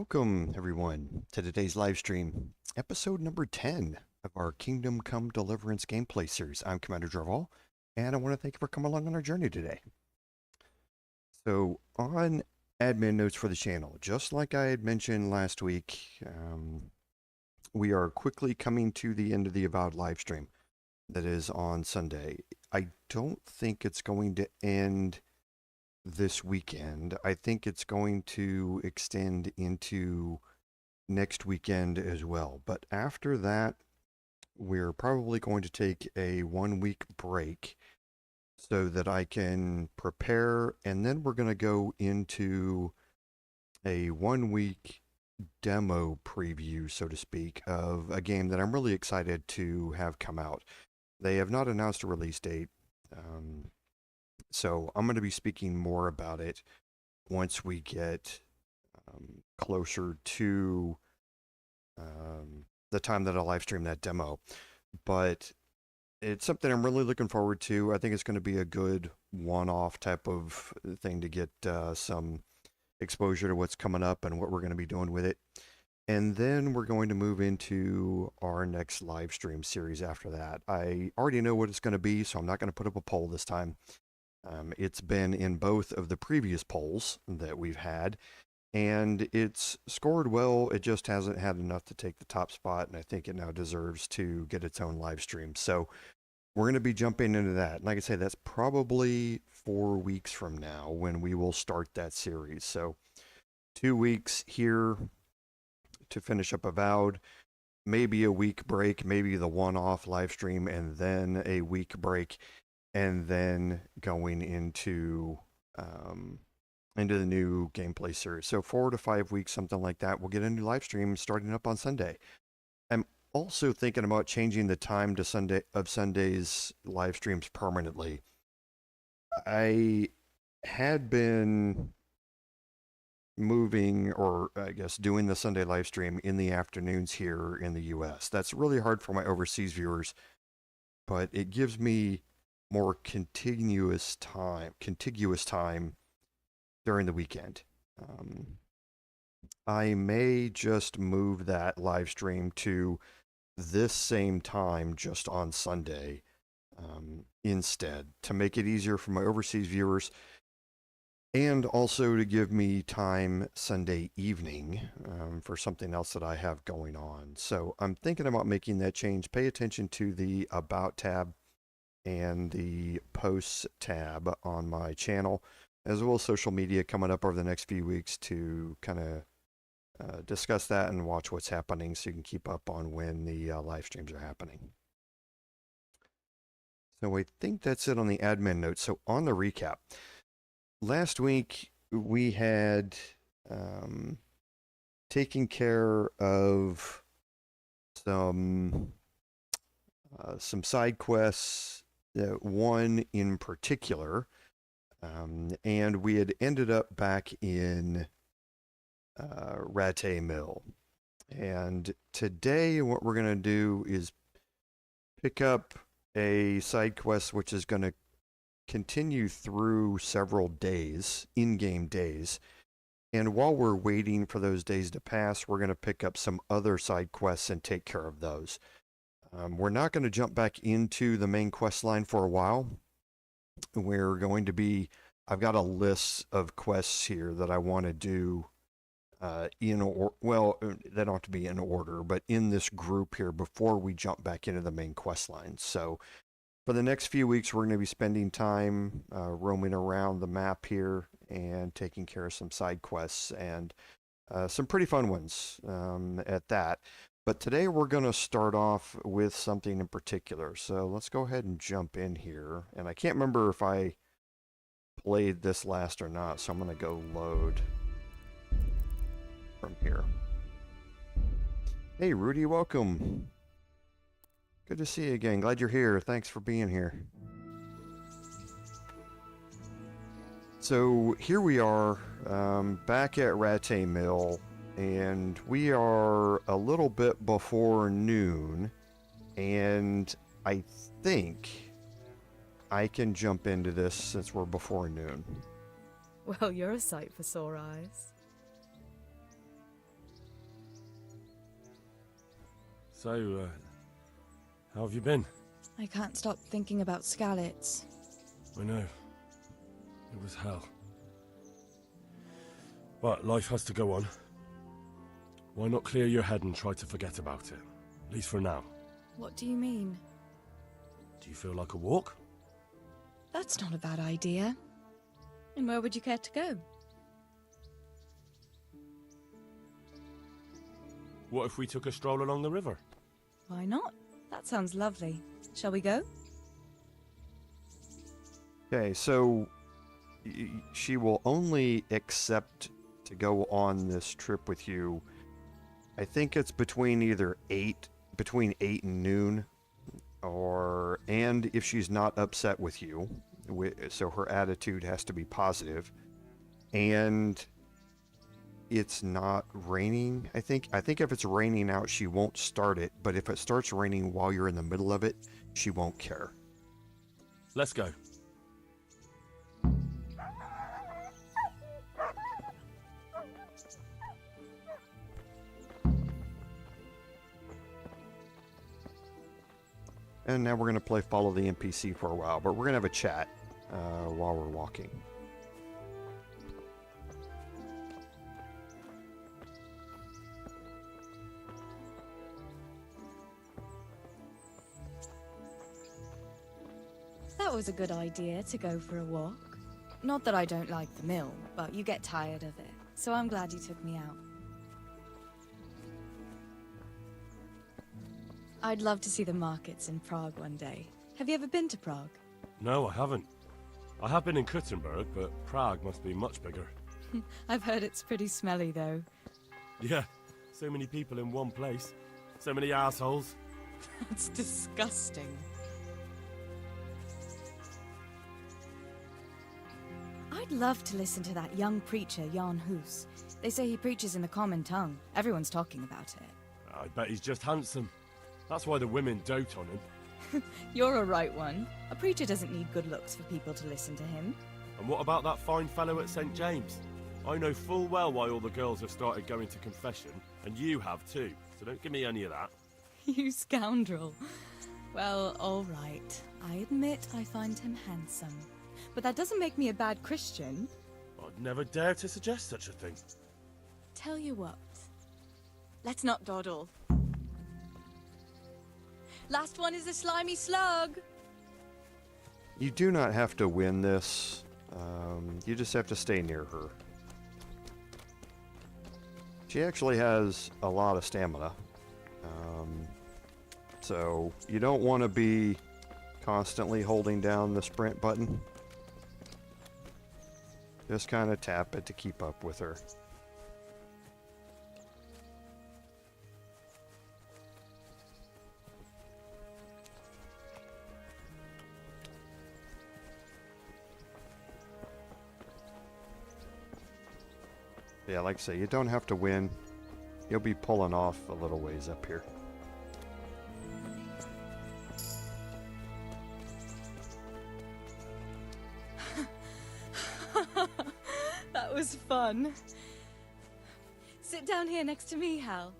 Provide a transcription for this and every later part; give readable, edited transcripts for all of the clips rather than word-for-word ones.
Welcome, everyone, to today's live stream, episode number 10 of our Kingdom Come Deliverance gameplay series. I'm Commander Draval, and I want to thank you for coming along on our journey today. So, on admin notes for the channel, just like I had mentioned last week, we are quickly coming to the end of the Avowed live stream that is on Sunday. I don't think it's going to end this weekend. I think it's going to extend into next weekend as well. But after that, we're probably going to take a 1 week break so that I can prepare, and then we're going to go into a 1 week demo preview, so to speak, of a game that I'm really excited to have come out. They have not announced a release date, so I'm going to be speaking more about it once we get closer to the time that I'll live stream that demo. But it's something I'm really looking forward to. I think it's going to be a good one-off type of thing to get some exposure to what's coming up and what we're going to be doing with it. And then we're going to move into our next live stream series after that. I already know what it's going to be, so I'm not going to put up a poll this time. It's been in both of the previous polls that we've had, and it's scored well. It just hasn't had enough to take the top spot, and I think it now deserves to get its own live stream. So we're going to be jumping into that. And like I say, that's probably 4 weeks from now when we will start that series. So 2 weeks here to finish up Avowed, maybe a week break, maybe the one-off live stream, and then a week break, and then going into the new gameplay series. So 4 to 5 weeks, something like that. We'll get a new live stream starting up on Sunday. I'm also thinking about changing the time to Sunday's live streams permanently. I had been moving, or I guess doing the Sunday live stream in the afternoons here in the US. That's really hard for my overseas viewers, but it gives me more contiguous time during the weekend. I may just move that live stream to this same time just on Sunday instead, to make it easier for my overseas viewers, and also to give me time Sunday evening for something else that I have going on. So I'm thinking about making that change. Pay attention to the About tab and the Posts tab on my channel, as well as social media coming up over the next few weeks to kind of discuss that and watch what's happening so you can keep up on when the live streams are happening. So I think that's it on the admin notes. So on the recap, last week we had taken care of some side quests, one in particular, and we had ended up back in Rudi Mill. And today what we're going to do is pick up a side quest which is going to continue through several days, in-game days. And while we're waiting for those days to pass, we're going to pick up some other side quests and take care of those. We're not going to jump back into the main quest line for a while. We're going to be, I've got a list of quests here that I want to do they don't have to be in order, but in this group here before we jump back into the main quest line. So for the next few weeks, we're going to be spending time roaming around the map here and taking care of some side quests, and some pretty fun ones at that. But today we're going to start off with something in particular. So let's go ahead and jump in here. And I can't remember if I played this last or not, so I'm going to go load from here. Hey, Rudi, welcome. Good to see you again. Glad you're here. Thanks for being here. So here we are, back at Rudi Mill, and we are a little bit before noon, and I think I can jump into this since we're before noon. Well, you're a sight for sore eyes. So, how have you been? I can't stop thinking about Skalitz. I know. It was hell. But life has to go on. Why not clear your head and try to forget about it? At least for now. What do you mean? Do you feel like a walk? That's not a bad idea. And where would you care to go? What if we took a stroll along the river? Why not? That sounds lovely. Shall we go? Okay, so she will only accept to go on this trip with you. I think it's between 8 and noon, and if she's not upset with you, so her attitude has to be positive, and it's not raining. I think if it's raining out, she won't start it, but if it starts raining while you're in the middle of it, she won't care. Let's go. And now we're going to play Follow the NPC for a while, but we're going to have a chat while we're walking. That was a good idea to go for a walk. Not that I don't like the mill, but you get tired of it, so I'm glad you took me out. I'd love to see the markets in Prague one day. Have you ever been to Prague? No, I haven't. I have been in Kuttenberg, but Prague must be much bigger. I've heard it's pretty smelly, though. Yeah, so many people in one place. So many assholes. That's disgusting. I'd love to listen to that young preacher, Jan Hus. They say he preaches in the common tongue. Everyone's talking about it. I bet he's just handsome. That's why the women dote on him. You're a right one. A preacher doesn't need good looks for people to listen to him. And what about that fine fellow at St. James? I know full well why all the girls have started going to confession, and you have too, so don't give me any of that. You scoundrel. Well, all right. I admit I find him handsome. But that doesn't make me a bad Christian. I'd never dare to suggest such a thing. Tell you what. Let's not dawdle. Last one is a slimy slug. You do not have to win this. You just have to stay near her. She actually has a lot of stamina. So you don't want to be constantly holding down the sprint button. Just kind of tap it to keep up with her. Yeah, like I say, you don't have to win. You'll be pulling off a little ways up here. That was fun. Sit down here next to me, Hal.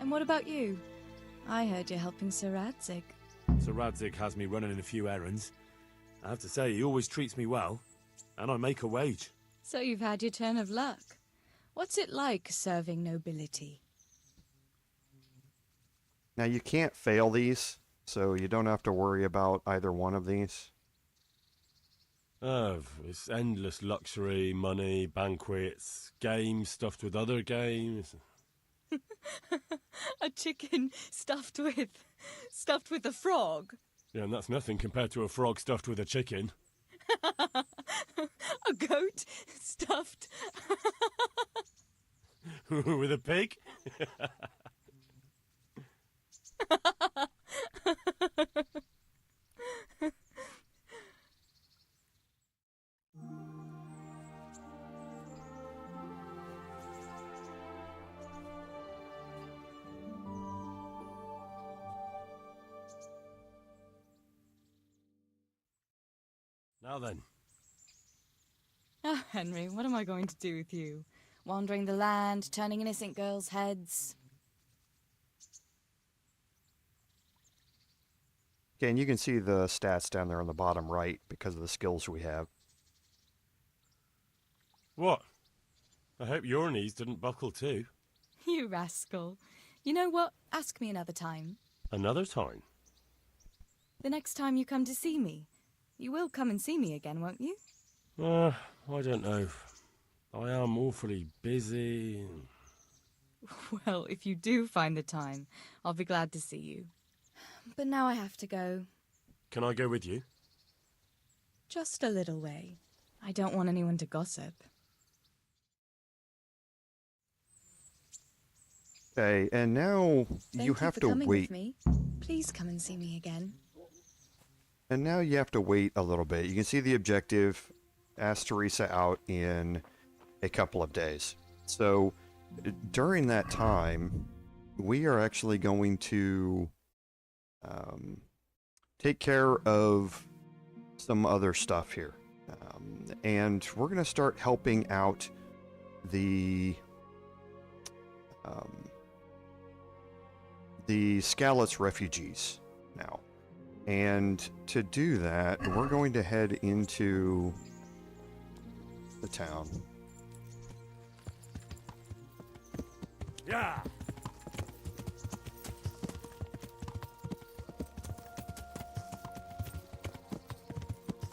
And what about you? I heard you're helping Sir Radzig. Sir Radzig has me running in a few errands. I have to say, he always treats me well, and I make a wage. So you've had your turn of luck. What's it like serving nobility? Now you can't fail these, so you don't have to worry about either one of these. It's endless luxury, money, banquets, games stuffed with other games. A chicken stuffed with a frog. Yeah, and that's nothing compared to a frog stuffed with a chicken. A goat stuffed with a pig? Now then. Ah, Henry, what am I going to do with you? Wandering the land, turning innocent girls' heads. Okay, and you can see the stats down there on the bottom right because of the skills we have. What? I hope your knees didn't buckle too. You rascal. You know what? Ask me another time. Another time? The next time you come to see me. You will come and see me again, won't you? I don't know. I am awfully busy. Well, if you do find the time, I'll be glad to see you. But now I have to go. Can I go with you? Just a little way. I don't want anyone to gossip. Okay, and now you have for to coming wait. with me. Please come and see me again. And now you have to wait a little bit. You can see the objective. Ask Theresa out in a couple of days. So during that time, we are actually going to take care of some other stuff here. And we're going to start helping out the Skalitz refugees now. And to do that, we're going to head into the town. Yeah!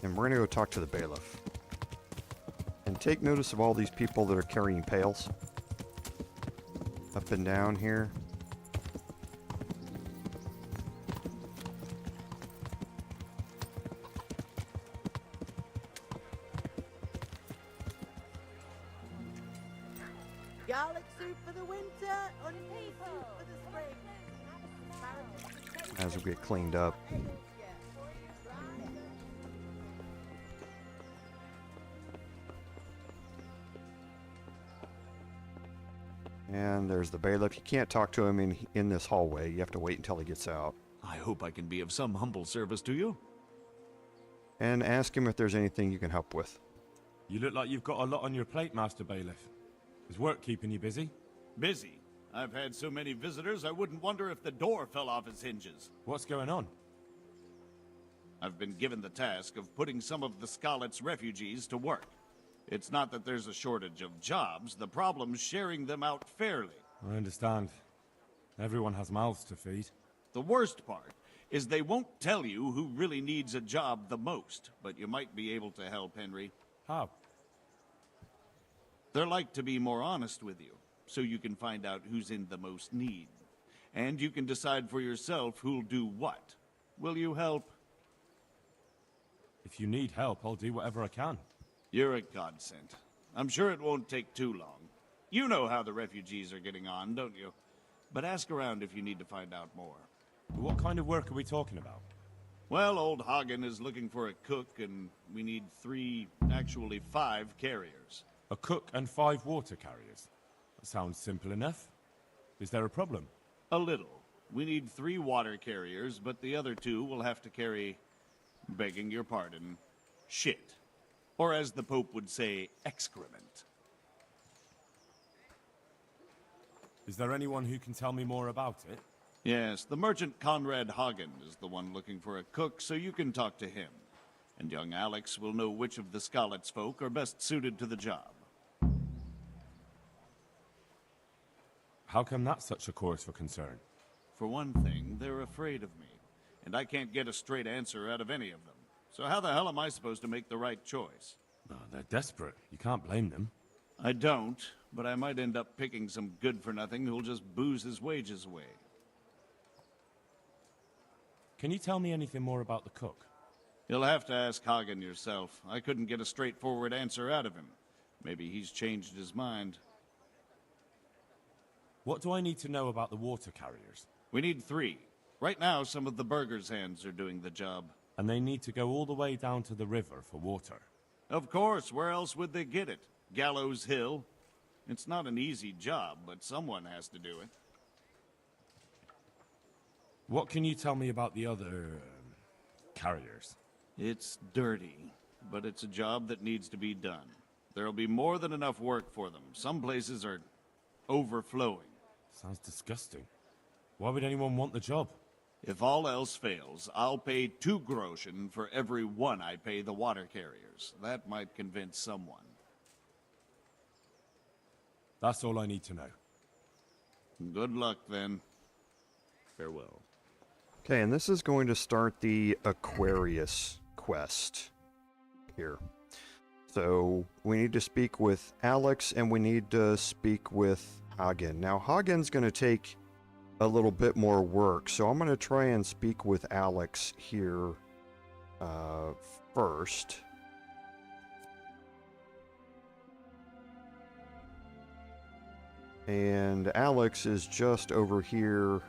And we're going to go talk to the bailiff. And take notice of all these people that are carrying pails. Up and down here. Garlic soup for the winter, onion soup for the spring. As we get cleaned up. And there's the bailiff. You can't talk to him in this hallway. You have to wait until he gets out. I hope I can be of some humble service to you. And ask him if there's anything you can help with. You look like you've got a lot on your plate, Master Bailiff. Is work keeping you busy? Busy? I've had so many visitors I wouldn't wonder if the door fell off its hinges. What's going on? I've been given the task of putting some of the Skalitz refugees to work. It's not that there's a shortage of jobs, the problem's sharing them out fairly. I understand. Everyone has mouths to feed. The worst part is they won't tell you who really needs a job the most, but you might be able to help, Henry. How? They're like to be more honest with you, so you can find out who's in the most need. And you can decide for yourself who'll do what. Will you help? If you need help, I'll do whatever I can. You're a godsend. I'm sure it won't take too long. You know how the refugees are getting on, don't you? But ask around if you need to find out more. What kind of work are we talking about? Well, old Hagen is looking for a cook, and we need 3, actually 5 carriers. A cook and 5 water carriers. That sounds simple enough. Is there a problem? A little. We need 3 water carriers, but the other 2 will have to carry, begging your pardon, shit. Or as the Pope would say, excrement. Is there anyone who can tell me more about it? Yes, the merchant Conrad Hagen is the one looking for a cook, so you can talk to him. And young Alex will know which of the Skalitz folk are best suited to the job. How come that's such a cause for concern? For one thing, they're afraid of me, and I can't get a straight answer out of any of them. So how the hell am I supposed to make the right choice? Oh, they're desperate. You can't blame them. I don't, but I might end up picking some good-for-nothing who'll just booze his wages away. Can you tell me anything more about the cook? You'll have to ask Hagen yourself. I couldn't get a straightforward answer out of him. Maybe he's changed his mind. What do I need to know about the water carriers? We need 3. Right now, some of the burgers' hands are doing the job. And they need to go all the way down to the river for water. Of course, where else would they get it? Gallows Hill? It's not an easy job, but someone has to do it. What can you tell me about the other carriers? It's dirty. but it's a job that needs to be done. There'll be more than enough work for them. Some places are overflowing. Sounds disgusting. Why would anyone want the job? If all else fails, I'll pay 2 groschen for every 1 I pay the water carriers. That might convince someone. That's all I need to know. Good luck, then. Farewell. Okay, and this is going to start the Aquarius quest here. So we need to speak with Alex and we need to speak with Hagen. Now Hagen's going to take a little bit more work, so I'm going to try and speak with Alex here first. And Alex is just over here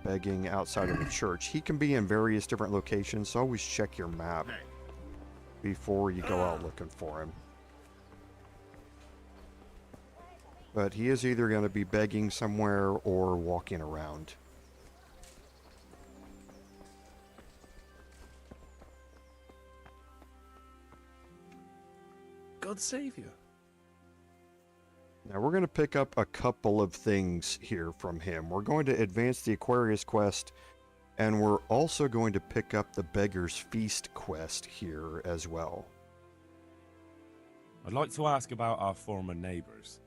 begging outside of the church. He can be in various different locations, so always check your map before you go out looking for him. But he is either going to be begging somewhere or walking around. God save you. Now we're going to pick up a couple of things here from him. We're going to advance the Aquarius quest, and we're also going to pick up the Beggar's Feast quest here as well. I'd like to ask about our former neighbors.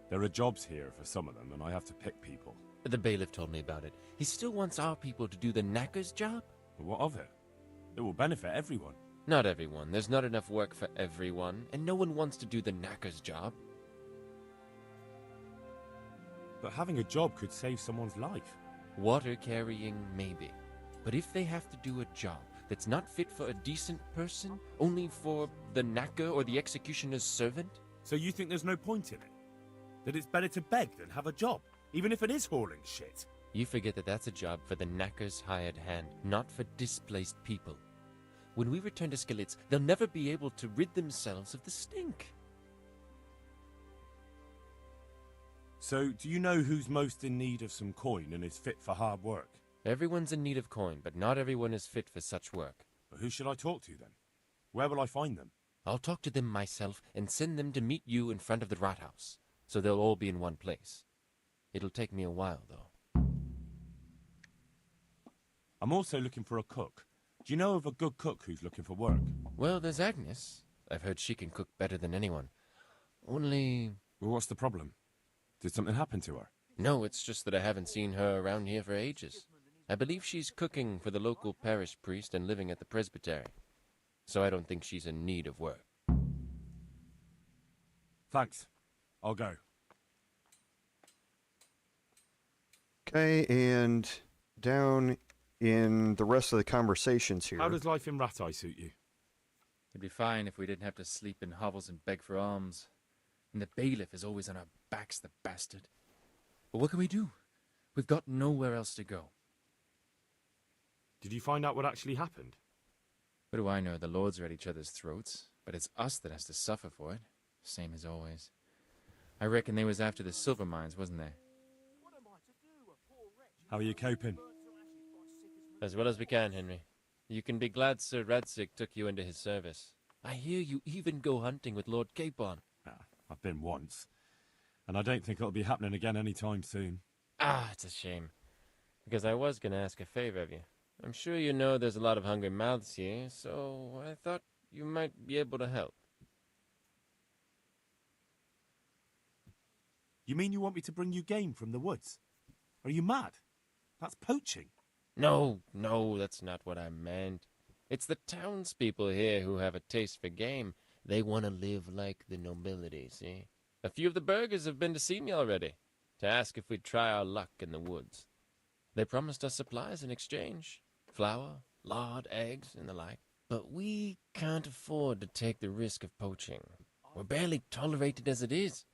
There are jobs here for some of them, and I have to pick people. The bailiff told me about it. He still wants our people to do the knacker's job? But what of it? It will benefit everyone. Not everyone. There's not enough work for everyone, and no one wants to do the knacker's job. But having a job could save someone's life. Water carrying, maybe. But if they have to do a job that's not fit for a decent person, only for the knacker or the executioner's servant? So you think there's no point in it? That it's better to beg than have a job, even if it is hauling shit? You forget that that's a job for the knacker's hired hand, not for displaced people. When we return to Skalitz, they'll never be able to rid themselves of the stink. So, do you know who's most in need of some coin and is fit for hard work? Everyone's in need of coin, but not everyone is fit for such work. But who should I talk to then? Where will I find them? I'll talk to them myself and send them to meet you in front of the Rathaus, so they'll all be in one place. It'll take me a while, though. I'm also looking for a cook. Do you know of a good cook who's looking for work? Well, there's Agnes. I've heard she can cook better than anyone. Only... Well, what's the problem? Did something happen to her? No, it's just that I haven't seen her around here for ages. I believe she's cooking for the local parish priest and living at the presbytery. So I don't think she's in need of work. Thanks. I'll go. Okay, and down in the rest of the conversations here. How does life in Ratai suit you? It'd be fine if we didn't have to sleep in hovels and beg for alms. And the bailiff is always on our backs, the bastard. But what can we do? We've got nowhere else to go. Did you find out what actually happened? What do I know? The lords are at each other's throats, but it's us that has to suffer for it. Same as always. I reckon they was after the silver mines, wasn't they? How are you coping? As well as we can, Henry. You can be glad Sir Radzig took you into his service. I hear you even go hunting with Lord Capon. I've been once. And I don't think it'll be happening again anytime soon. Ah, it's a shame. Because I was going to ask a favor of you. I'm sure you know there's a lot of hungry mouths here, so I thought you might be able to help. You mean you want me to bring you game from the woods? Are you mad? That's poaching. No, that's not what I meant. It's the townspeople here who have a taste for game. They want to live like the nobility, see? A few of the burghers have been to see me already, to ask if we'd try our luck in the woods. They promised us supplies in exchange. Flour, lard, eggs, and the like. But we can't afford to take the risk of poaching. We're barely tolerated as it is.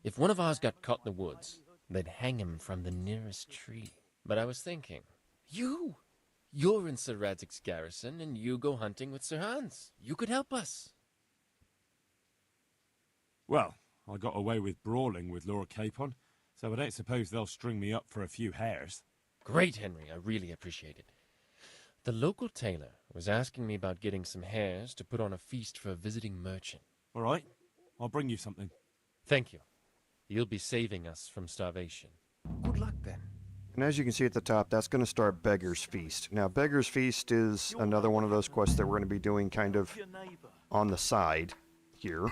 If one of ours got caught in the woods, they'd hang him from the nearest tree. But I was thinking, you're in Sir Radzig's garrison, and you go hunting with Sir Hans. You could help us. Well, I got away with brawling with Lord Capon, so I don't suppose they'll string me up for a few hares. Great, Henry. I really appreciate it. The local tailor was asking me about getting some hares to put on a feast for a visiting merchant. All right, I'll bring you something. Thank you. You'll be saving us from starvation. Good luck then. And as you can see at the top, that's going to start Beggar's Feast. Now, Beggar's Feast is another one of those quests that we're going to be doing kind of on the side here.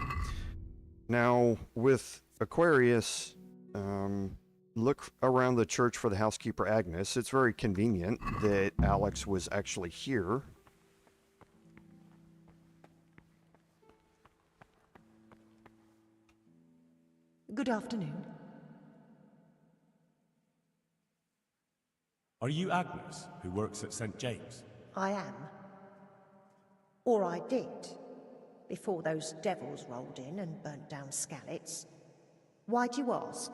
Now, with Aquarius, look around the church for the housekeeper Agnes. It's very convenient that Alex was actually here. Good afternoon. Are you Agnes, who works at St. James? I am. Or I did, before those devils rolled in and burnt down Skalitz. Why do you ask?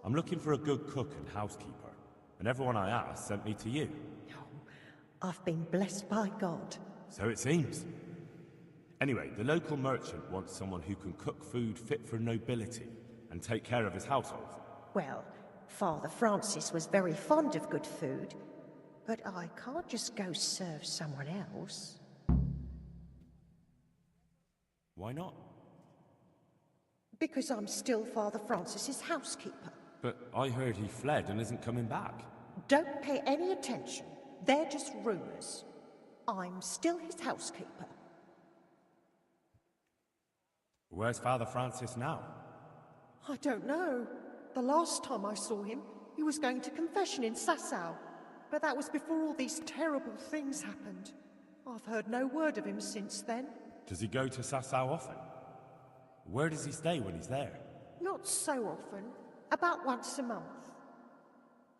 I'm looking for a good cook and housekeeper, and everyone I asked sent me to you. Oh, I've been blessed by God. So it seems. Anyway, the local merchant wants someone who can cook food fit for nobility and take care of his household. Well, Father Francis was very fond of good food, but I can't just go serve someone else. Why not? Because I'm still Father Francis's housekeeper. But I heard he fled and isn't coming back. Don't pay any attention. They're just rumors. I'm still his housekeeper. Where's Father Francis now? I don't know. The last time I saw him, he was going to confession in Sasau. But that was before all these terrible things happened. I've heard no word of him since then. Does he go to Sasau often? Where does he stay when he's there? Not so often. About once a month.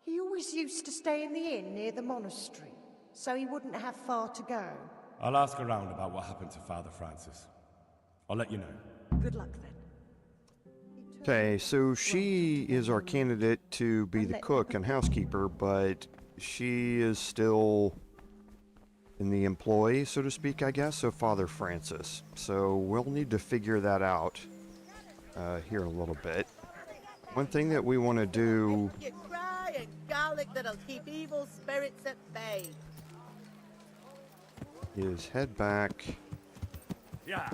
He always used to stay in the inn near the monastery, so he wouldn't have far to go. I'll ask around about what happened to Father Francis. I'll let you know. Good luck then. Okay, so she is our candidate to be the cook and housekeeper, but she is still in the employ, so to speak, I guess, of Father Francis. So we'll need to figure that out here in a little bit. One thing that we want to do... Get rye and garlic that'll keep evil spirits at bay. is head back... Yeah.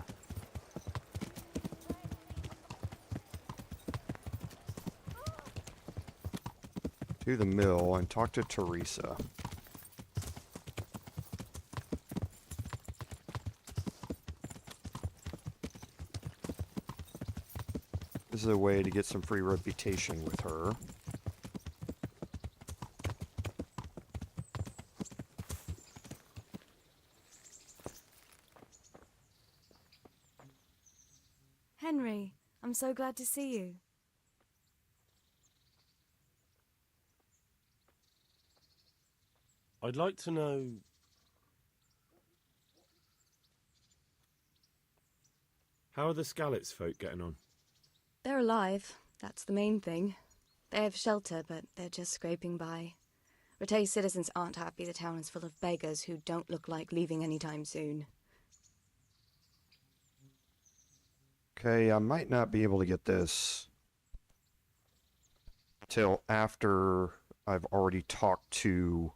to the mill and talk to Theresa. This is a way to get some free reputation with her. Henry, I'm so glad to see you. I'd like to know... How are the Skalitz folk getting on? They're alive, that's the main thing. They have shelter, but they're just scraping by. Rattay's citizens aren't happy the town is full of beggars who don't look like leaving anytime soon. Okay, I might not be able to get this till after I've already talked to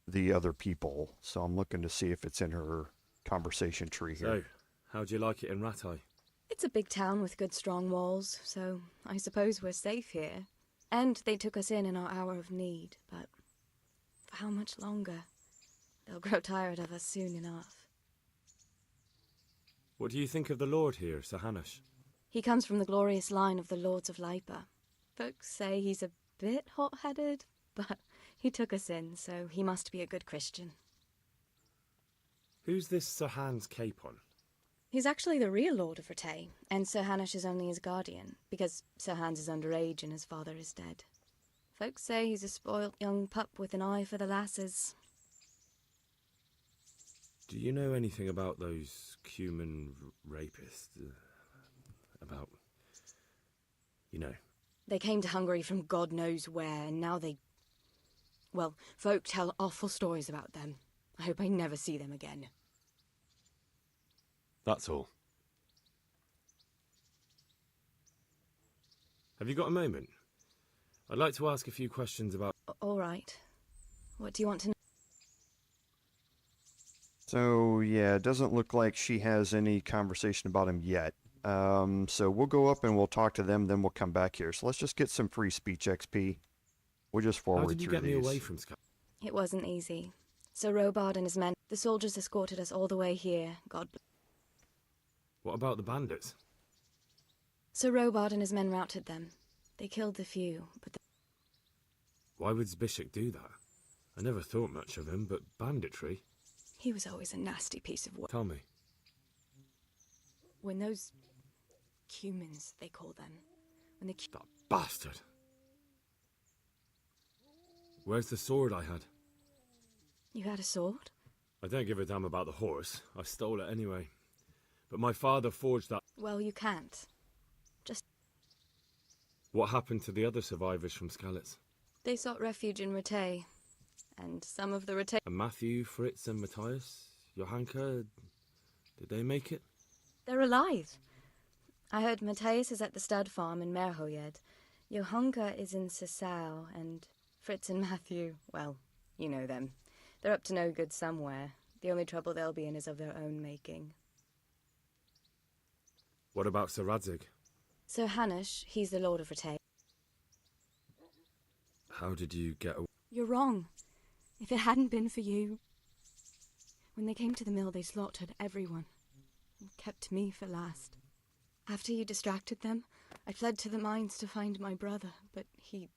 the other people, so I'm looking to see if it's in her conversation tree here. So, how'd you like it in Rattay? It's a big town with good strong walls, so I suppose we're safe here. And they took us in our hour of need, but for how much longer? They'll grow tired of us soon enough. What do you think of the Lord here, Sir Hanush? He comes from the glorious line of the Lords of Lipa. Folks say he's a bit hot-headed, but he took us in, so he must be a good Christian. Who's this Sir Hans Capon? He's actually the real Lord of Rattay, and Sir Hanush is only his guardian, because Sir Hans is underage and his father is dead. Folks say he's a spoilt young pup with an eye for the lasses. Do you know anything about those Cuman rapists? About... you know. They came to Hungary from God knows where, and now they... Well, folk tell awful stories about them. I hope I never see them again. That's all. Have you got a moment? I'd like to ask a few questions about... All right. What do you want to know? So, yeah, it doesn't look like she has any conversation about him yet. So we'll go up and we'll talk to them, then we'll come back here. So let's just get some free speech XP. We'll just How forward did you through get me these. away from Skalitz? It wasn't easy. Sir Robard and his men, the soldiers escorted us all the way here, God bless. What about the bandits? Sir Robard and his men routed them. They killed the few, but Why would Zbyszek do that? I never thought much of him, but banditry? he was always a nasty piece of work. Tell me. When those cumins, they call them, when the That bastard! Where's the sword I had? You had a sword? I don't give a damn about the horse. I stole it anyway. But my father forged that. Well, you can't. Just What happened to the other survivors from Skalitz? they sought refuge in Ratay, and some of the Ratay. And Matthew, Fritz, and Matthias? Johanka? Did they make it? They're alive. I heard Matthias is at the stud farm in Merhoyed. Johanka is in Sasau, and Fritz and Matthew, well, you know them. They're up to no good somewhere. The only trouble they'll be in is of their own making. What about Sir Radzig? Sir Hanush, he's the Lord of Ratay. How did you get away? You're wrong. If it hadn't been for you... When they came to the mill, they slaughtered everyone. And kept me for last. After you distracted them, I fled to the mines to find my brother, but he...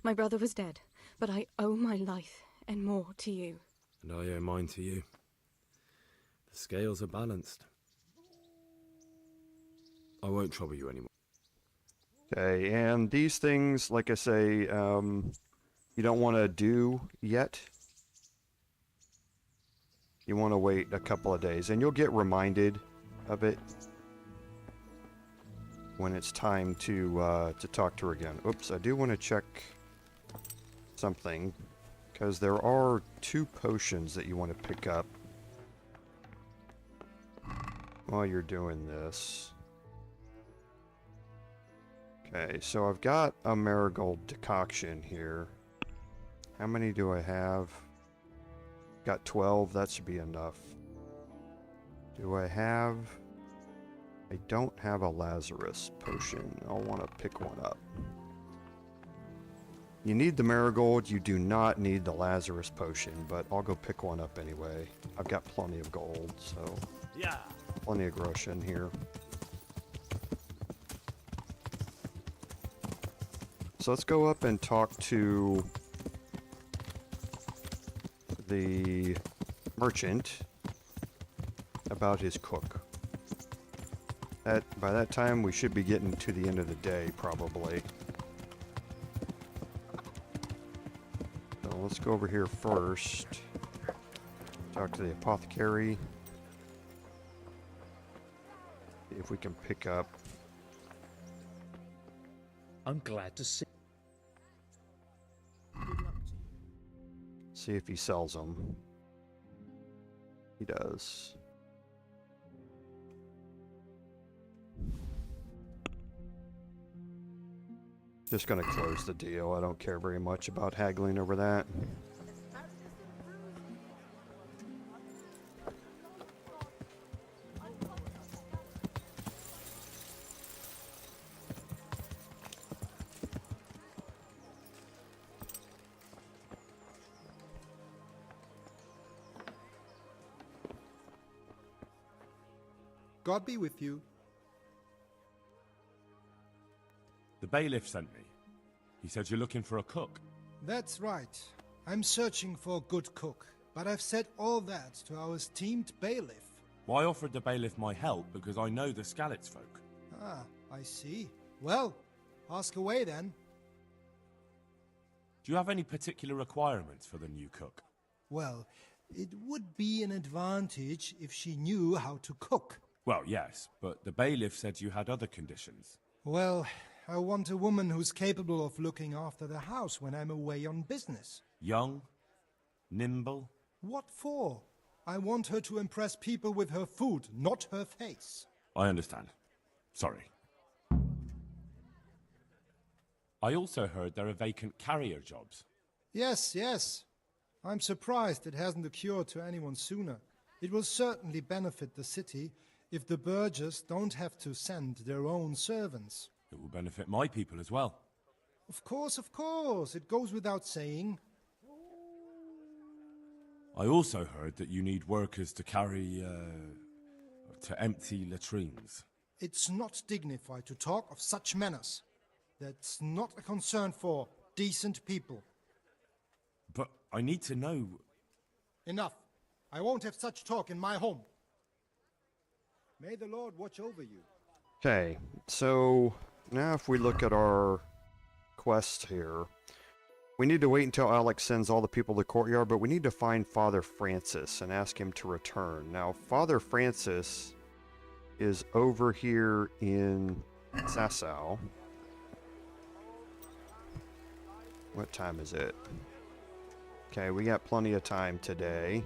My brother was dead, but I owe my life and more to you. And I owe mine to you. The scales are balanced. I won't trouble you anymore. Okay, and these things, like I say, you don't want to do yet. You want to wait a couple of days, and you'll get reminded of it when it's time to talk to her again. Oops, I do want to check something, because there are 2 potions that you want to pick up while you're doing this. Okay, so I've got a marigold decoction here. How many do I have? Got 12, that should be enough. Do I have... I don't have a Lazarus potion. I'll want to pick one up. You need the marigold, you do not need the Lazarus potion, but I'll go pick one up anyway. I've got plenty of gold, so... Yeah. Plenty of grosh in here. So let's go up and talk to the merchant about his cook. By that time, we should be getting to the end of the day, probably. So let's go over here first. Talk to the apothecary. See if we can pick up. I'm glad to see. See if he sells them. He does. Just gonna close the deal. I don't care very much about haggling over that. God be with you. The bailiff sent me. He said you're looking for a cook. That's right. I'm searching for a good cook, but I've said all that to our esteemed bailiff. Well, I offered the bailiff my help because I know the Skalitz folk. Ah, I see. Well, ask away then. Do you have any particular requirements for the new cook? Well, it would be an advantage if she knew how to cook. Well, yes, but the bailiff said you had other conditions. Well, I want a woman who's capable of looking after the house when I'm away on business. Young? Nimble? What for? I want her to impress people with her food, not her face. I understand. Sorry. I also heard there are vacant carrier jobs. Yes, yes. I'm surprised it hasn't occurred to anyone sooner. It will certainly benefit the city if the burghers don't have to send their own servants. It will benefit my people as well. Of course, it goes without saying. I also heard that you need workers to carry, to empty latrines. It's not dignified to talk of such manners. That's not a concern for decent people. But I need to know... Enough. I won't have such talk in my home. May the Lord watch over you. Okay, so now if we look at our quest here, we need to wait until Alex sends all the people to the courtyard, but we need to find Father Francis and ask him to return. Now, Father Francis is over here in Sasau. What time is it? Okay, we got plenty of time today.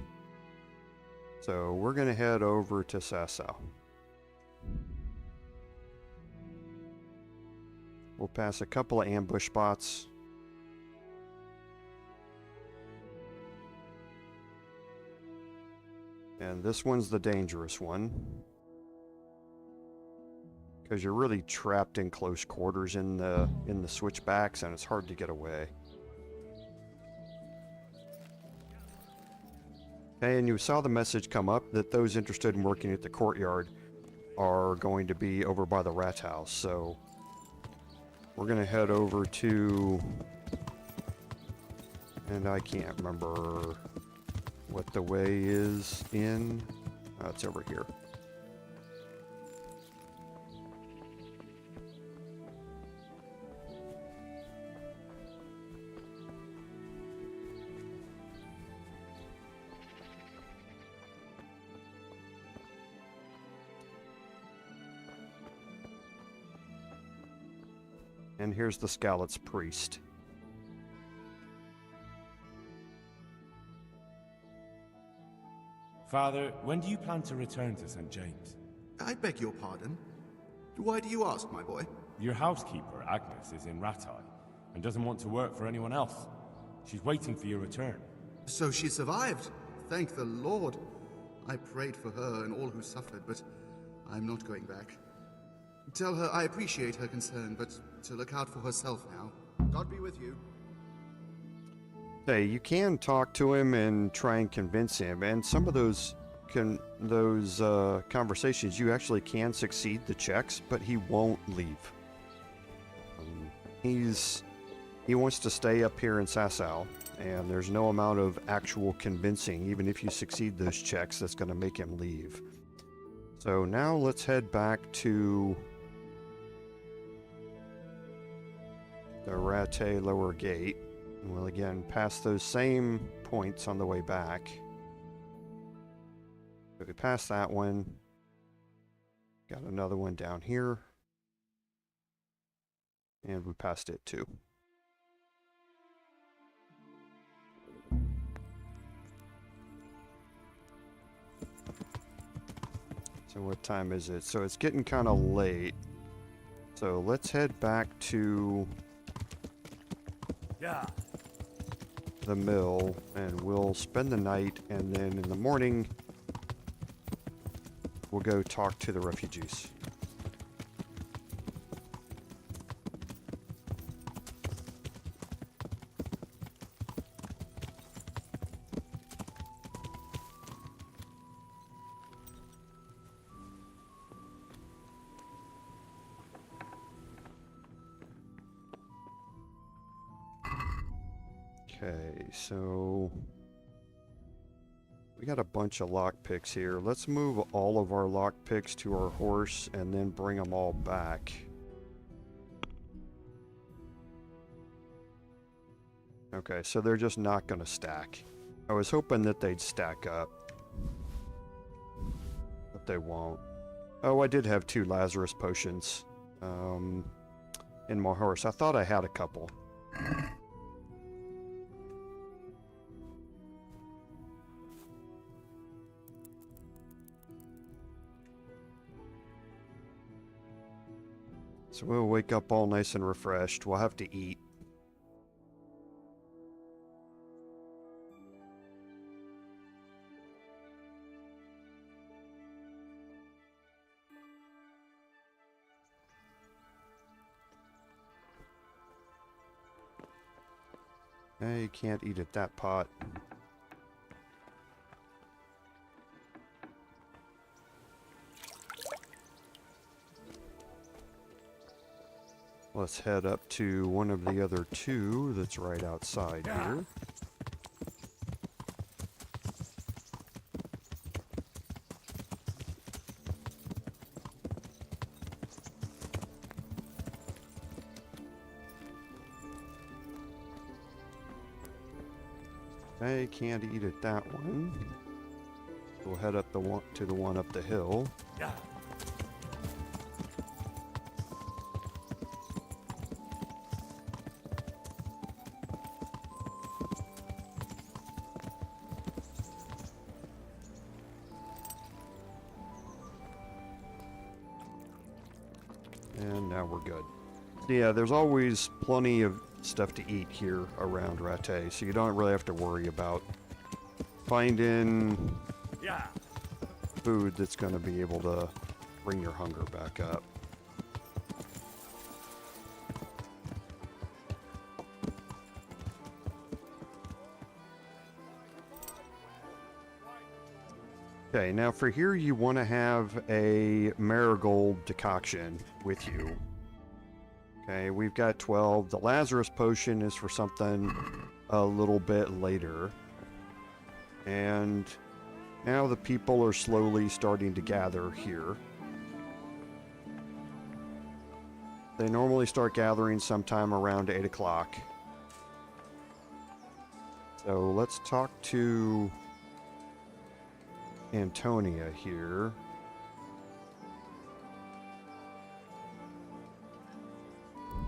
So we're going to head over to Sasau. We'll pass a couple of ambush spots. And this one's the dangerous one, because you're really trapped in close quarters in the switchbacks, and it's hard to get away. Okay, and you saw the message come up that those interested in working at the courtyard are going to be over by the rat house, so we're going to head over to, and I can't remember what the way is in. Oh, it's over here. And here's the Skalitz priest. Father, when do you plan to return to St. James? I beg your pardon. Why do you ask, my boy? Your housekeeper, Agnes, is in Rattay and doesn't want to work for anyone else. She's waiting for your return. So she survived. Thank the Lord. I prayed for her and all who suffered, but I'm not going back. Tell her I appreciate her concern, but to look out for herself now. God be with you. Hey, you can talk to him and try and convince him, and some of those conversations you actually can succeed the checks, but he won't leave. He wants to stay up here in Sasau, and there's no amount of actual convincing, even if you succeed those checks, that's going to make him leave. So now let's head back to the Rattay Lower Gate. And we'll again pass those same points on the way back. If we pass that one, got another one down here. And we passed it too. So what time is it? So it's getting kind of late. So let's head back to the mill, and we'll spend the night, and then in the morning we'll go talk to the refugees. Okay, so we got a bunch of lockpicks here. Let's move all of our lockpicks to our horse and then bring them all back. Okay, so they're just not going to stack. I was hoping that they'd stack up, but they won't. Oh, I did have 2 Lazarus potions in my horse. I thought I had a couple. So we'll wake up all nice and refreshed. We'll have to eat. You can't eat at that pot. Let's head up to one of the other two that's right outside here. I can't eat at that one. We'll head up to the one up the hill. Yeah. And now we're good. Yeah, there's always plenty of stuff to eat here around Rattay, so you don't really have to worry about finding food that's going to be able to bring your hunger back up. Okay, now for here you want to have a marigold decoction with you. Okay, we've got 12. The Lazarus potion is for something a little bit later. And now the people are slowly starting to gather here. They normally start gathering sometime around 8 o'clock. So let's talk to Antonia here.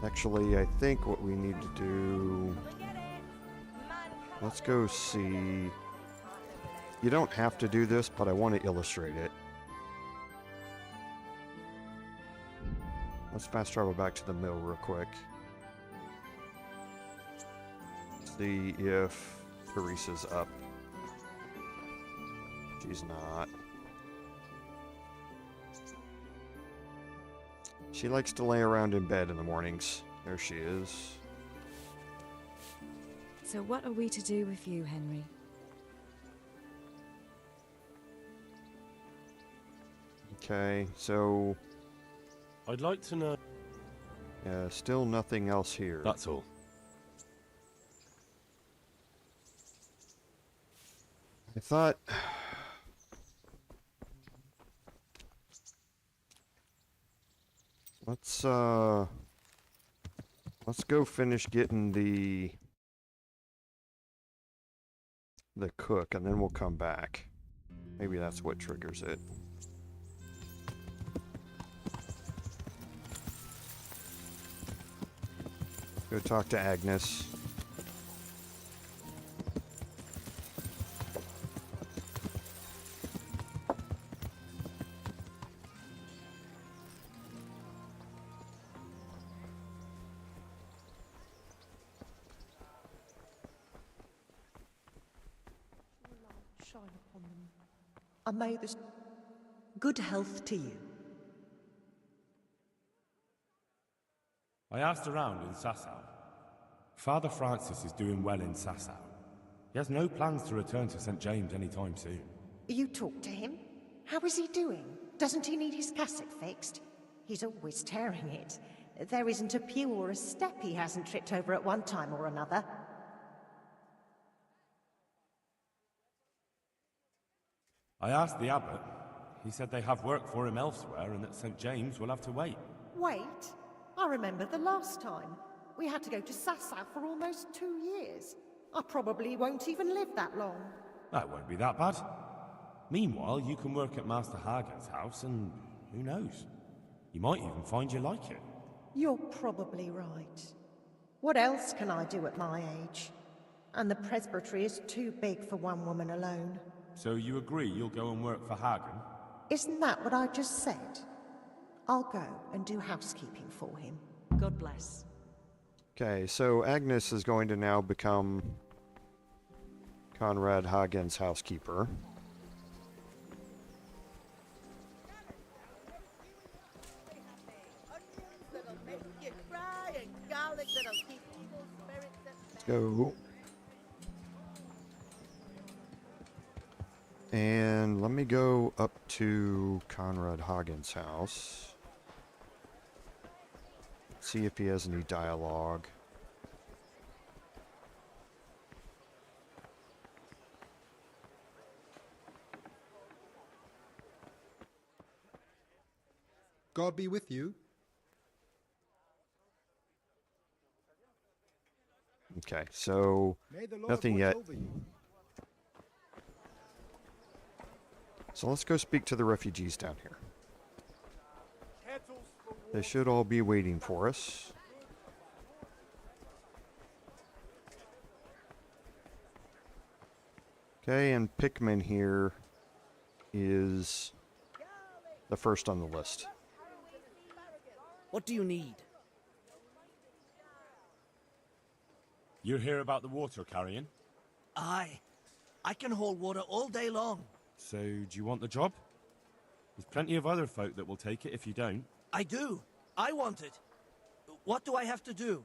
Actually, I think what we need to do... Let's go see... You don't have to do this, but I want to illustrate it. Let's fast travel back to the mill real quick. See if Theresa's up. She's not. She likes to lay around in bed in the mornings. There she is. So what are we to do with you, Henry? Okay, so... I'd like to know... Yeah, still nothing else here. That's all. I thought... Let's go finish getting the cook, and then we'll come back. Maybe that's what triggers it. Go talk to Agnes. Shine upon them. And may this good health to you. I asked around in Sasau. Father Francis is doing well in Sasau. He has no plans to return to St. James anytime soon. You talked to him? How is he doing? Doesn't he need his cassock fixed? He's always tearing it. There isn't a pew or a step he hasn't tripped over at one time or another. I asked the abbot. He said they have work for him elsewhere and that St. James will have to wait. Wait? I remember the last time. We had to go to Sasau for almost 2 years. I probably won't even live that long. That won't be that bad. Meanwhile, you can work at Master Hagen's house and who knows? You might even find you like it. You're probably right. What else can I do at my age? And the presbytery is too big for one woman alone. So you agree you'll go and work for Hagen? Isn't that what I just said? I'll go and do housekeeping for him. God bless. Okay, so Agnes is going to now become Conrad Hagen's housekeeper. That'll make you cry and garlic that'll keep evil spirits at bay. Go And let me go up to Conrad Hagen's house. See if he has any dialogue. God be with you. Okay, so May the Lord nothing watch yet. over you. So let's go speak to the refugees down here. They should all be waiting for us. Okay, and Pickman here is the first on the list. What do you need? You hear about the water carrying? Aye. I can haul water all day long. So, do you want the job? There's plenty of other folk that will take it if you don't. I do. I want it. What do I have to do?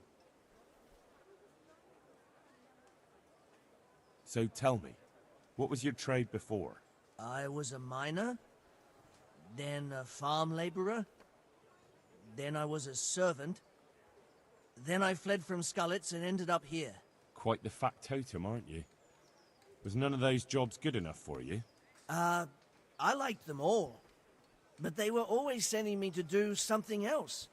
So tell me, what was your trade before? I was a miner, then a farm laborer, then I was a servant, then I fled from Skalitz and ended up here. Quite the factotum, aren't you? Was none of those jobs good enough for you? I liked them all, but they were always sending me to do something else.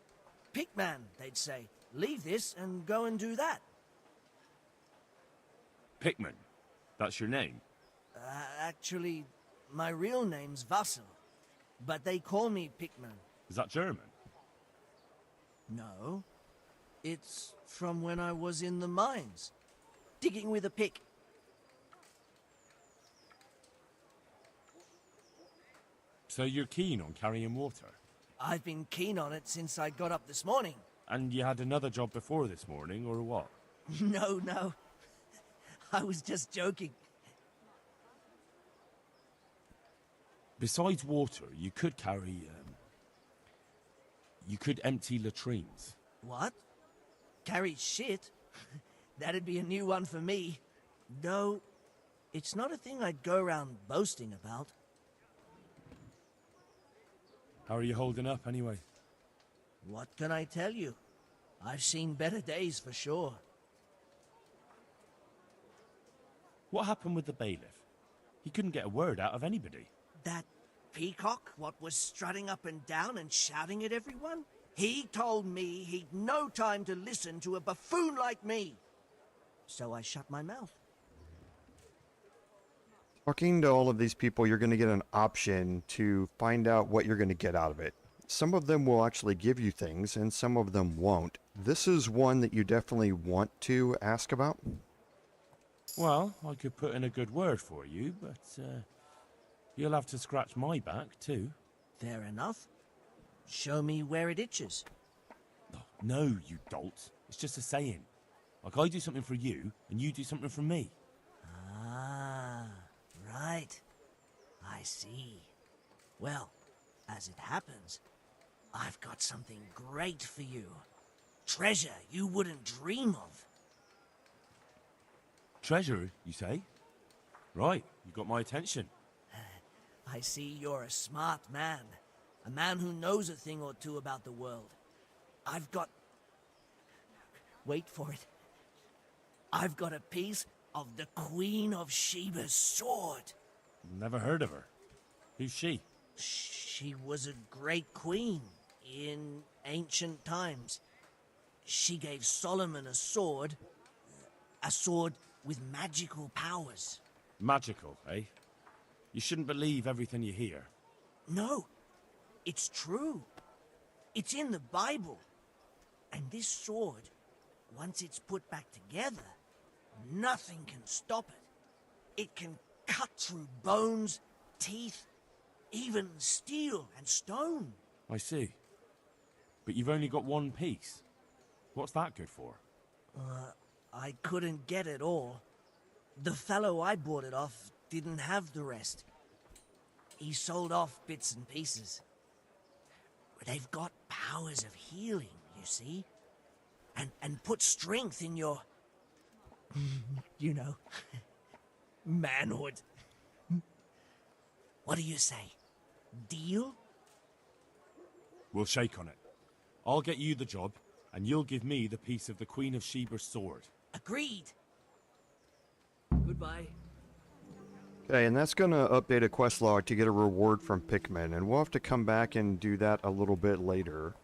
Pickman, they'd say. Leave this and go and do that. Pickman? That's your name? Actually, my real name's Vassal, but they call me Pickman. Is that German? No. It's from when I was in the mines, digging with a pick. So you're keen on carrying water? I've been keen on it since I got up this morning. And you had another job before this morning, or what? No. I was just joking. Besides water, you could carry, you could empty latrines. What? Carry shit? That'd be a new one for me. Though, it's not a thing I'd go around boasting about. How are you holding up, anyway? What can I tell you? I've seen better days for sure. What happened with the bailiff? He couldn't get a word out of anybody. That peacock, what was strutting up and down and shouting at everyone? He told me he'd no time to listen to a buffoon like me. So I shut my mouth. Talking to all of these people, you're going to get an option to find out what you're going to get out of it. Some of them will actually give you things, and some of them won't. This is one that you definitely want to ask about. Well, I could put in a good word for you, but you'll have to scratch my back, too. Fair enough. Show me where it itches. Oh, no, you dolt. It's just a saying. Like I do something for you, and you do something for me. Ah, right. I see. Well, as it happens, I've got something great for you. Treasure you wouldn't dream of. Treasure, you say? Right, you got my attention. I see you're a smart man. A man who knows a thing or two about the world. I've got... Wait for it. I've got a piece of the Queen of Sheba's sword. Never heard of her. Who's she? She was a great queen in ancient times. She gave Solomon a sword with magical powers. Magical, eh? You shouldn't believe everything you hear. No, it's true. It's in the Bible. And this sword, once it's put back together, nothing can stop it. It can cut through bones, teeth, even steel and stone. I see. But you've only got one piece. What's that good for? I couldn't get it all. The fellow I bought it off didn't have the rest. He sold off bits and pieces. They've got powers of healing, you see? And put strength in your... you know... manhood. What do you say? Deal? We'll shake on it. I'll get you the job, and you'll give me the piece of the Queen of Sheba's sword. Agreed. Goodbye. Okay, and that's going to update a quest log to get a reward from Pikmin, and we'll have to come back and do that a little bit later.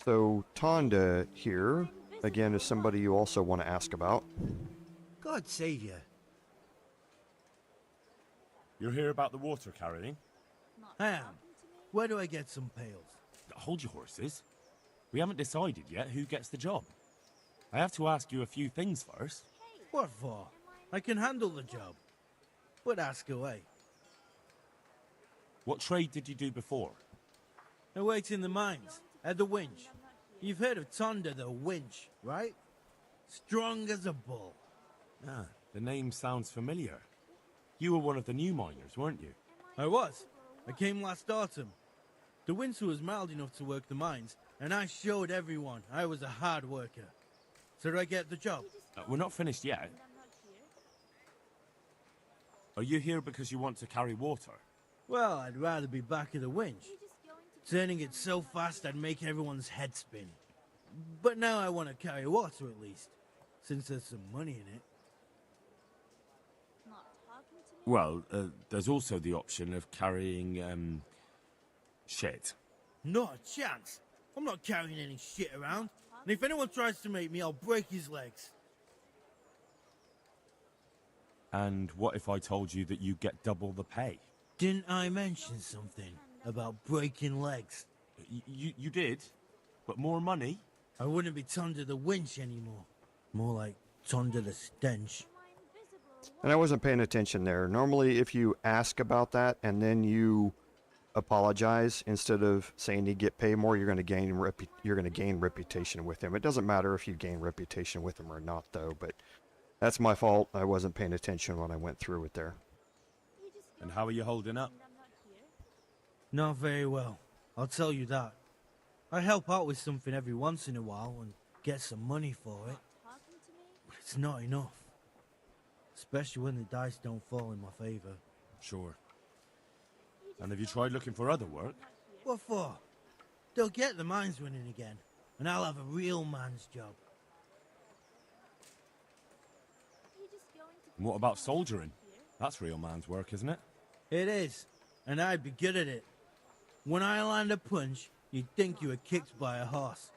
So, Tonda here, again, is somebody you also want to ask about. God save you. You're here about the water carrying? I am. Where do I get some pails? Hold your horses. We haven't decided yet who gets the job. I have to ask you a few things first. What for? I can handle the job. But ask away. What trade did you do before? I worked in the mines, at the winch. You've heard of Tonda the winch, right? Strong as a bull. Ah, the name sounds familiar. You were one of the new miners, weren't you? I was. I came last autumn. The winter was mild enough to work the mines, and I showed everyone I was a hard worker. So do I get the job? We're not finished yet. Are you here because you want to carry water? Well, I'd rather be back at the winch. Turning it so fast I'd make everyone's head spin. But now I want to carry water at least, since there's some money in it. Well, there's also the option of carrying, shit. Not a chance. I'm not carrying any shit around. And if anyone tries to make me, I'll break his legs. And what if I told you that you get double the pay? Didn't I mention something about breaking legs? You did, but more money? I wouldn't be Tonda the winch anymore. More like Tonda the stench. And I wasn't paying attention there. Normally, if you ask about that and then you apologize instead of saying you get paid more, you're going to gain reputation with him. It doesn't matter if you gain reputation with him or not, though. But that's my fault. I wasn't paying attention when I went through it there. And how are you holding up? Not very well. I'll tell you that. I help out with something every once in a while and get some money for it. But it's not enough. Especially when the dice don't fall in my favor. Sure. And have you tried looking for other work? What for? They'll get the mines running again, and I'll have a real man's job. And what about soldiering? That's real man's work, isn't it? It is, and I'd be good at it. When I land a punch, you'd think you were kicked by a horse,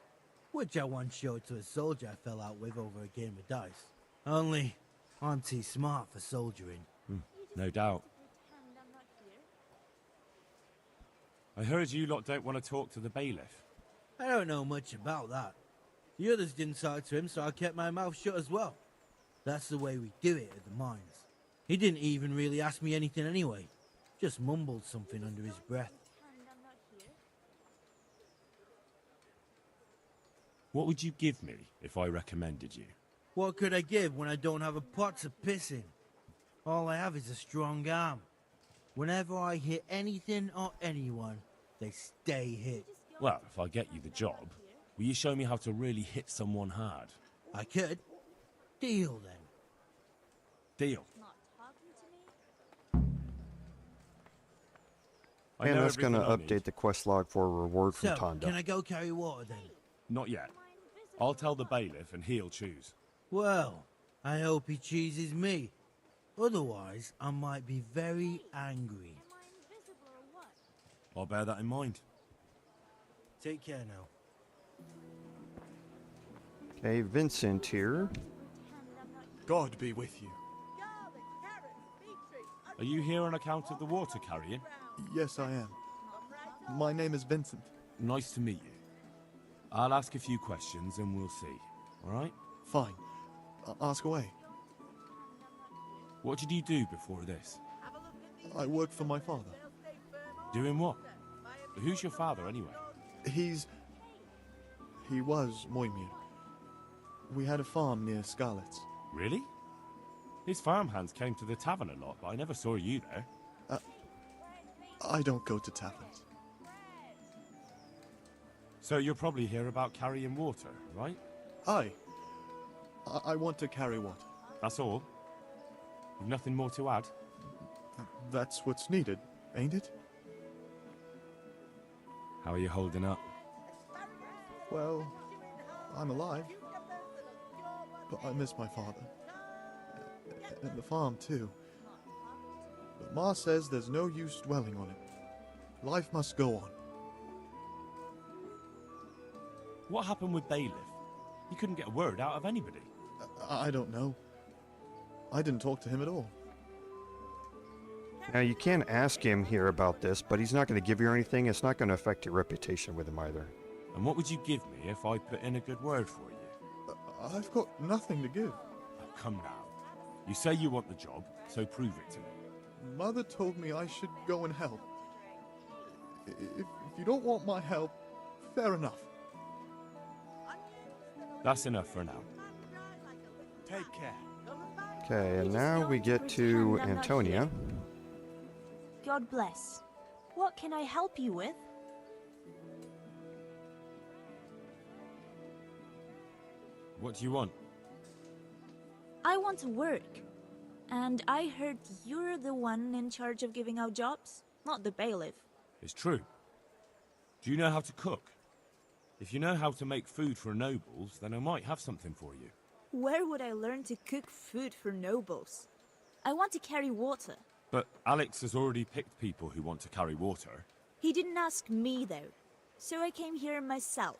which I once showed to a soldier I fell out with over a game of dice. Only, I'm too smart for soldiering. No doubt. I heard you lot don't want to talk to the bailiff. I don't know much about that. The others didn't talk to him, so I kept my mouth shut as well. That's the way we do it at the mines. He didn't even really ask me anything anyway. Just mumbled something under his breath. What would you give me if I recommended you? What could I give when I don't have a pot to piss in? All I have is a strong arm. Whenever I hit anything or anyone, they stay hit. Well, if I get you the job, will you show me how to really hit someone hard? I could. Deal, then. Deal. And that's going to update the quest log for a reward from So, Tonda. can I go carry water then? Not yet. I'll tell the bailiff and he'll choose. Well, I hope he chooses me. Otherwise, I might be very angry. I'll bear that in mind. Take care now. Okay, Vincent here. God be with you. Are you here on account of the water carrying? Yes, I am. My name is Vincent. Nice to meet you. I'll ask a few questions and we'll see. All right? Fine. Ask away. What did you do before this? I work for my father. Doing what? Who's your father, anyway? He was Moimir. We had a farm near Skalitz. Really? His farmhands came to the tavern a lot, but I never saw you there. I don't go to taverns. So you're probably here about carrying water, right? Aye. I want to carry water. That's all? You've nothing more to add? That's what's needed. ain't it? How are you holding up? Well, I'm alive. But I miss my father. And the farm, too. But Ma says there's no use dwelling on it. Life must go on. What happened with Bailiff? He couldn't get a word out of anybody. I don't know. I didn't talk to him at all. Now, you can ask him here about this, but he's not going to give you anything. It's not going to affect your reputation with him either. And what would you give me if I put in a good word for you? I've got nothing to give. Oh, come now. You say you want the job, so prove it to me. Mother told me I should go and help. If you don't want my help, fair enough. That's enough for now. Take care. Okay, and now we get to Antonia. God bless. What can I help you with? What do you want? I want to work. And I heard you're the one in charge of giving out jobs, not the bailiff. It's true. Do you know how to cook? If you know how to make food for nobles, then I might have something for you. Where would I learn to cook food for nobles? I want to carry water. But Alex has already picked people who want to carry water. He didn't ask me, though. So I came here myself.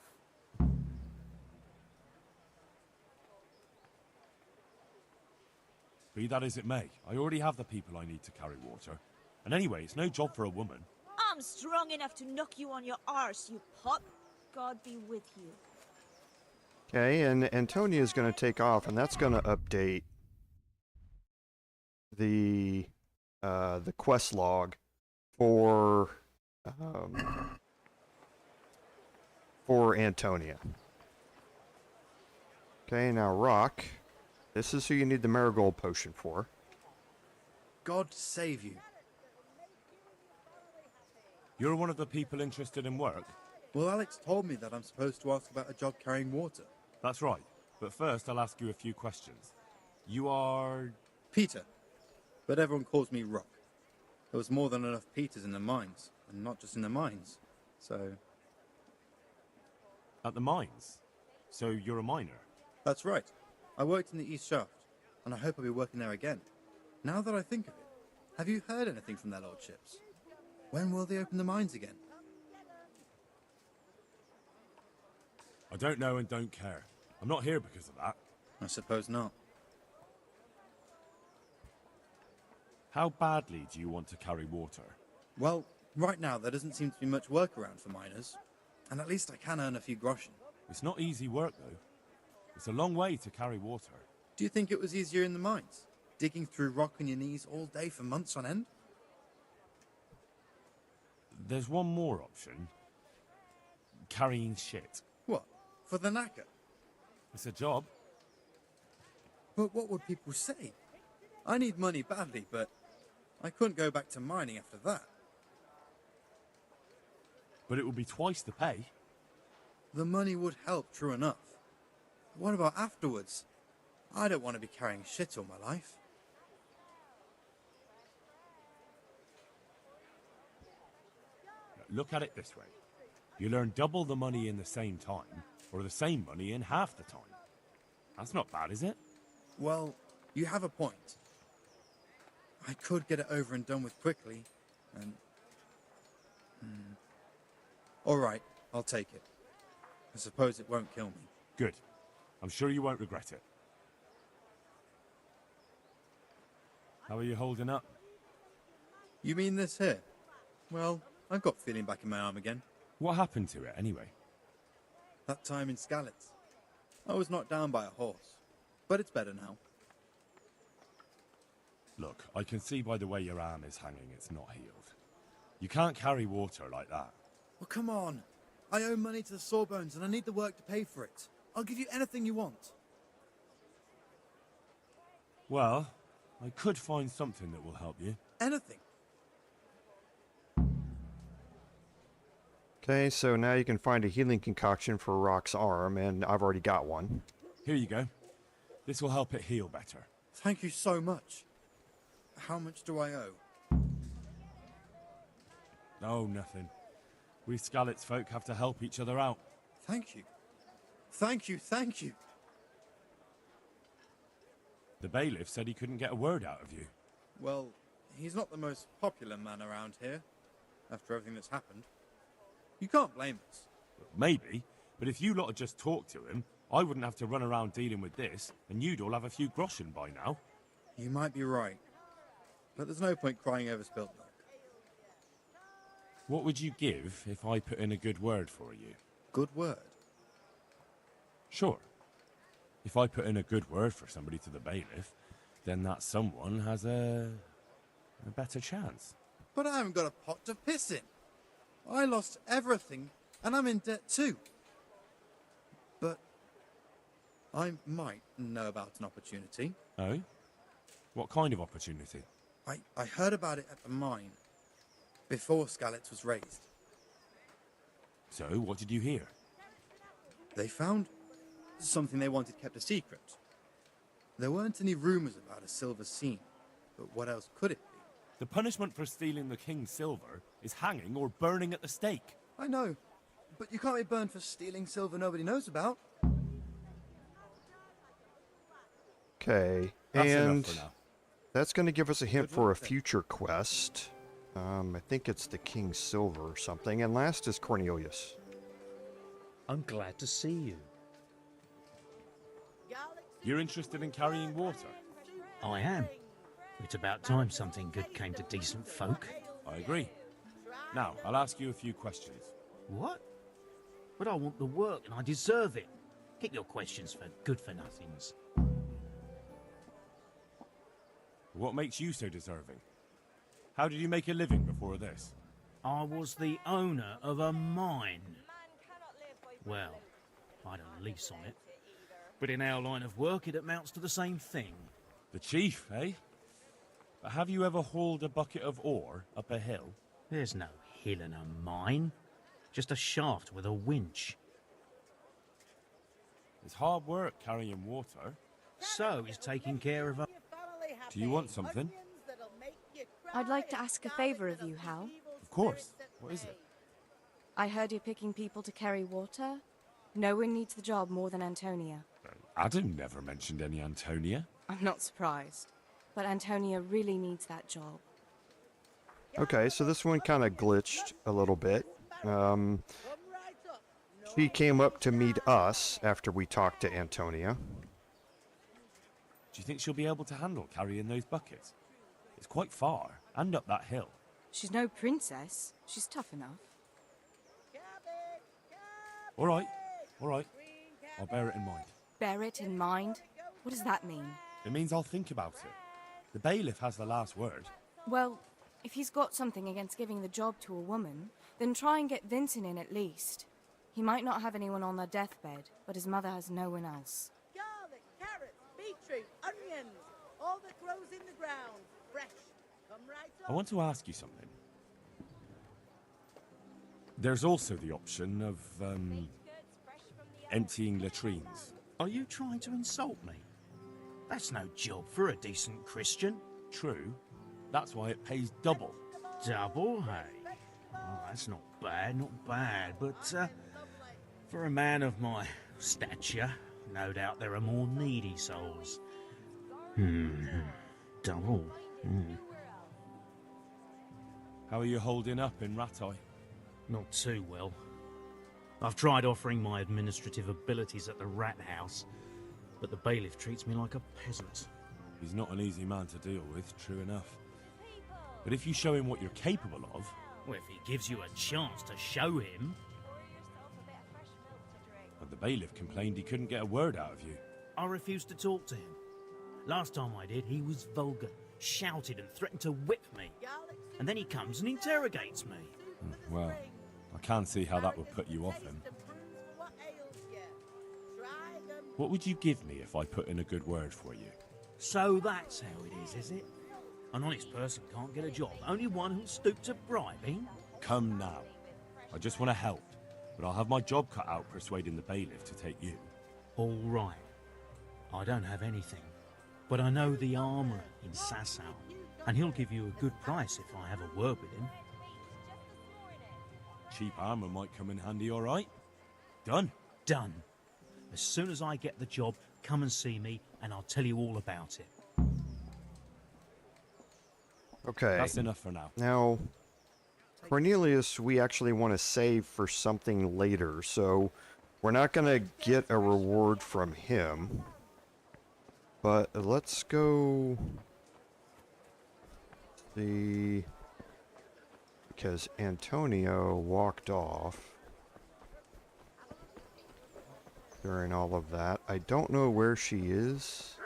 Be that as it may, I already have the people I need to carry water. And anyway, it's no job for a woman. I'm strong enough to knock you on your arse, you pup. God be with you. Okay, and Antonia is going to take off, and that's going to update the quest log for Antonia. Okay, now Rock, this is who you need the marigold potion for. God save you. You're one of the people interested in work? Well, Alex told me that I'm supposed to ask about a job carrying water. That's right. But first, I'll ask you a few questions. You are... Peter. But everyone calls me Rock. There was more than enough Peters in the mines, and not just in the mines. So... At the mines? So you're a miner? That's right. I worked in the East Shaft, and I hope I'll be working there again. Now that I think of it, have you heard anything from their lordships? When will they open the mines again? I don't know and don't care. I'm not here because of that. I suppose not. How badly do you want to carry water? Well, right now there doesn't seem to be much work around for miners. And at least I can earn a few groschen. It's not easy work, though. It's a long way to carry water. Do you think it was easier in the mines? Digging through rock on your knees all day for months on end? There's one more option. Carrying shit. What? For the knacker? It's a job. But what would people say? I need money badly, but I couldn't go back to mining after that. But it would be twice the pay. The money would help, true enough. What about afterwards? I don't want to be carrying shit all my life. Look at it this way. You'll earn double the money in the same time, or the same money in half the time. That's not bad, is it? Well, you have a point. I could get it over and done with quickly, and... All right, I'll take it. I suppose it won't kill me. Good. I'm sure you won't regret it. How are you holding up? You mean this here? Well, I've got feeling back in my arm again. What happened to it, anyway? That time in Skalitz. I was knocked down by a horse, but it's better now. Look, I can see by the way your arm is hanging it's not healed. You can't carry water like that. Well, come on. I owe money to the Sawbones and I need the work to pay for it. I'll give you anything you want. Well, I could find something that will help you. Anything. Okay, so now you can find a healing concoction for Rock's arm, and I've already got one. Here you go. This will help it heal better. Thank you so much. How much do I owe? Oh, nothing. We Skalitz folk have to help each other out. Thank you. Thank you, thank you. The bailiff said he couldn't get a word out of you. Well, he's not the most popular man around here, after everything that's happened. You can't blame us. Maybe, but if you lot had just talked to him, I wouldn't have to run around dealing with this, and you'd all have a few groschen by now. You might be right. But there's no point crying over spilt milk. What would you give if I put in a good word for you? Good word? Sure. If I put in a good word for somebody to the bailiff, then that someone has a better chance. But I haven't got a pot to piss in. I lost everything, and I'm in debt too. But I might know about an opportunity. Oh? What kind of opportunity? I heard about it at the mine, before Skalitz was raised. So, what did you hear? They found something they wanted kept a secret. There weren't any rumours about a silver scene, but what else could it be? The punishment for stealing the king's silver is hanging or burning at the stake. I know, but you can't be burned for stealing silver nobody knows about. Okay, That's and enough for now. that's going to give us a hint for a future quest. I think it's the King's Silver or something. And last is Cornelius. I'm glad to see you. You're interested in carrying water? I am. It's about time something good came to decent folk. I agree. Now, I'll ask you a few questions. What? But I want the work and I deserve it. Keep your questions for good-for-nothings. What makes you so deserving? How did you make a living before this? I was the owner of a mine. Well, I had a lease on it. But in our line of work, it amounts to the same thing. The chief, eh? But have you ever hauled a bucket of ore up a hill? There's no hill in a mine. Just a shaft with a winch. It's hard work carrying water. So is taking care of a... Do you want something? I'd like to ask a favor of you, Hal. Of course. What is it? I heard you're picking people to carry water. No one needs the job more than Antonia. Adam never mentioned any Antonia. I'm not surprised. But Antonia really needs that job. Okay, so this one kind of glitched a little bit. She came up to meet us after we talked to Antonia. Do you think she'll be able to handle carrying those buckets? It's quite far, and up that hill. She's no princess. She's tough enough. All right. I'll bear it in mind. Bear it in mind? What does that mean? It means I'll think about it. The bailiff has the last word. Well, if he's got something against giving the job to a woman, then try and get Vincent in at least. He might not have anyone on their deathbed, but his mother has no one else. Garlic, carrots, beetroot, onions, all that grows in the ground. Fresh. Come right up. I want to ask you something. There's also the option of, emptying latrines. Are you trying to insult me? That's no job for a decent Christian. True. That's why it pays double. Double, hey? Oh, that's not bad, but for a man of my stature, no doubt there are more needy souls. Double. How are you holding up in Rattay? Not too well. I've tried offering my administrative abilities at the rat house, but the bailiff treats me like a peasant. He's not an easy man to deal with, true enough. But if you show him what you're capable of... Well, if he gives you a chance to show him... But the bailiff complained he couldn't get a word out of you. I refused to talk to him. Last time I did, he was vulgar, shouted and threatened to whip me. And then he comes and interrogates me. Well, I can't see how that would put you off him. What would you give me if I put in a good word for you? So that's how it is it? An honest person can't get a job, only one who'll stoop to bribing? Come now. I just want to help, but I'll have my job cut out persuading the bailiff to take you. All right. I don't have anything, but I know the armourer in Sasau, and he'll give you a good price if I have a word with him. cheap armor might come in handy, all right? Done? Done. As soon as I get the job, come and see me, and I'll tell you all about it. Okay. That's enough for now. Now, Cornelius, we actually want to save for something later, so we're not going to get a reward from him. But let's go see, because Antonio walked off during all of that. I don't know where she is.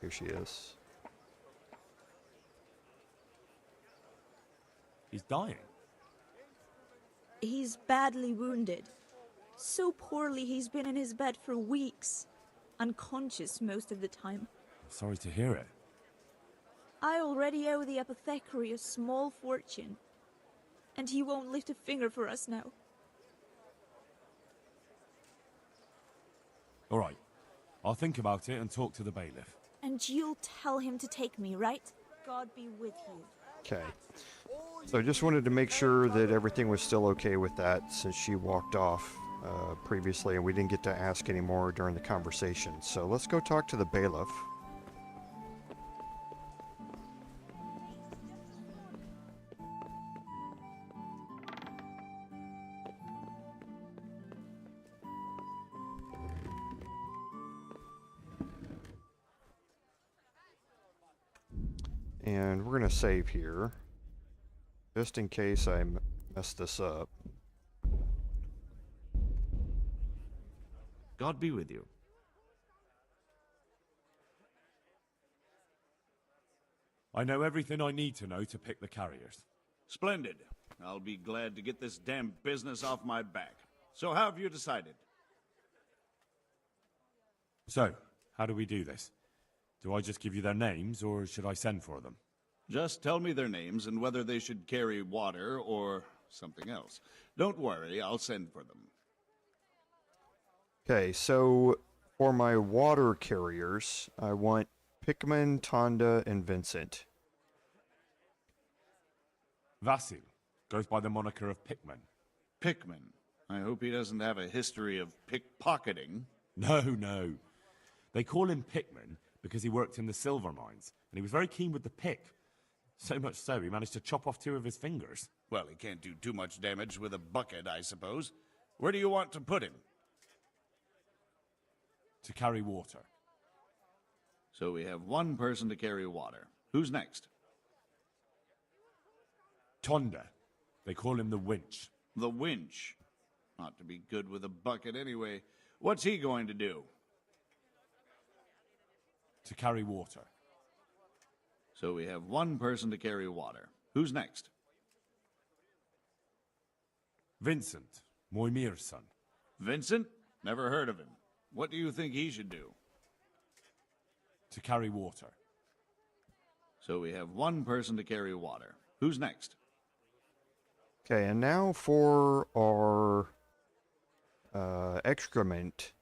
Here she is. He's dying. He's badly wounded. So poorly he's been in his bed for weeks. Unconscious most of the time. Sorry to hear it. I already owe the apothecary a small fortune. And he won't lift a finger for us now. All right. I'll think about it and talk to the bailiff. And you'll tell him to take me, right? God be with you. Okay. So I just wanted to make sure that everything was still okay with that, since she walked off previously and we didn't get to ask any more during the conversation. So let's go talk to the bailiff. And we're going to save here, just in case I mess this up. God be with you. I know everything I need to know to pick the carriers. Splendid. I'll be glad to get this damn business off my back. So how have you decided? So, how do we do this? Do I just give you their names, or should I send for them? Just tell me their names and whether they should carry water or something else. Don't worry, I'll send for them. Okay, so for my water carriers, I want Pikmin, Tonda, and Vincent. Vasil goes by the moniker of Pikmin. Pikmin? I hope he doesn't have a history of pickpocketing. No. They call him Pikmin because he worked in the silver mines, and he was very keen with the pick. So much so, he managed to chop off 2 of his fingers. Well, he can't do too much damage with a bucket, I suppose. Where do you want to put him? To carry water. So we have one person to carry water. Who's next? Tonda. They call him the winch. The winch. Ought to be good with a bucket anyway. What's he going to do? To carry water. So we have one person to carry water. Who's next? Vincent, Moimir's son. Vincent? Never heard of him. What do you think he should do? To carry water. So we have one person to carry water. Who's next? Okay, and now for our excrement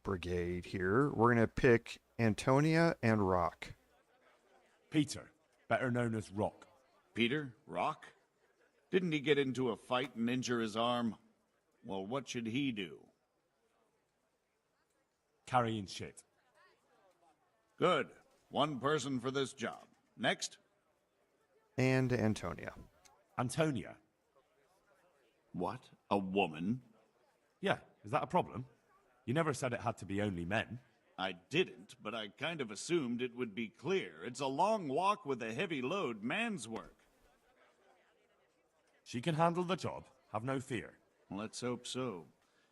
brigade here, we're going to pick Antonia and Rock. Peter, better known as Rock. Peter? Rock? Didn't he get into a fight and injure his arm? Well, what should he do? Carrying shit. Good. One person for this job. Next? And Antonia. Antonia. What? A woman? Yeah, is that a problem? You never said it had to be only men. I didn't, but I kind of assumed it would be clear. It's a long walk with a heavy load, man's work. She can handle the job, have no fear. Let's hope so.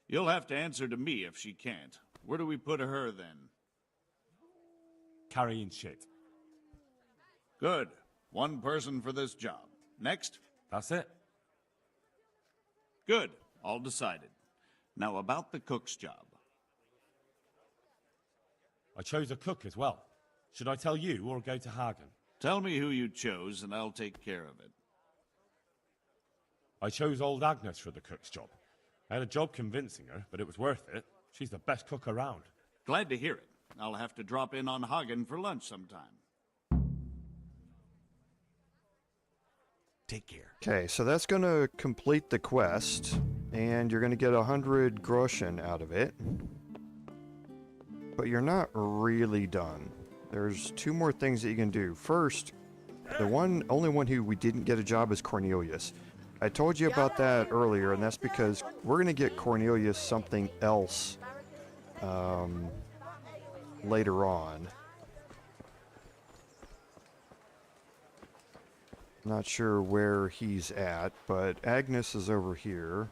You'll have to answer to me if she can't. Where do we put her then? Carrying shit. Good. One person for this job. Next? That's it. Good. All decided. Now about the cook's job. I chose a cook as well. Should I tell you or go to Hagen? Tell me who you chose and I'll take care of it. I chose old Agnes for the cook's job. I had a job convincing her, but it was worth it. She's the best cook around. Glad to hear it. I'll have to drop in on Hagen for lunch sometime. Take care. Okay, so that's going to complete the quest, and you're going to get 100 groschen out of it. But you're not really done. There's 2 more things that you can do. First, the only one who we didn't get a job is Cornelius. I told you about that earlier, and that's because we're going to get Cornelius something else later on. Not sure where he's at, but Agnes is over here.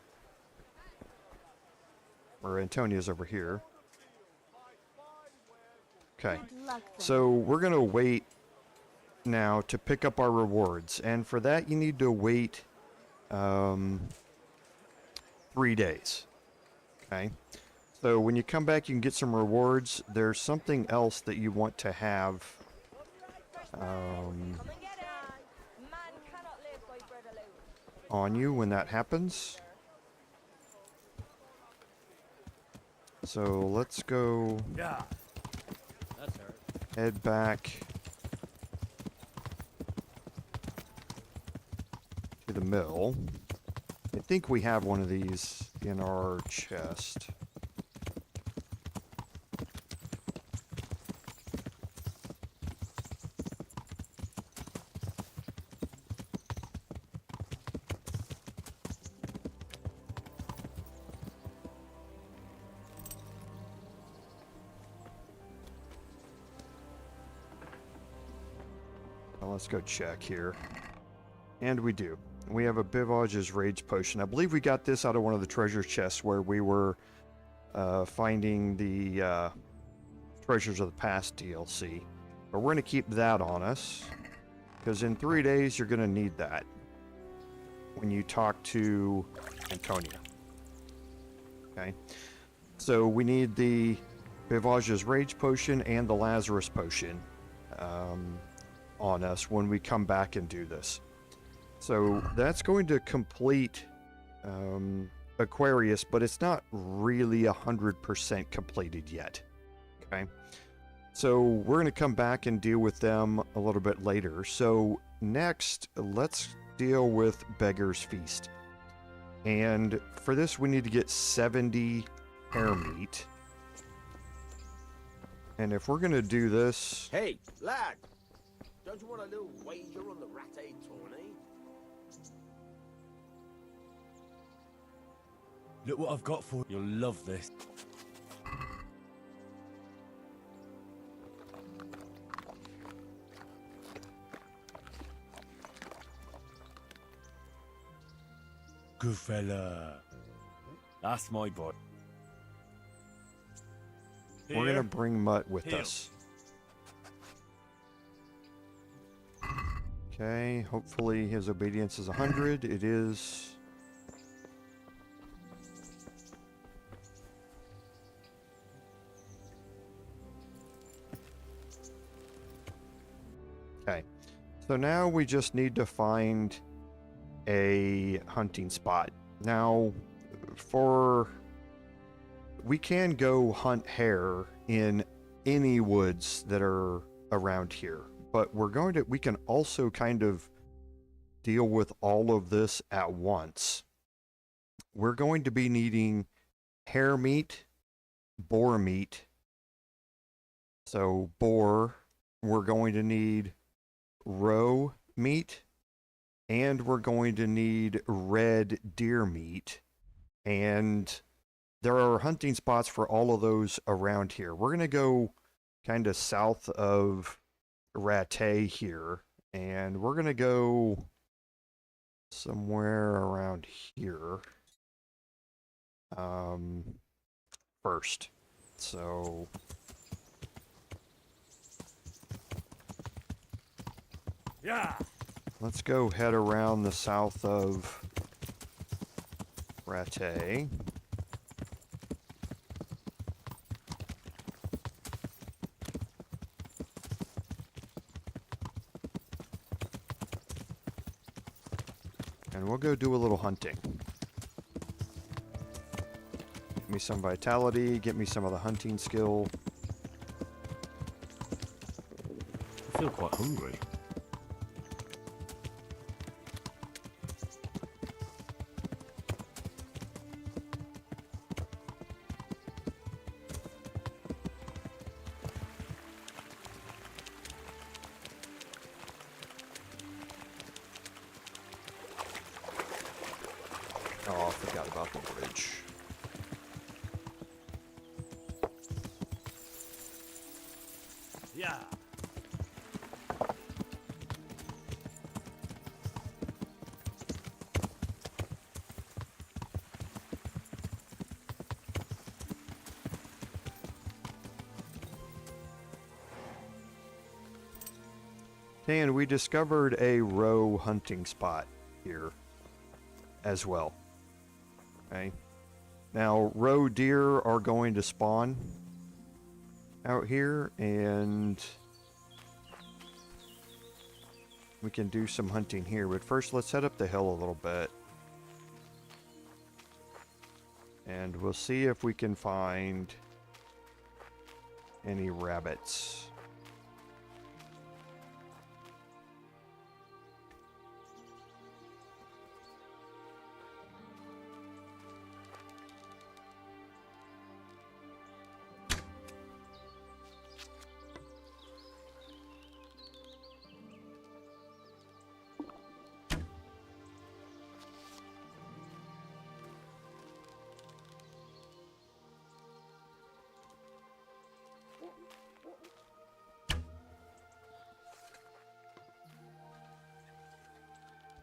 Or Antonia's over here. Okay, so we're going to wait now to pick up our rewards, and for that you need to wait 3 days. Okay, so when you come back you can get some rewards. There's something else that you want to have on you when that happens. So let's go head back to the mill. I think we have one of these in our chest. Let's go check here. And we do. We have a Bivage's Rage Potion. I believe we got this out of one of the treasure chests where we were finding the Treasures of the Past DLC. But we're going to keep that on us, because in 3 days you're going to need that when you talk to Antonia. Okay? So we need the Bivage's Rage Potion and the Lazarus Potion on us when we come back and do this. So that's going to complete Aquarius, but it's not really 100% completed yet. Okay, so we're going to come back and deal with them a little bit later. So next, let's deal with Beggar's Feast. And for this, we need to get 70 hare meat. And if we're going to do this... Hey, lad! Don't you want a little wager on the ratte tourney? Look what I've got for you. You'll love this. Good fella. That's my boy. We're going to bring Mutt with us. Okay, hopefully his obedience is 100. It is. Okay, so now we just need to find a hunting spot. Now, we can go hunt hare in any woods that are around here. But we can also kind of deal with all of this at once. We're going to be needing hare meat, boar meat. So boar, we're going to need roe meat, and we're going to need red deer meat. And there are hunting spots for all of those around here. We're going to go kind of south of Ratte here, and we're gonna go somewhere around here first. So yeah, let's go head around the south of Ratte. And we'll go do a little hunting. Get me some vitality, get me some of the hunting skill. I feel quite hungry. Yeah. And we discovered a roe hunting spot here as well. Okay. Now, roe deer are going to spawn out here, and we can do some hunting here. But first, let's head up the hill a little bit. And we'll see if we can find any rabbits.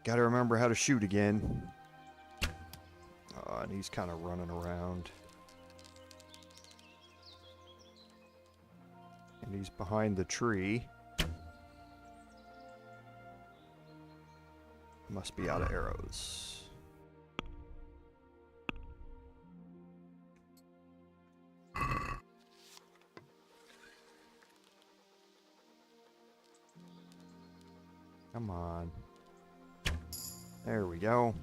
Gotta remember how to shoot again. And he's kind of running around. And he's behind the tree. Must be out of arrows. Come on. There we go.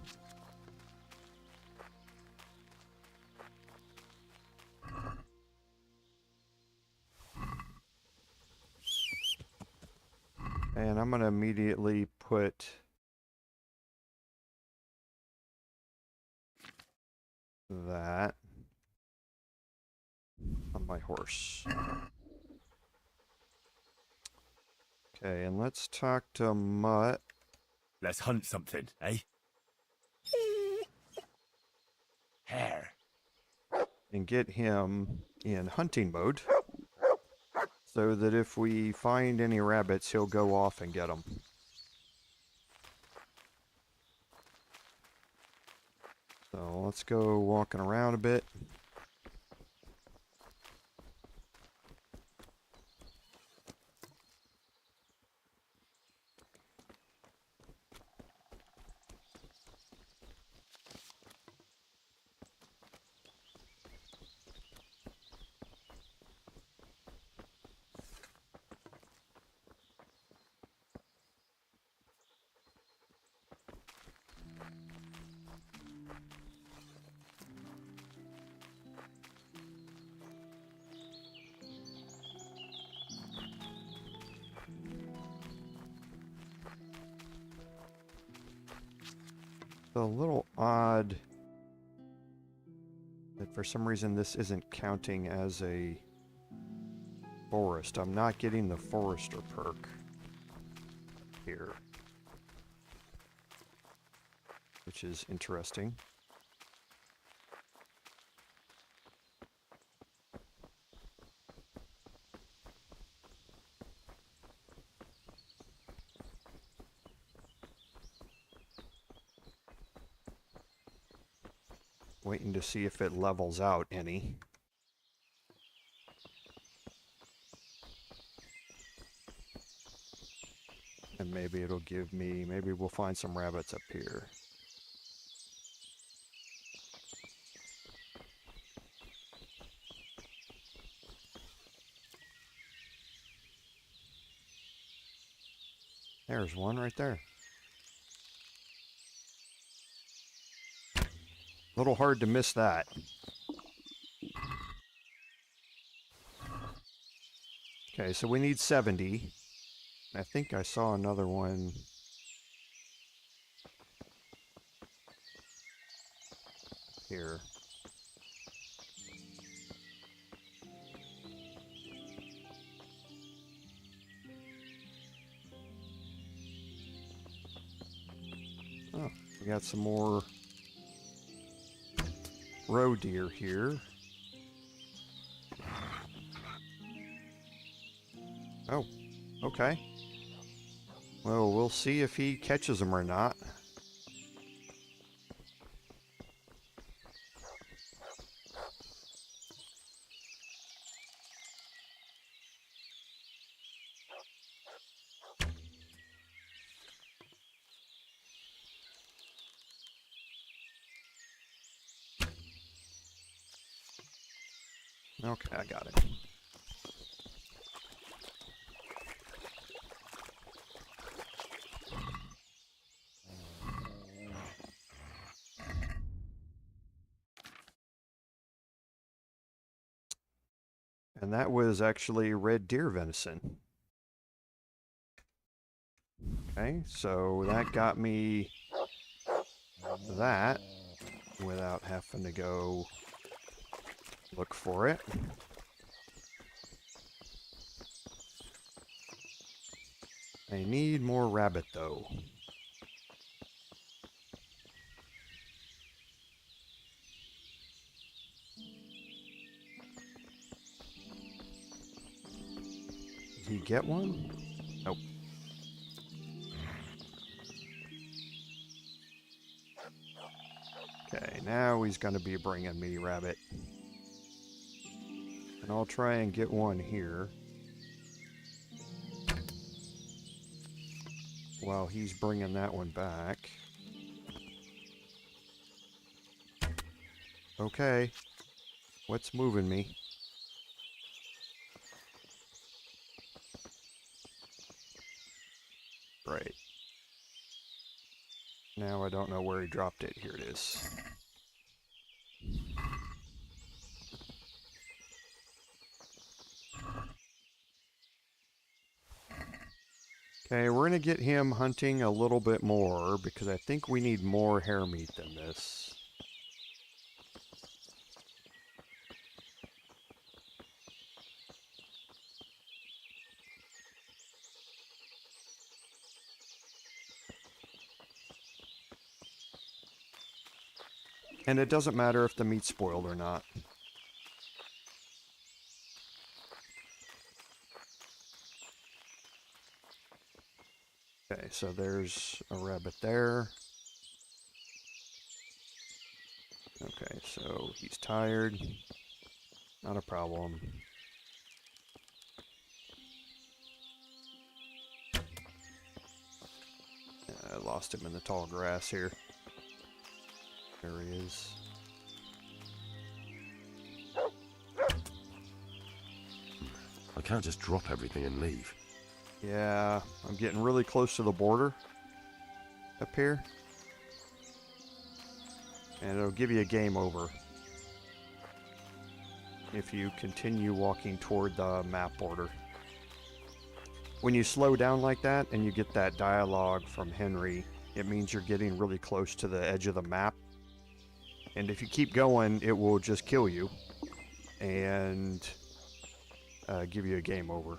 And I'm going to immediately put that on my horse. Okay, and let's talk to Mutt. Let's hunt something, eh? Hare. And get him in hunting mode, so that if we find any rabbits, he'll go off and get them. So let's go walking around a bit. A little odd that for some reason this isn't counting as a forest. I'm not getting the forester perk here, which is interesting. Waiting to see if it levels out any. And maybe it'll give me, maybe we'll find some rabbits up here. There's one right there. A little hard to miss that. Okay, so we need 70. I think I saw another one here. Oh, we got some more roe deer here. Oh, okay. Well, we'll see if he catches them or not. Okay, I got it. And that was actually red deer venison. Okay, so that got me that without having to go look for it. I need more rabbit though. Did he get one? Nope. Okay, now he's going to be bringing me rabbit. And I'll try and get one here. While he's bringing that one back. Okay. What's moving me? Right. Now I don't know where he dropped it. Here it is. Okay, we're going to get him hunting a little bit more because I think we need more hare meat than this. And it doesn't matter if the meat's spoiled or not. Okay, so there's a rabbit there. Okay, so he's tired. Not a problem. I lost him in the tall grass here. There he is. I can't just drop everything and leave. Yeah, I'm getting really close to the border up here. And it'll give you a game over if you continue walking toward the map border. When you slow down like that and you get that dialogue from Henry, it means you're getting really close to the edge of the map. And if you keep going, it will just kill you and give you a game over.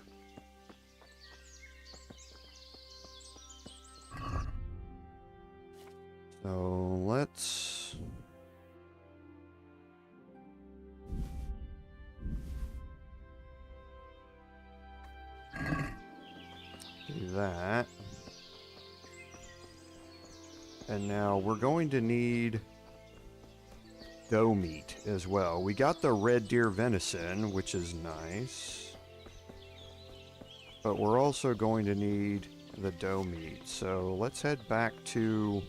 So let's do that. And now we're going to need doe meat as well. We got the red deer venison, which is nice. But we're also going to need the doe meat. So let's head back to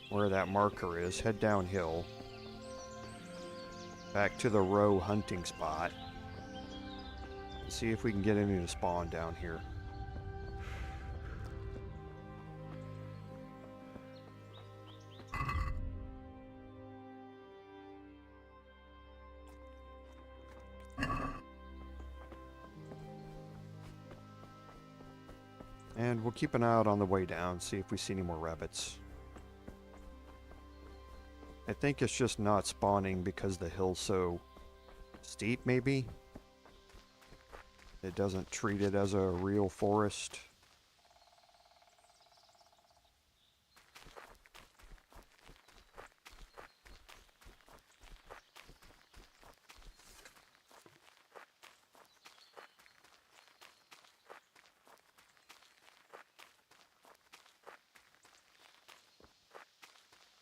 where that marker is. Head downhill. Back to the row hunting spot. See if we can get any to spawn down here. And we'll keep an eye out on the way down, see if we see any more rabbits. I think it's just not spawning because the hill's so steep, maybe? It doesn't treat it as a real forest.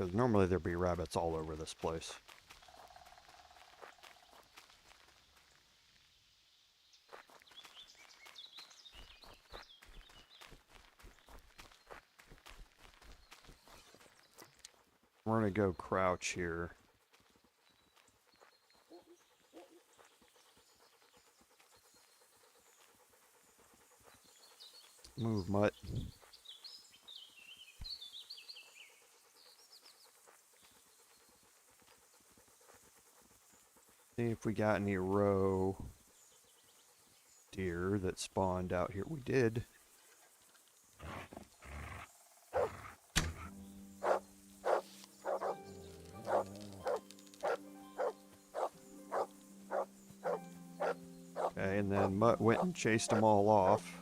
Because normally there'd be rabbits all over this place. We're gonna go crouch here. Move, mutt. See if we got any roe deer that spawned out here. We did. Okay, and then Mutt went and chased them all off.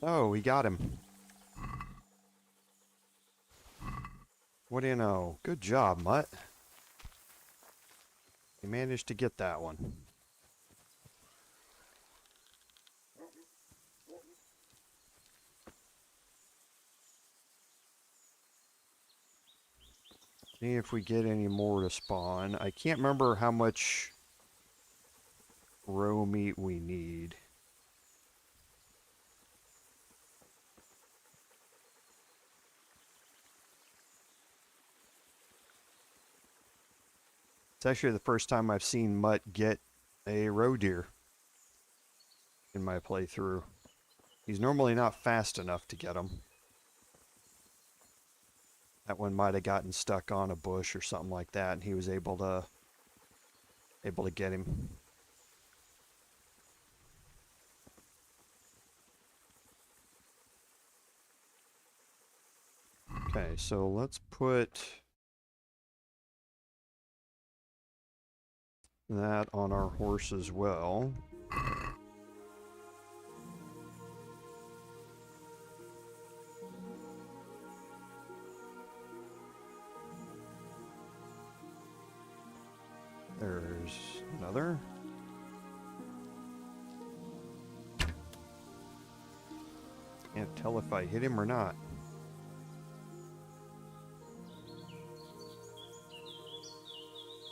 Oh, we got him. What do you know? Good job, Mutt. You managed to get that one. See if we get any more to spawn. I can't remember how much roe meat we need. It's actually the first time I've seen Mutt get a roe deer in my playthrough. He's normally not fast enough to get them. That one might have gotten stuck on a bush or something like that, and he was able to get him. Okay, so let's put that on our horse as well. There's another. Can't tell if I hit him or not.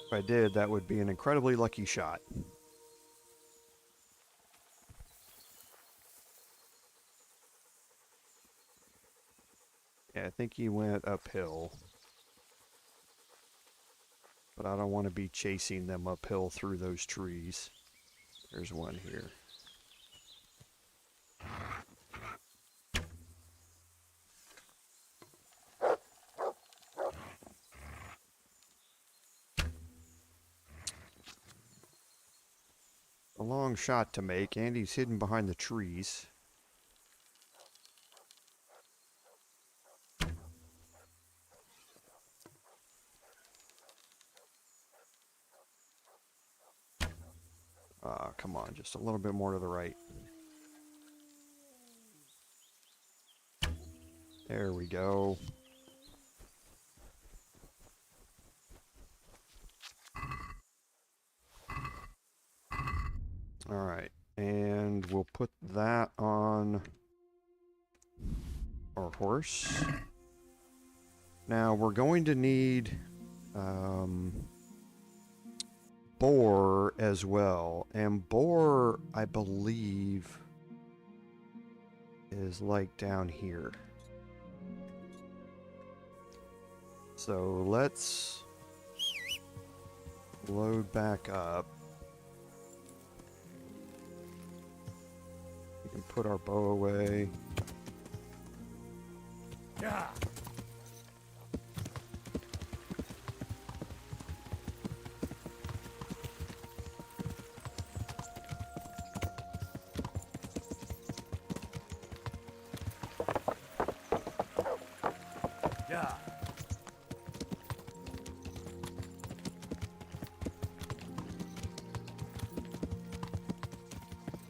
If I did, that would be an incredibly lucky shot. Yeah, I think he went uphill. But I don't want to be chasing them uphill through those trees. There's one here. A long shot to make, and he's hidden behind the trees. Come on, just a little bit more to the right. There we go. Alright, and we'll put that on our horse. Now we're going to need boar as well, and boar, I believe, is like down here. So let's load back up. We can put our bow away. Yeah.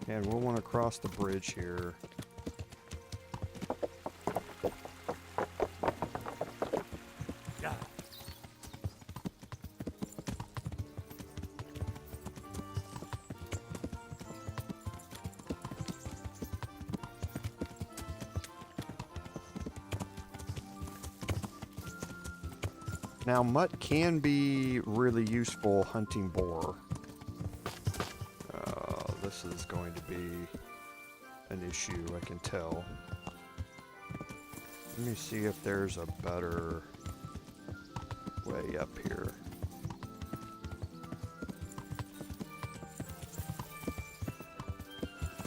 And we'll want to cross the bridge here. Now, mutt can be really useful hunting boar. This is going to be an issue, I can tell. Let me see if there's a better way up here.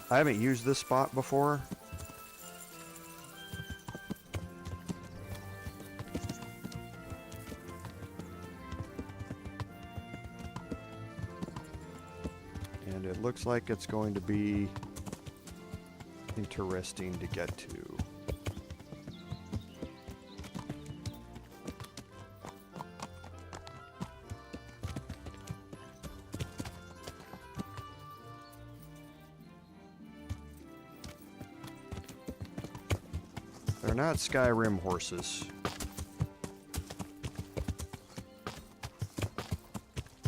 I haven't used this spot before. And it looks like it's going to be interesting to get to. They're not Skyrim horses,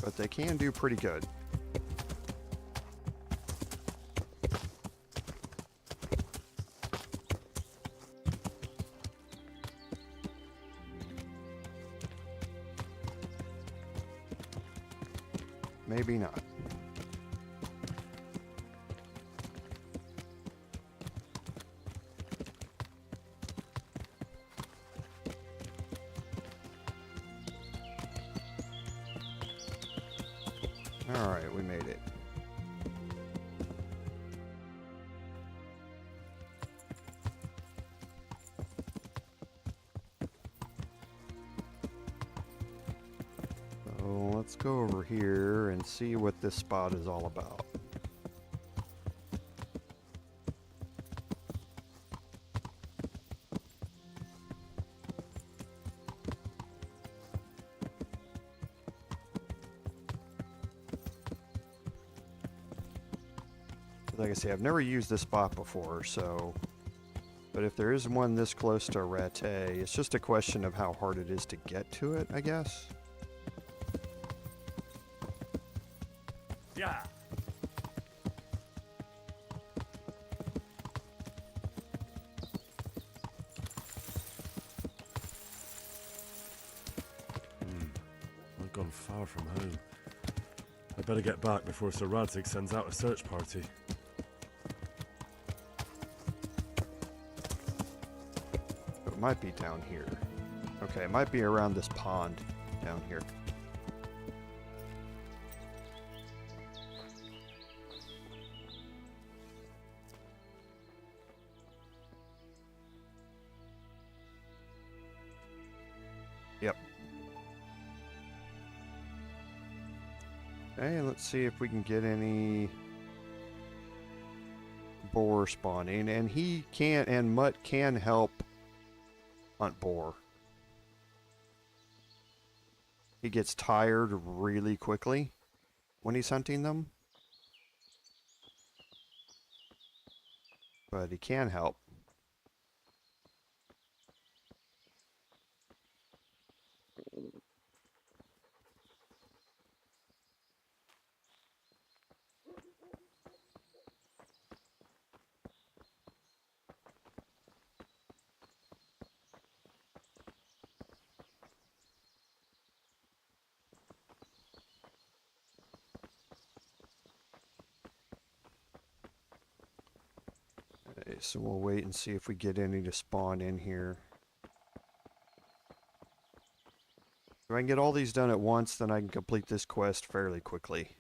but they can do pretty good. Maybe not. All right, we made it. So let's go over here and see what this spot is all about. Like I say, I've never used this spot before, so... But if there is one this close to Rate, it's just a question of how hard it is to get to it, I guess. Yeah. I've gone far from home. I better get back before Sir Radzig sends out a search party. It might be down here. Okay, it might be around this pond down here. Yep. Okay, let's see if we can get any boar spawning. And he can, and Mutt can help hunt boar. He gets tired really quickly when he's hunting them. But he can help. Okay, so we'll wait and see if we get any to spawn in here. If I can get all these done at once, then I can complete this quest fairly quickly.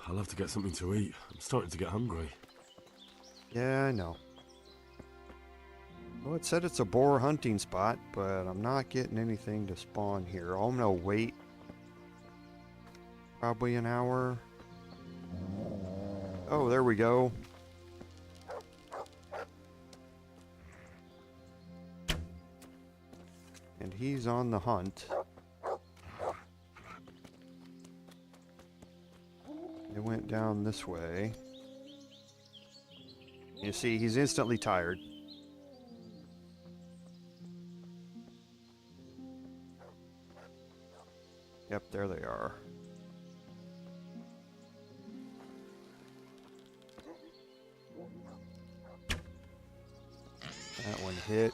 I'll have to get something to eat. I'm starting to get hungry. Yeah, I know. Well, it said it's a boar hunting spot, but I'm not getting anything to spawn here. I'm gonna wait probably an hour. Oh, there we go. he's on the hunt. It went down this way. You see, he's instantly tired. Yep, there they are. That one hit.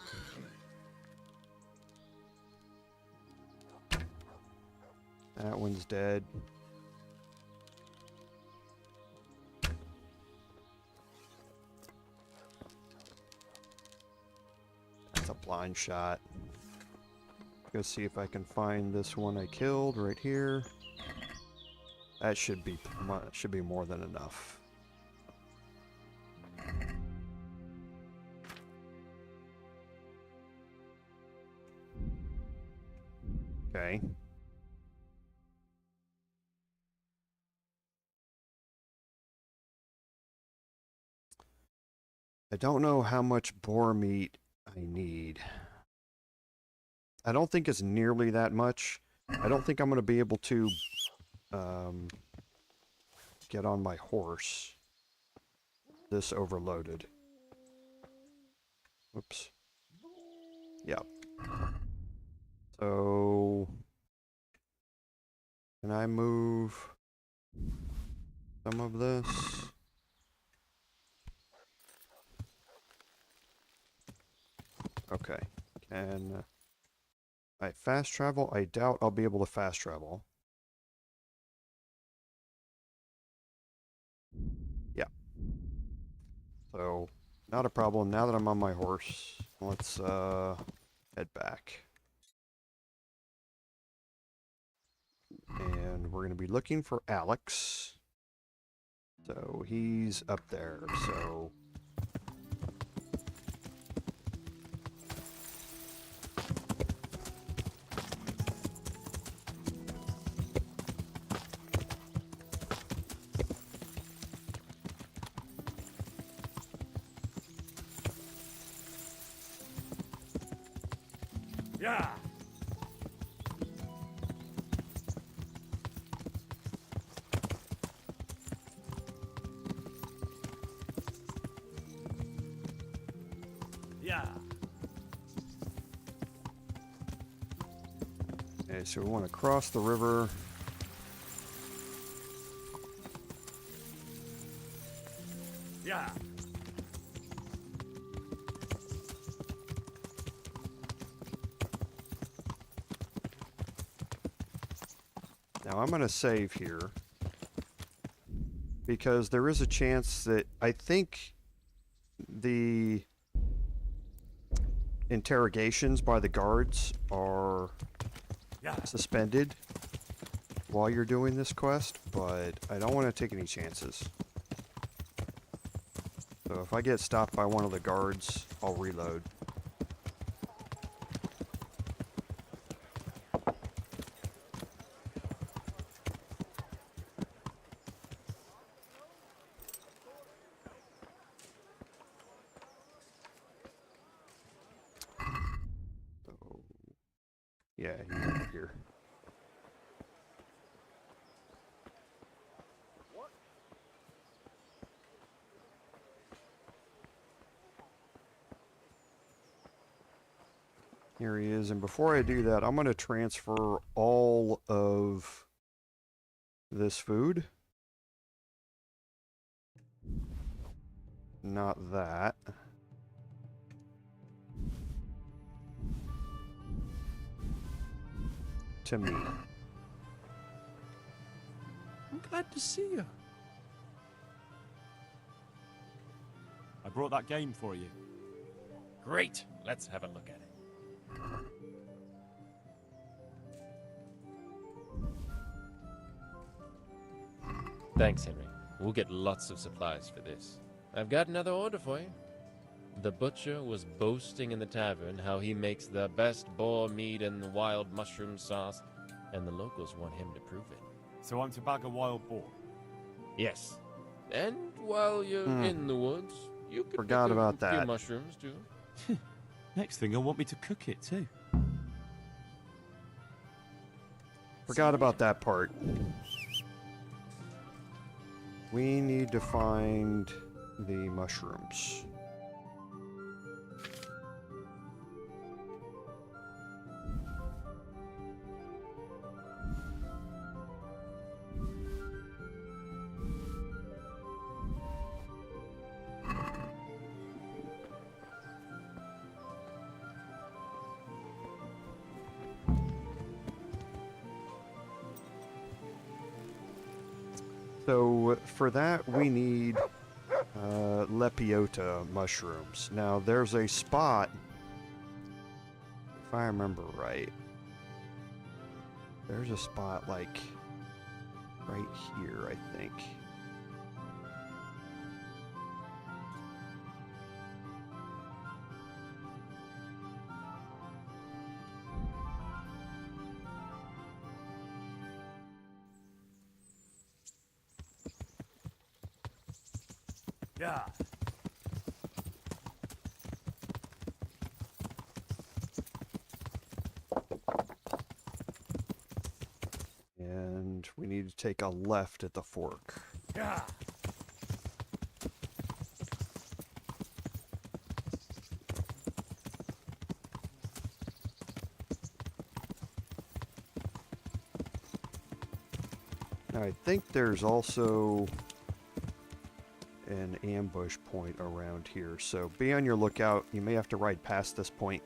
That one's dead. That's a blind shot. Go see if I can find this one I killed right here. That should be more than enough. Okay. I don't know how much boar meat I need. I don't think it's nearly that much. I don't think I'm going to be able to get on my horse this overloaded. Whoops. Yep. So, can I move some of this? Okay. Can I fast travel? I doubt I'll be able to fast travel. Yeah. So, not a problem. Now that I'm on my horse, let's head back. And we're going to be looking for Alex. So, he's up there. So, yeah. Yeah. Okay, so we want to cross the river. Yeah. Now I'm going to save here because there is a chance that I think the interrogations by the guards are suspended while you're doing this quest, but I don't want to take any chances. So if I get stopped by one of the guards, I'll reload. Yeah, he's over here. Here he is, and before I do that, I'm going to transfer all of this food. Not that. To me. I'm glad to see you. I brought that game for you. Great. Let's have a look at it. Thanks, Henry. We'll get lots of supplies for this. I've got another order for you. The butcher was boasting in the tavern how he makes the best boar meat and wild mushroom sauce, and the locals want him to prove it. So I'm to bag a wild boar? Yes. And while you're in the woods, you can Forgot pick about a few that. mushrooms too. Next thing, you'll want me to cook it too. Forgot about that part. We need to find the mushrooms. So for that we need lepiota mushrooms. Now there's a spot, if I remember right, there's a spot like right here, I think. Yeah. And we need to take a left at the fork. Yeah. Now I think there's also an ambush point around here, so be on your lookout. You may have to ride past this point.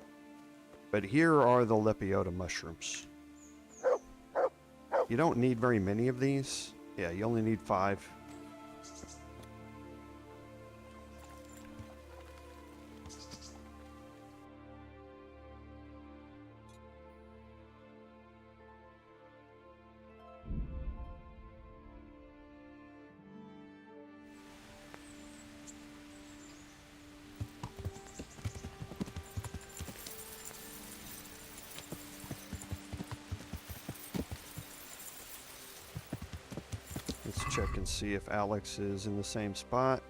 But here are the lepiota mushrooms. You don't need very many of these. Yeah, you only need 5. Let's check and see if Alex is in the same spot.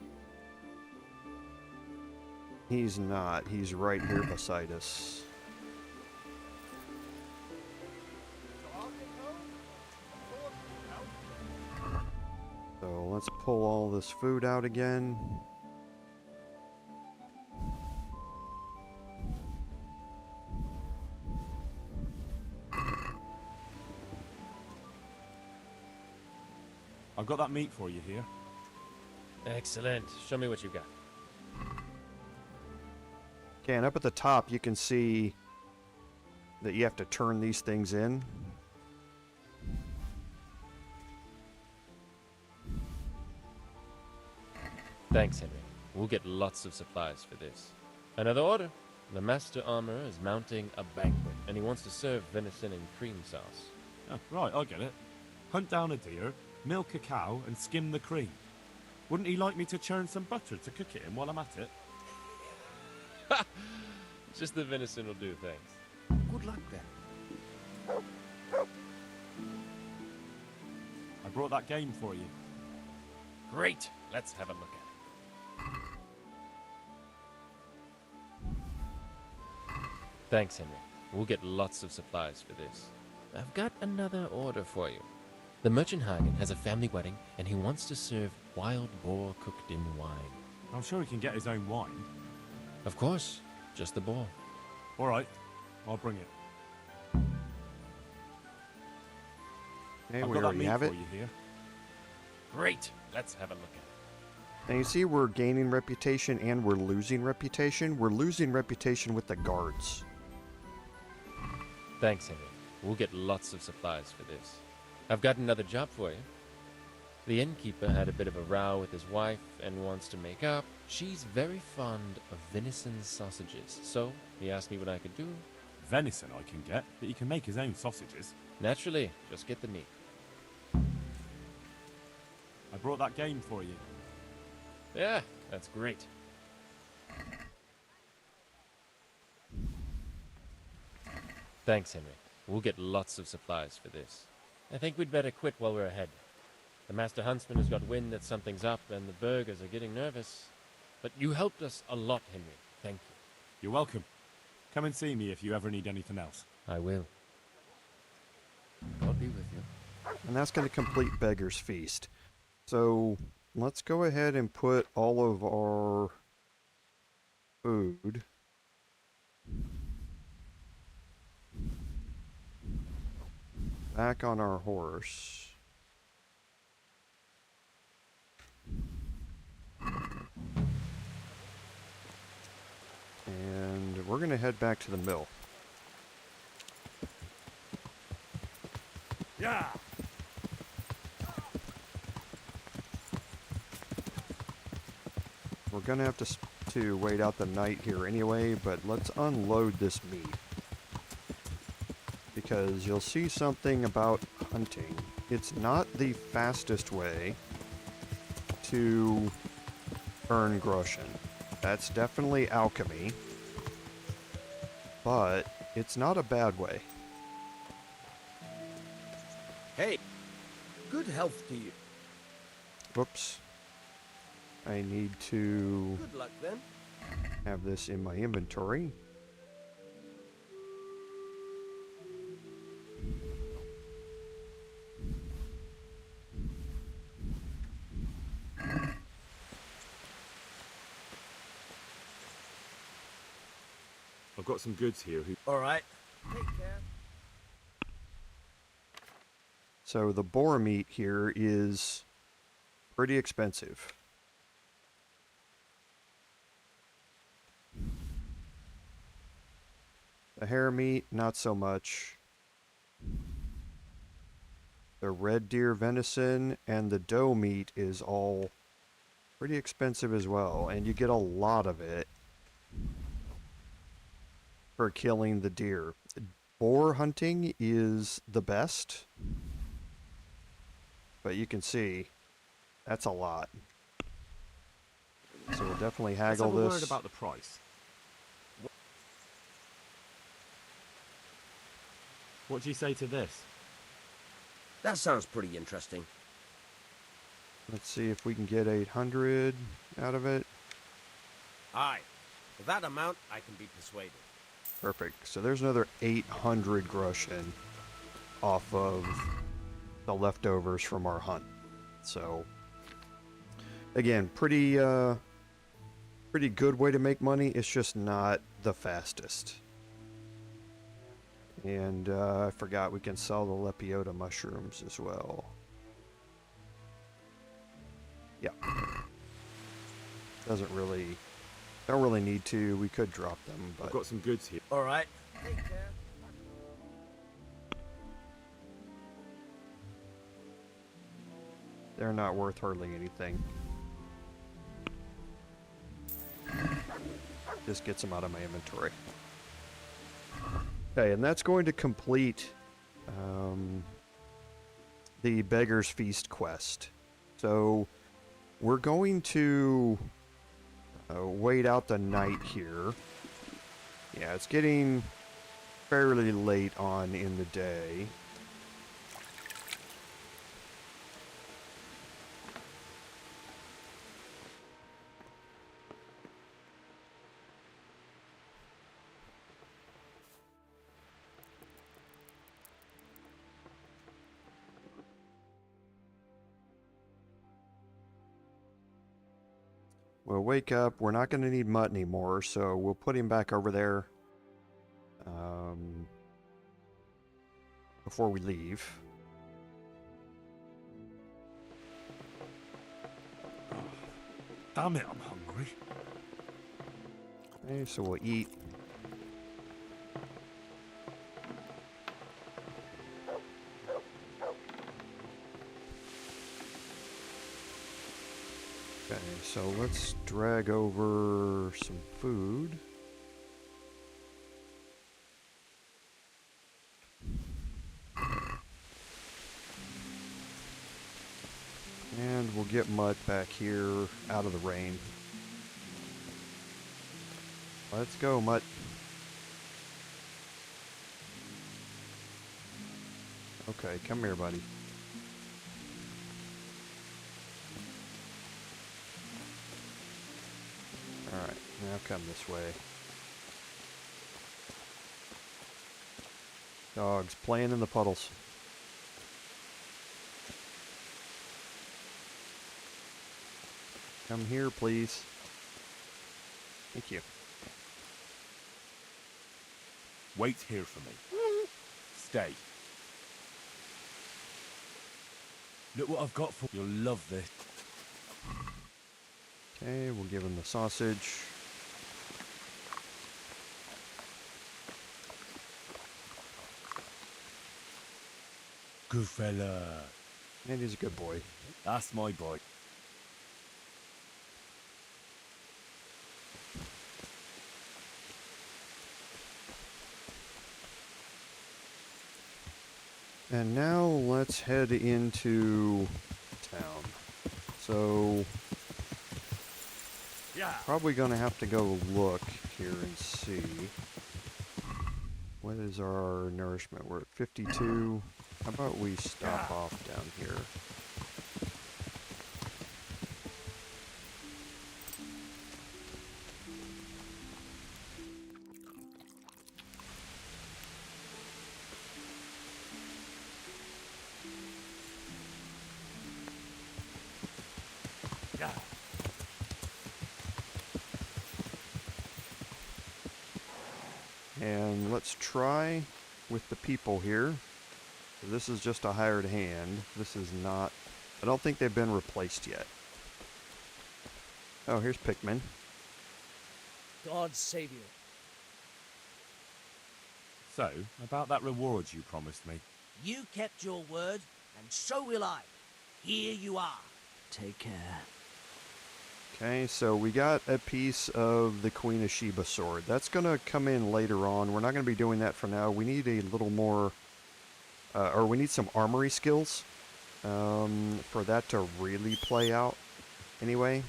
He's not. He's right here beside us. So let's pull all this food out again. I've got that meat for you here. Excellent. Show me what you got. Okay, and up at the top you can see that you have to turn these things in. Thanks, Henry. We'll get lots of supplies for this. Another order. The Master Armorer is mounting a banquet, and he wants to serve venison and cream sauce. Oh, right, I get it. Hunt down a deer, milk a cow, and skim the cream. Wouldn't he like me to churn some butter to cook it in while I'm at it? Just the venison will do, thanks. Good luck, then. I brought that game for you. Great. Let's have a look at it. Thanks, Henry. We'll get lots of supplies for this. I've got another order for you. The merchant Hagen has a family wedding, and he wants to serve wild boar cooked in wine. I'm sure he can get his own wine. Of course. Just the boar. All right. I'll bring it. Okay, I've we got that already meat have it. for you here. Great. Let's have a look at it. And you see we're gaining reputation and we're losing reputation. We're losing reputation with the guards. Thanks, Henry. We'll get lots of supplies for this. I've got another job for you. The innkeeper had a bit of a row with his wife and wants to make up. She's very fond of venison sausages, so he asked me what I could do. Venison I can get, but he can make his own sausages. Naturally, just get the meat. I brought that game for you. Yeah, that's great. Thanks, Henry. We'll get lots of supplies for this. I think we'd better quit while we're ahead. The Master Huntsman has got wind that something's up and the burghers are getting nervous. But you helped us a lot, Henry. Thank you. You're welcome. Come and see me if you ever need anything else. I will. God be with you. And that's going to complete Beggar's Feast. So let's go ahead and put all of our food back on our horse. And we're going to head back to the mill. Yeah. We're going to have to wait out the night here anyway, but let's unload this meat. Because you'll see something about hunting. It's not the fastest way to earn groschen. That's definitely alchemy, but it's not a bad way. Hey, good health to you. Whoops. I need to Good luck then. have this in my inventory. I've got some goods here. All right. Take care. So the boar meat here is pretty expensive. The hare meat, not so much. The red deer venison and the doe meat is all pretty expensive as well, and you get a lot of it for killing the deer. Boar hunting is the best, but you can see that's a lot. So we'll definitely Let's haggle have a this. word about the price. What do you say to this? That sounds pretty interesting. Let's see if we can get 800 out of it. Aye. For that amount, I can be persuaded. Perfect. So there's another 800 groschen off of the leftovers from our hunt. So again, pretty good way to make money. It's just not the fastest. And I forgot we can sell the lepiota mushrooms as well. Yeah. Don't really need to. We could drop them, but I've got some goods here. All right. Take care. they're not worth hardly anything. Just gets them out of my inventory. Okay, and that's going to complete the Beggar's Feast quest. So we're going to wait out the night here. Yeah, it's getting fairly late on in the day. We'll wake up. We're not going to need Mutt anymore, so we'll put him back over there before we leave. Damn it, I'm hungry. Okay, so we'll eat. Okay, so let's drag over some food. And we'll get Mutt back here out of the rain. Let's go, Mutt. Okay, come here, buddy. Alright, now come this way. Dogs playing in the puddles. Come here, please. Thank you. Wait here for me. Stay. Look what I've got for you. You'll love this. Okay, we'll give him the sausage. Good fella. And he's a good boy. That's my boy. And now let's head into town. So, yeah, probably gonna have to go look here and see. What is our nourishment? We're at 52. How about we stop off down here? Yeah. And let's try with the people here. This is just a hired hand. This is not... I don't think they've been replaced yet. Oh, here's Pikmin. God save you. So, about that reward you promised me. You kept your word, and so will I. Here you are. Take care. Okay, so we got a piece of the Queen of Sheba sword. That's going to come in later on. We're not going to be doing that for now. We need a little more... or we need some armory skills for that to really play out anyway.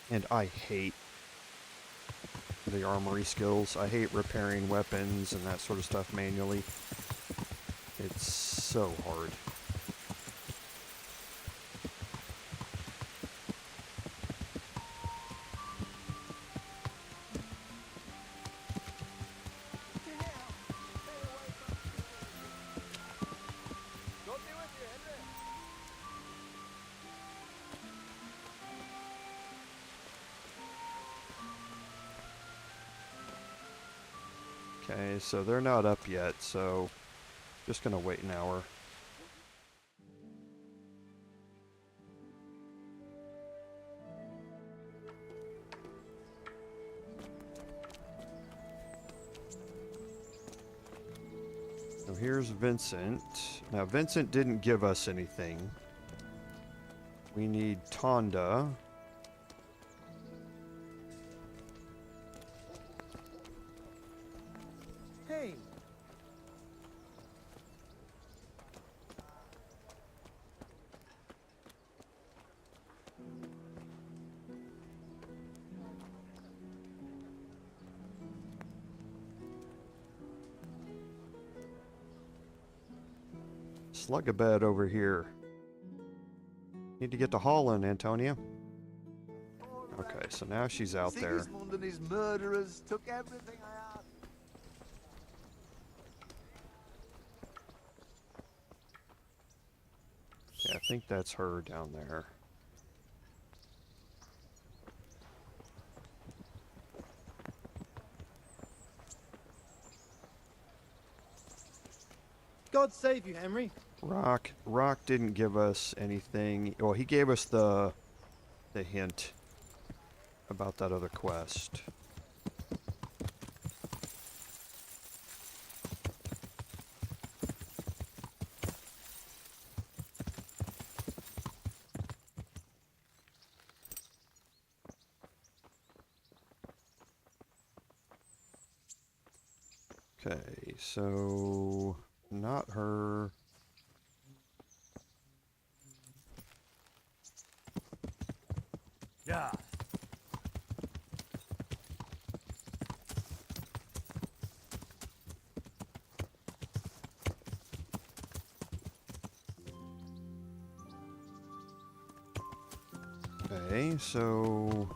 And I hate the armory skills. I hate repairing weapons and that sort of stuff manually. It's so hard. Okay, so they're not up yet, so just gonna wait an hour. So here's Vincent. Now Vincent didn't give us anything. We need Tonda. Hey. Slug a bed over here. Need to get to Holland, Antonia. Okay, so now she's out there. Sigismund and his murderers took everything I had. Yeah, I think that's her down there. God save you, Henry. Rock didn't give us anything. Well, he gave us the hint about that other quest. Okay, so not her. Yeah. Okay, so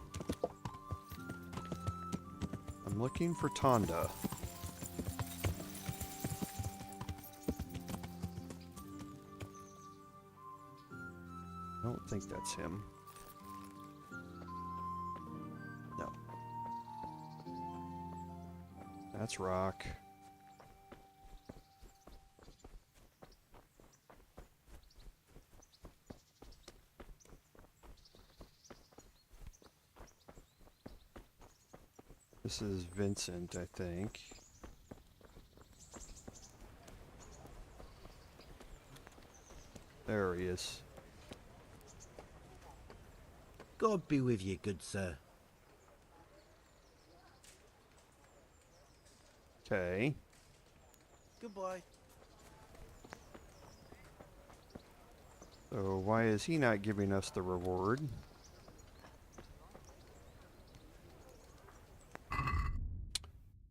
I'm looking for Tonda. don't think that's him. No. That's Rock. This is Vincent, I think. There he is. God be with you, good sir. Okay. Goodbye. So why is he not giving us the reward?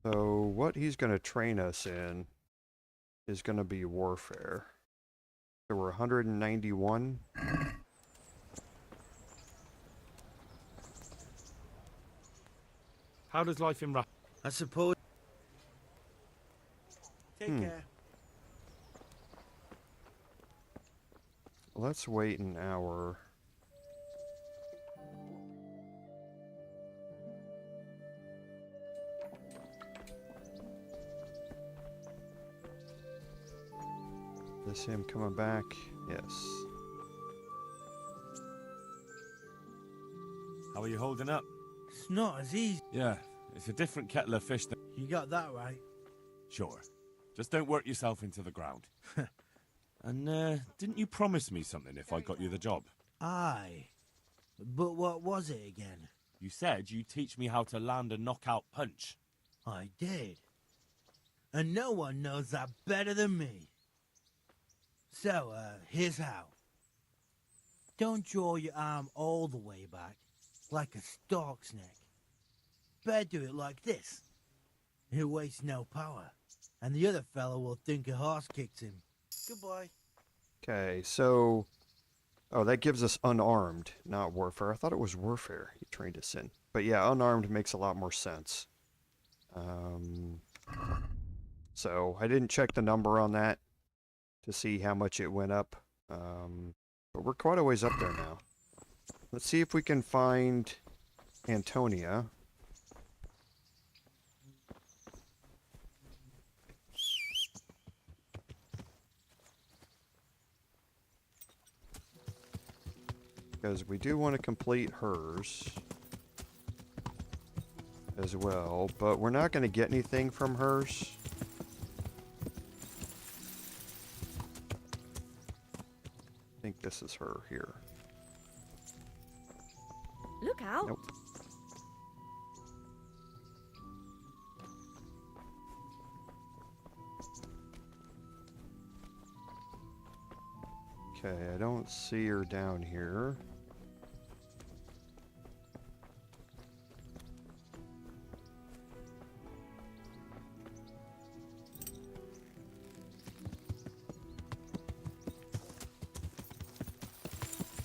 So what he's going to train us in is going to be warfare. So we're 191. How does life in I suppose. Take care. Let's wait an hour. Is him coming back? Yes. How are you holding up? It's not as easy. Yeah, it's a different kettle of fish than... You got that right. Sure. Just don't work yourself into the ground. And, didn't you promise me something if I got you the job? Aye. But what was it again? You said you'd teach me how to land a knockout punch. I did. And no one knows that better than me. So, here's how. Don't draw your arm all the way back, like a stork's neck. Better do it like this. It wastes no power, and the other fellow will think a horse kicked him. Goodbye. Okay, so... Oh, that gives us unarmed, not warfare. I thought it was warfare he trained us in. But yeah, unarmed makes a lot more sense. So, I didn't check the number on that to see how much it went up. But we're quite a ways up there now. Let's see if we can find Antonia. Because we do want to complete hers as well, but we're not going to get anything from hers. I think this is her here. Look out! Nope. Okay, I don't see her down here.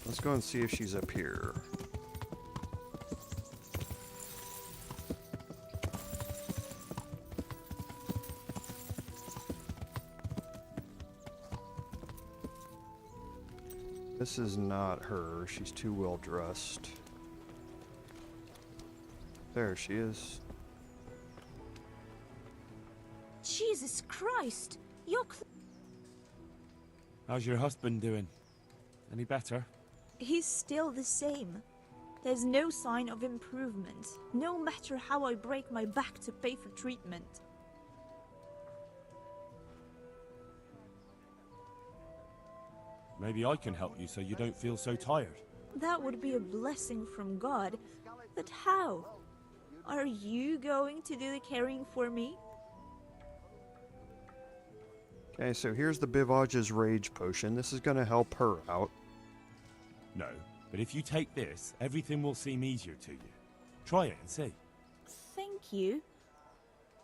Let's go and see if she's up here. This is not her. She's too well dressed. There she is. Jesus Christ! You're How's your husband doing? Any better? He's still the same. There's no sign of improvement, no matter how I break my back to pay for treatment. Maybe I can help you so you don't feel so tired. That would be a blessing from God. But how? Are you going to do the carrying for me? Okay, so here's the Bivage's Rage Potion. This is going to help her out. No, but if you take this, everything will seem easier to you. Try it and see. Thank you.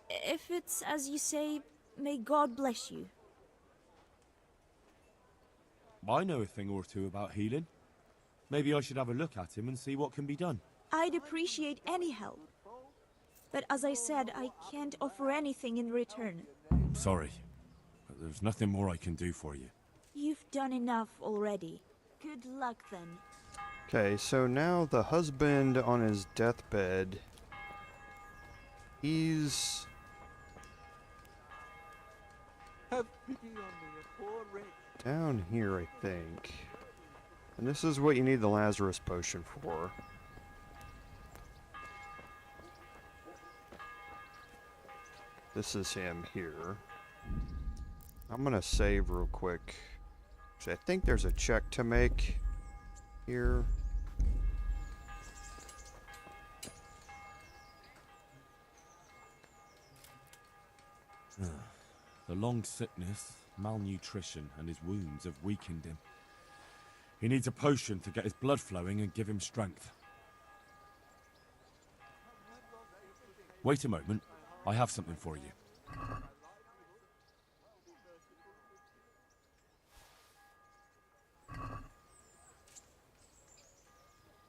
If it's as you say, may God bless you. I know a thing or two about healing. Maybe I should have a look at him and see what can be done. I'd appreciate any help. But as I said, I can't offer anything in return. I'm sorry, but there's nothing more I can do for you. You've done enough already. Good luck then. Okay, so now the husband on his deathbed, he's... Have pity on me, a poor wretch. down here, I think. And this is what you need the Lazarus potion for. This is him here. I'm gonna save real quick. So I think there's a check to make here. The long sickness, malnutrition, and his wounds have weakened him. He needs a potion to get his blood flowing and give him strength. Wait a moment. I have something for you.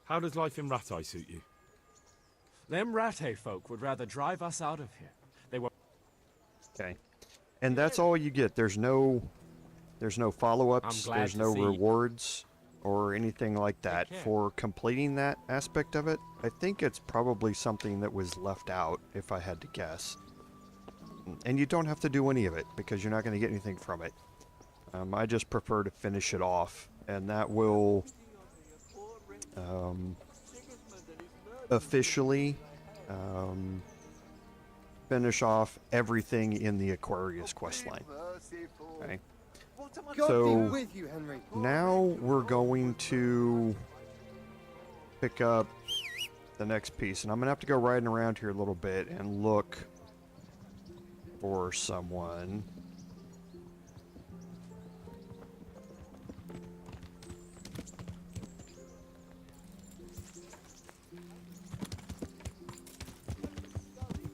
How does life in Rattay suit you? Them Rattay folk would rather drive us out of here. They were... Okay. And that's all you get. There's no follow-ups, I'm glad there's to no see. rewards or anything like that for completing that aspect of it. I think it's probably something that was left out, if I had to guess. And you don't have to do any of it, because you're not going to get anything from it. I just prefer to finish it off, and that will officially finish off everything in the Aquarius questline. Okay. So now we're going to pick up the next piece, and I'm gonna have to go riding around here a little bit and look for someone.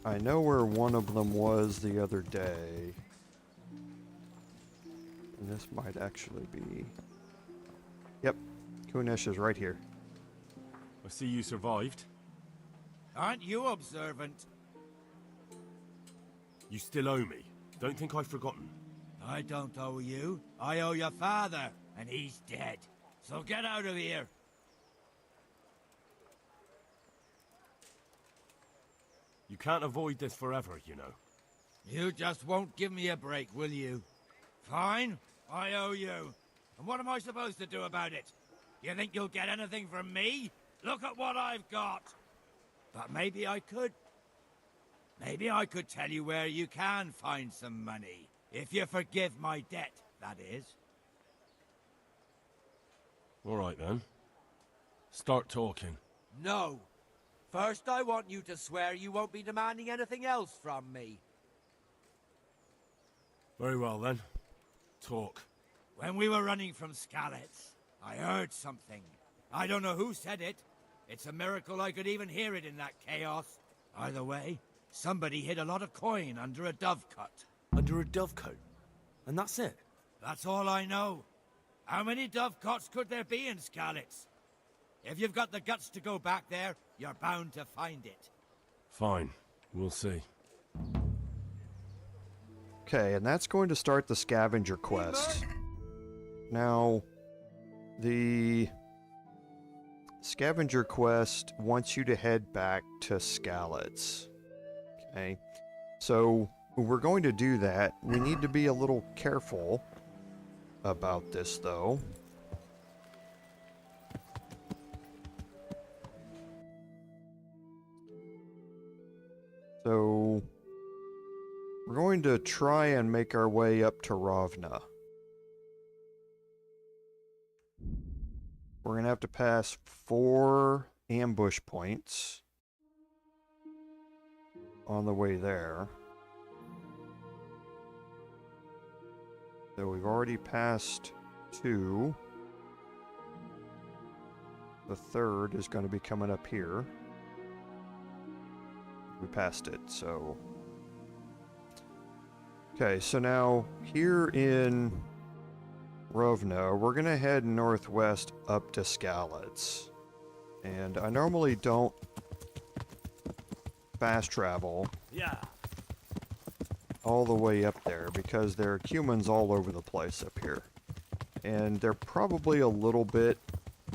I know where one of them was the other day. And this might actually be... Yep, Kunesh is right here. I see you survived. Aren't you observant? You still owe me. Don't think I've forgotten. I don't owe you. I owe your father, and he's dead. So get out of here. You can't avoid this forever, you know. You just won't give me a break, will you? Fine, I owe you. And what am I supposed to do about it? You think you'll get anything from me? Look at what I've got. But maybe I could. Maybe I could tell you where you can find some money. If you forgive my debt, that is. All right, then. Start talking. No. First, I want you to swear you won't be demanding anything else from me. Very well, then. Talk. When we were running from Skalitz, I heard something. I don't know who said it. It's a miracle I could even hear it in that chaos. Either way, somebody hid a lot of coin under a dovecote. Under a dovecote? And that's it? That's all I know. How many dovecotes could there be in Skalitz? If you've got the guts to go back there, you're bound to find it. Fine. We'll see. Okay, and that's going to start the Scavenger Quest. Now, the Scavenger Quest wants you to head back to Skalitz. Okay, so we're going to do that. We need to be a little careful about this, though. So, we're going to try and make our way up to Ravna. We're going to have to pass 4 ambush points on the way there. So we've already passed 2. The third is going to be coming up here. We passed it, so... Okay, so now, here in Ravna, we're going to head northwest up to Skalitz. And I normally don't fast travel all the way up there, because there are humans all over the place up here. and they're probably a little bit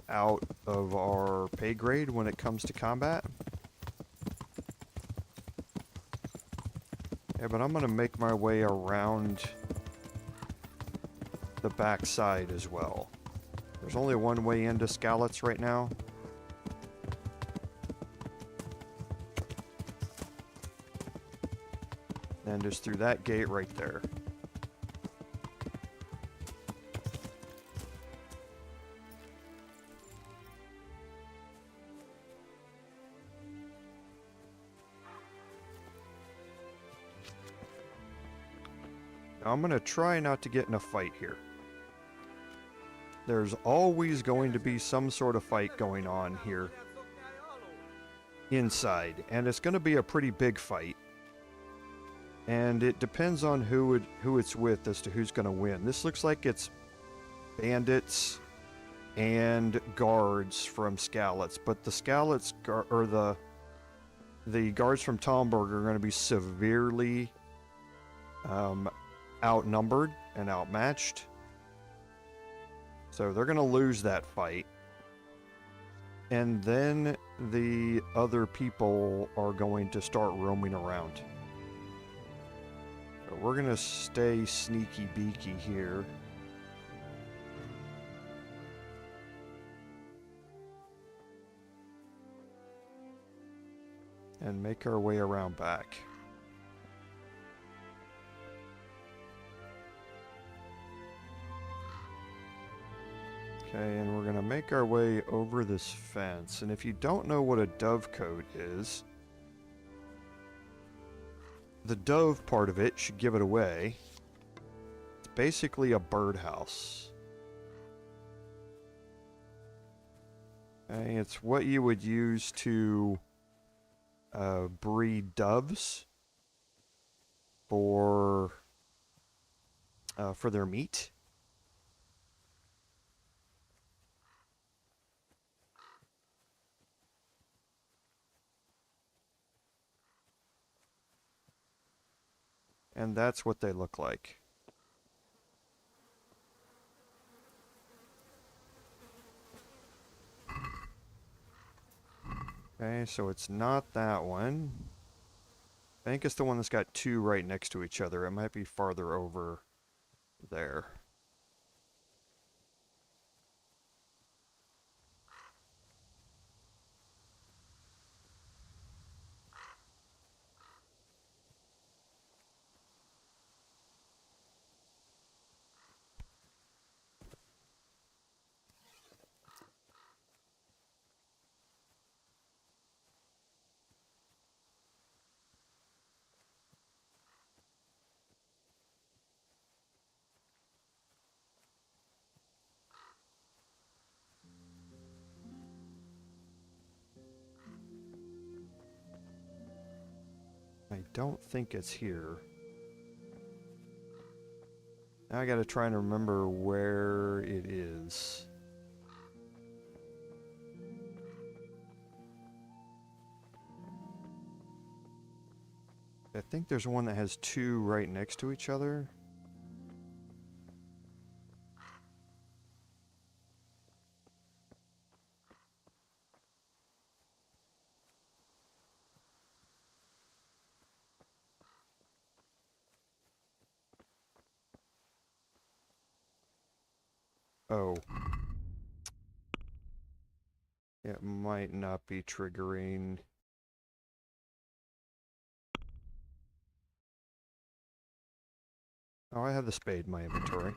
out of our pay grade when it comes to combat. Yeah, but I'm gonna make my way around the back side as well. There's only one way into Skalitz right now. And just through that gate right there. Now I'm gonna try not to get in a fight here. There's always going to be some sort of fight going on here inside, and it's going to be a pretty big fight. And it depends on who it's with as to who's going to win. This looks like it's bandits and guards from Skalitz, but the Skalitz the guards from Talmberg are going to be severely outnumbered and outmatched. So they're going to lose that fight. And then the other people are going to start roaming around. So we're going to stay sneaky beaky here. And make our way around back. Okay, and we're going to make our way over this fence. And if you don't know what a dovecote is, the dove part of it should give it away. It's basically a birdhouse. Okay, it's what you would use to breed doves for their meat. And that's what they look like. Okay, so it's not that one. I think it's the one that's got two right next to each other. It might be farther over there. I don't think it's here. Now I gotta try and remember where it is. I think there's one that has two right next to each other. Oh. It might not be triggering. Oh, I have the spade in my inventory.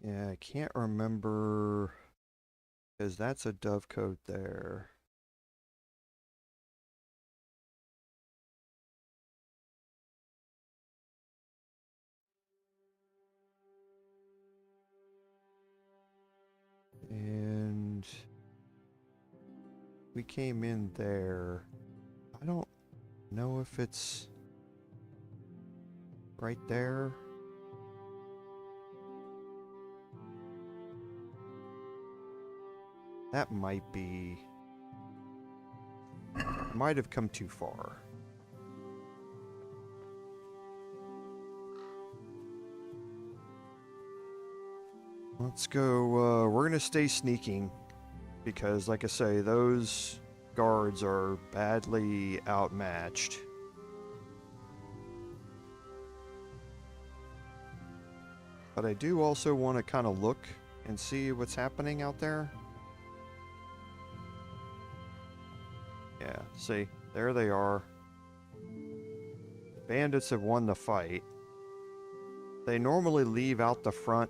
Yeah, I can't remember, because that's a dovecote there. And we came in there. I don't know if it's right there. That might be... might have come too far. Let's go, we're gonna stay sneaking, because like I say, those guards are badly outmatched. But I do also want to kind of look and see what's happening out there. Yeah, see, there they are. The bandits have won the fight. They normally leave out the front.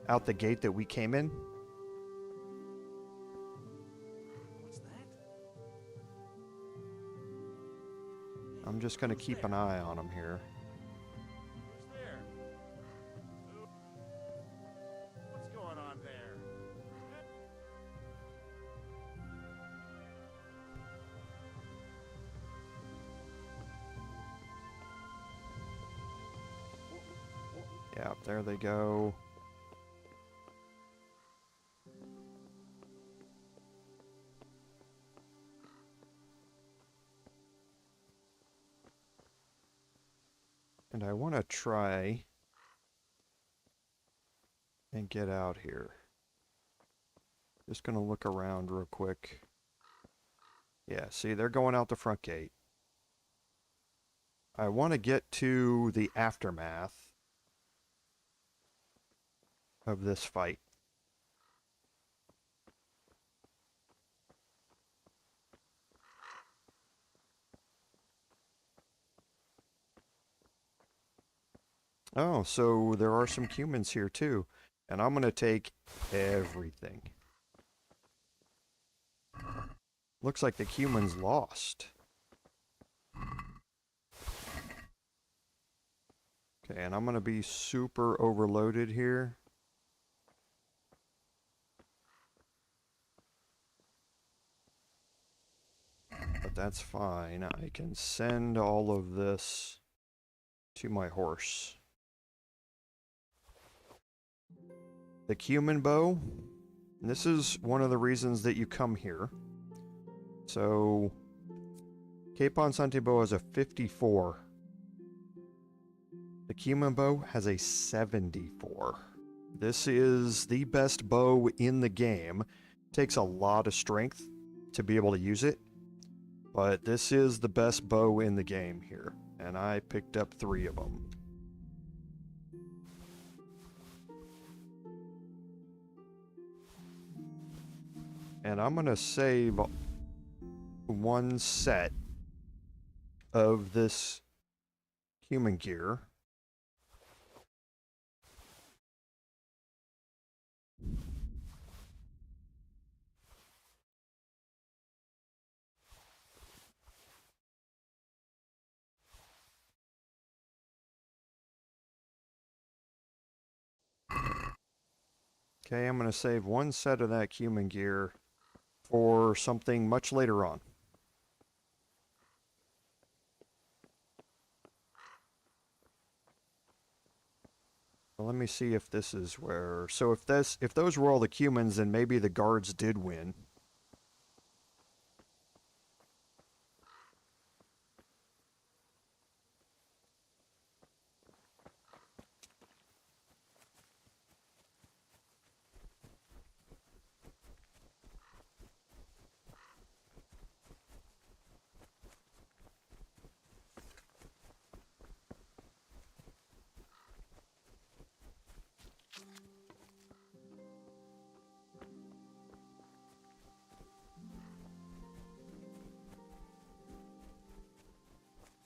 Out the gate that we came in. What's that? I'm just going to keep an eye on them here. Who's there? What's going on there? Yeah, there they go. And I want to try and get out here. Just going to look around real quick. Yeah, see, they're going out the front gate. I want to get to the aftermath of this fight. Oh, so there are some humans here too. And I'm going to take everything. Looks like the humans lost. Okay, and I'm going to be super overloaded here. But that's fine. I can send all of this to my horse. The cumin bow. And this is one of the reasons that you come here. So, Capon Sante bow has a 54. The cumin bow has a 74. This is the best bow in the game. Takes a lot of strength to be able to use it. But this is the best bow in the game here. And I picked up 3 of them. And I'm going to save 1 set of this human gear. Okay, I'm going to save 1 set of that human gear for something much later on. Well, let me see if this is where... So if those were all the humans, then maybe the guards did win.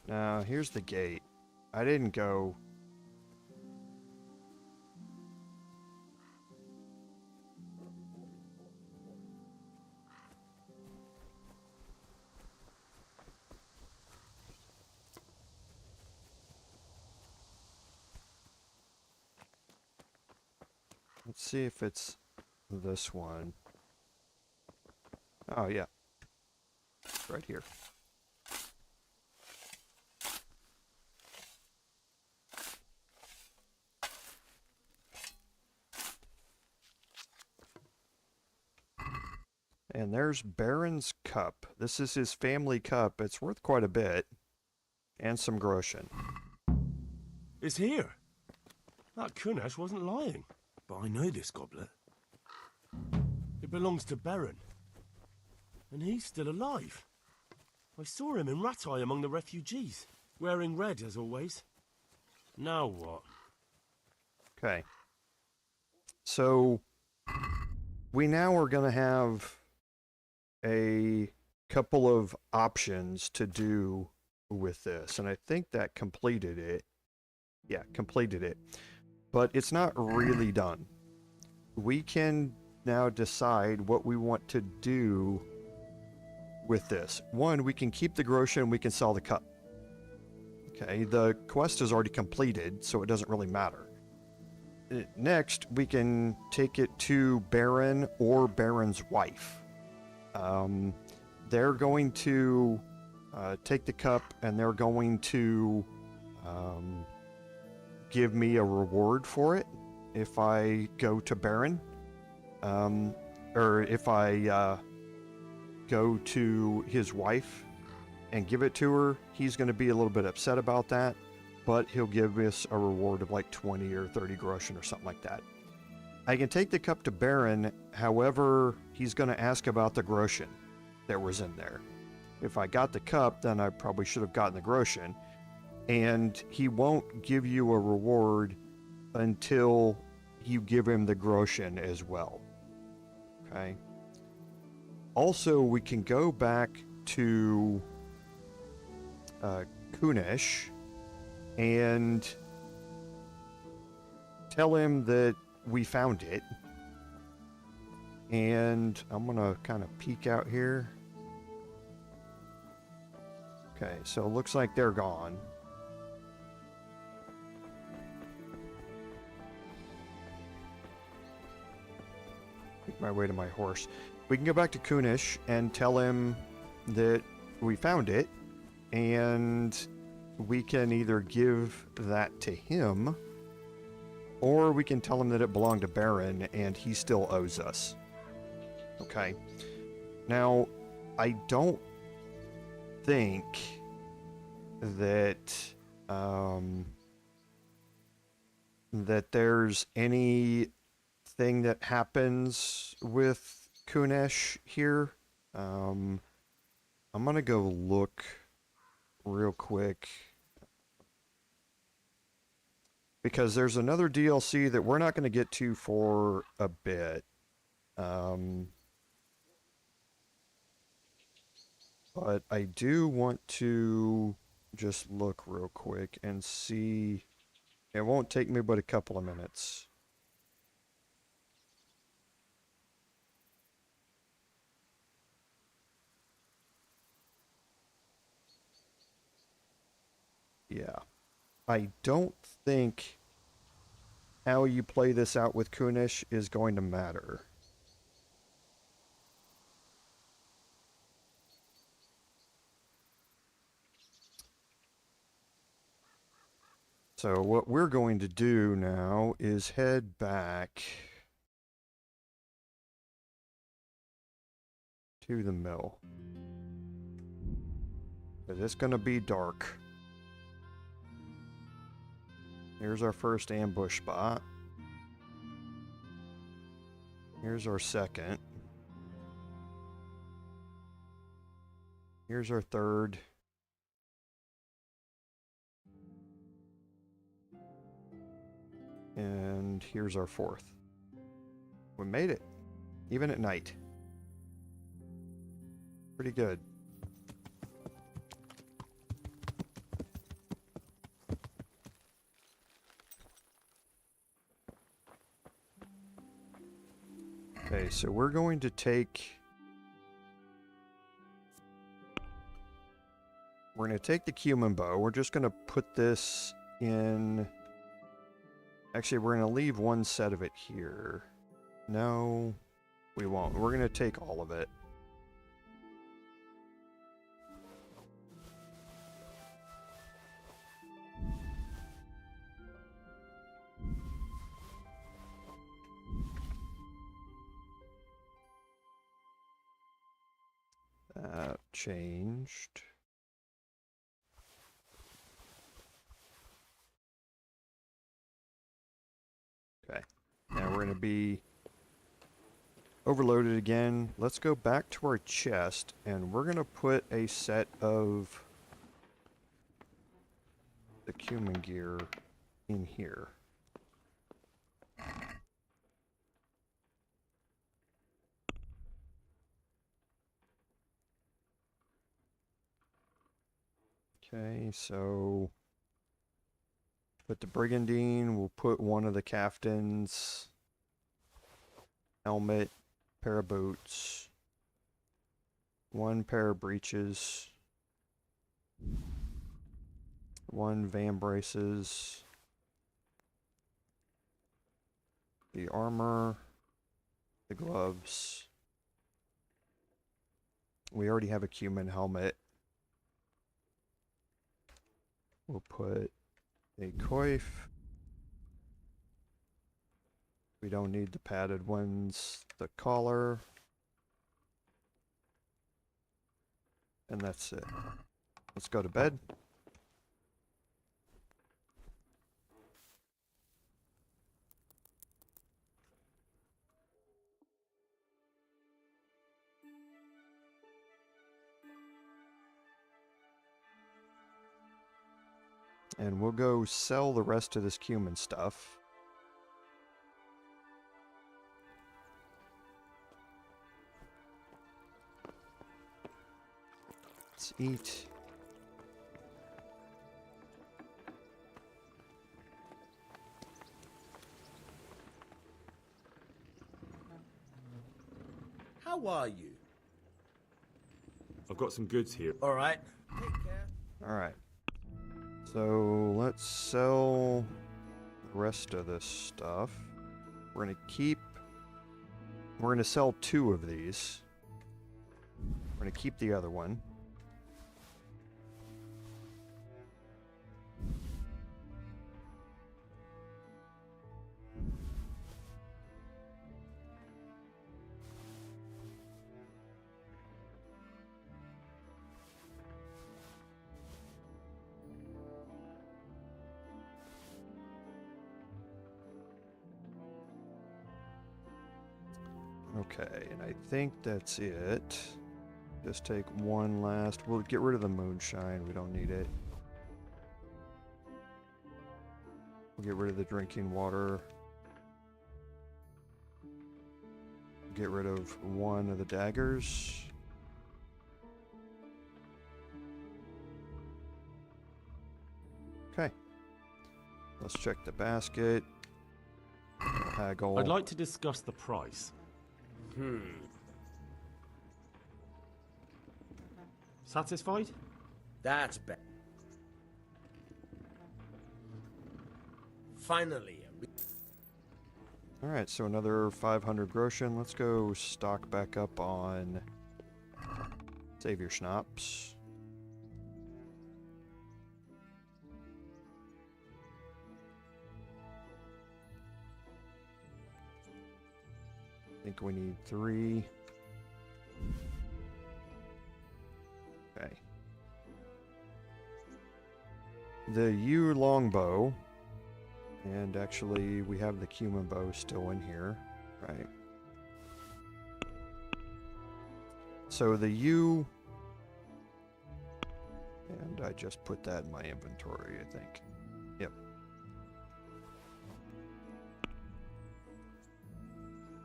Now, here's the gate. I didn't go... Let's see if it's this one. Oh, yeah. Right here. And there's Baron's cup. This is his family cup. It's worth quite a bit. And some groschen. It's here. That Kunesh wasn't lying. But I know this goblet. It belongs to Baron. And he's still alive. I saw him in Rattay among the refugees, wearing red as always. Now what? Okay. So, we now are going to have a couple of options to do with this. And I think that completed it. Yeah, completed it. But it's not really done. We can now decide what we want to do with this. One, we can keep the groschen and we can sell the cup. Okay, the quest is already completed, so it doesn't really matter. Next, we can take it to Baron or Baron's wife. They're going to take the cup and they're going to give me a reward for it if I go to Baron. Or if I go to his wife and give it to her, he's going to be a little bit upset about that, but he'll give us a reward of like 20 or 30 groschen or something like that. I can take the cup to Baron, however, he's going to ask about the groschen that was in there. If I got the cup, then I probably should have gotten the groschen, and he won't give you a reward until you give him the groschen as well. Okay. Also, we can go back to Kunesh and tell him that we found it. And I'm going to kind of peek out here. Okay, so it looks like they're gone. Make my way to my horse. We can go back to Kunesh and tell him that we found it, and we can either give that to him, or we can tell him that it belonged to Baron and he still owes us. Okay. Now, I don't think that that there's anything that happens with Kunesh here. I'm gonna go look real quick because there's another DLC that we're not going to get to for a bit. But I do want to just look real quick and see. It won't take me but a couple of minutes. Yeah. I don't think how you play this out with Kunesh is going to matter. So what we're going to do now is head back to the mill. It's going to be dark. Here's our first ambush spot. Here's our second. Here's our third. And here's our fourth. We made it, even at night. Pretty good. Okay, so we're going to take... We're going to take the cumin bow. We're just going to put this in Actually, we're going to leave one set of it here. No, we won't. We're going to take all of it. That changed. Okay, now we're going to be overloaded again. Let's go back to our chest, and we're going to put a set of the cumin gear in here. Okay, so put the brigandine, we'll put one of the caftans, helmet, pair of boots, one pair of breeches, one van braces, the armor, the gloves. We already have a cumin helmet. We'll put a coif. We don't need the padded ones. The collar. And that's it. Let's go to bed. And we'll go sell the rest of this cumin stuff. Let's eat. How are you? I've got some goods here. All right. Alright. So let's sell the rest of this stuff. We're gonna sell 2 of these. We're gonna keep the other one. Okay, and I think that's it. Just take one last. We'll get rid of the moonshine. We don't need it. We'll get rid of the drinking water. Get rid of one of the daggers. Okay. Let's check the basket. Haggle. I'd like to discuss the price. Satisfied? That's better. Finally. Alright, so another 500 groschen. Let's go stock back up on save your schnapps. I think we need 3. Okay. The yew longbow. And actually, we have the cumin bow still in here, right? So the yew, and I just put that in my inventory, I think. Yep.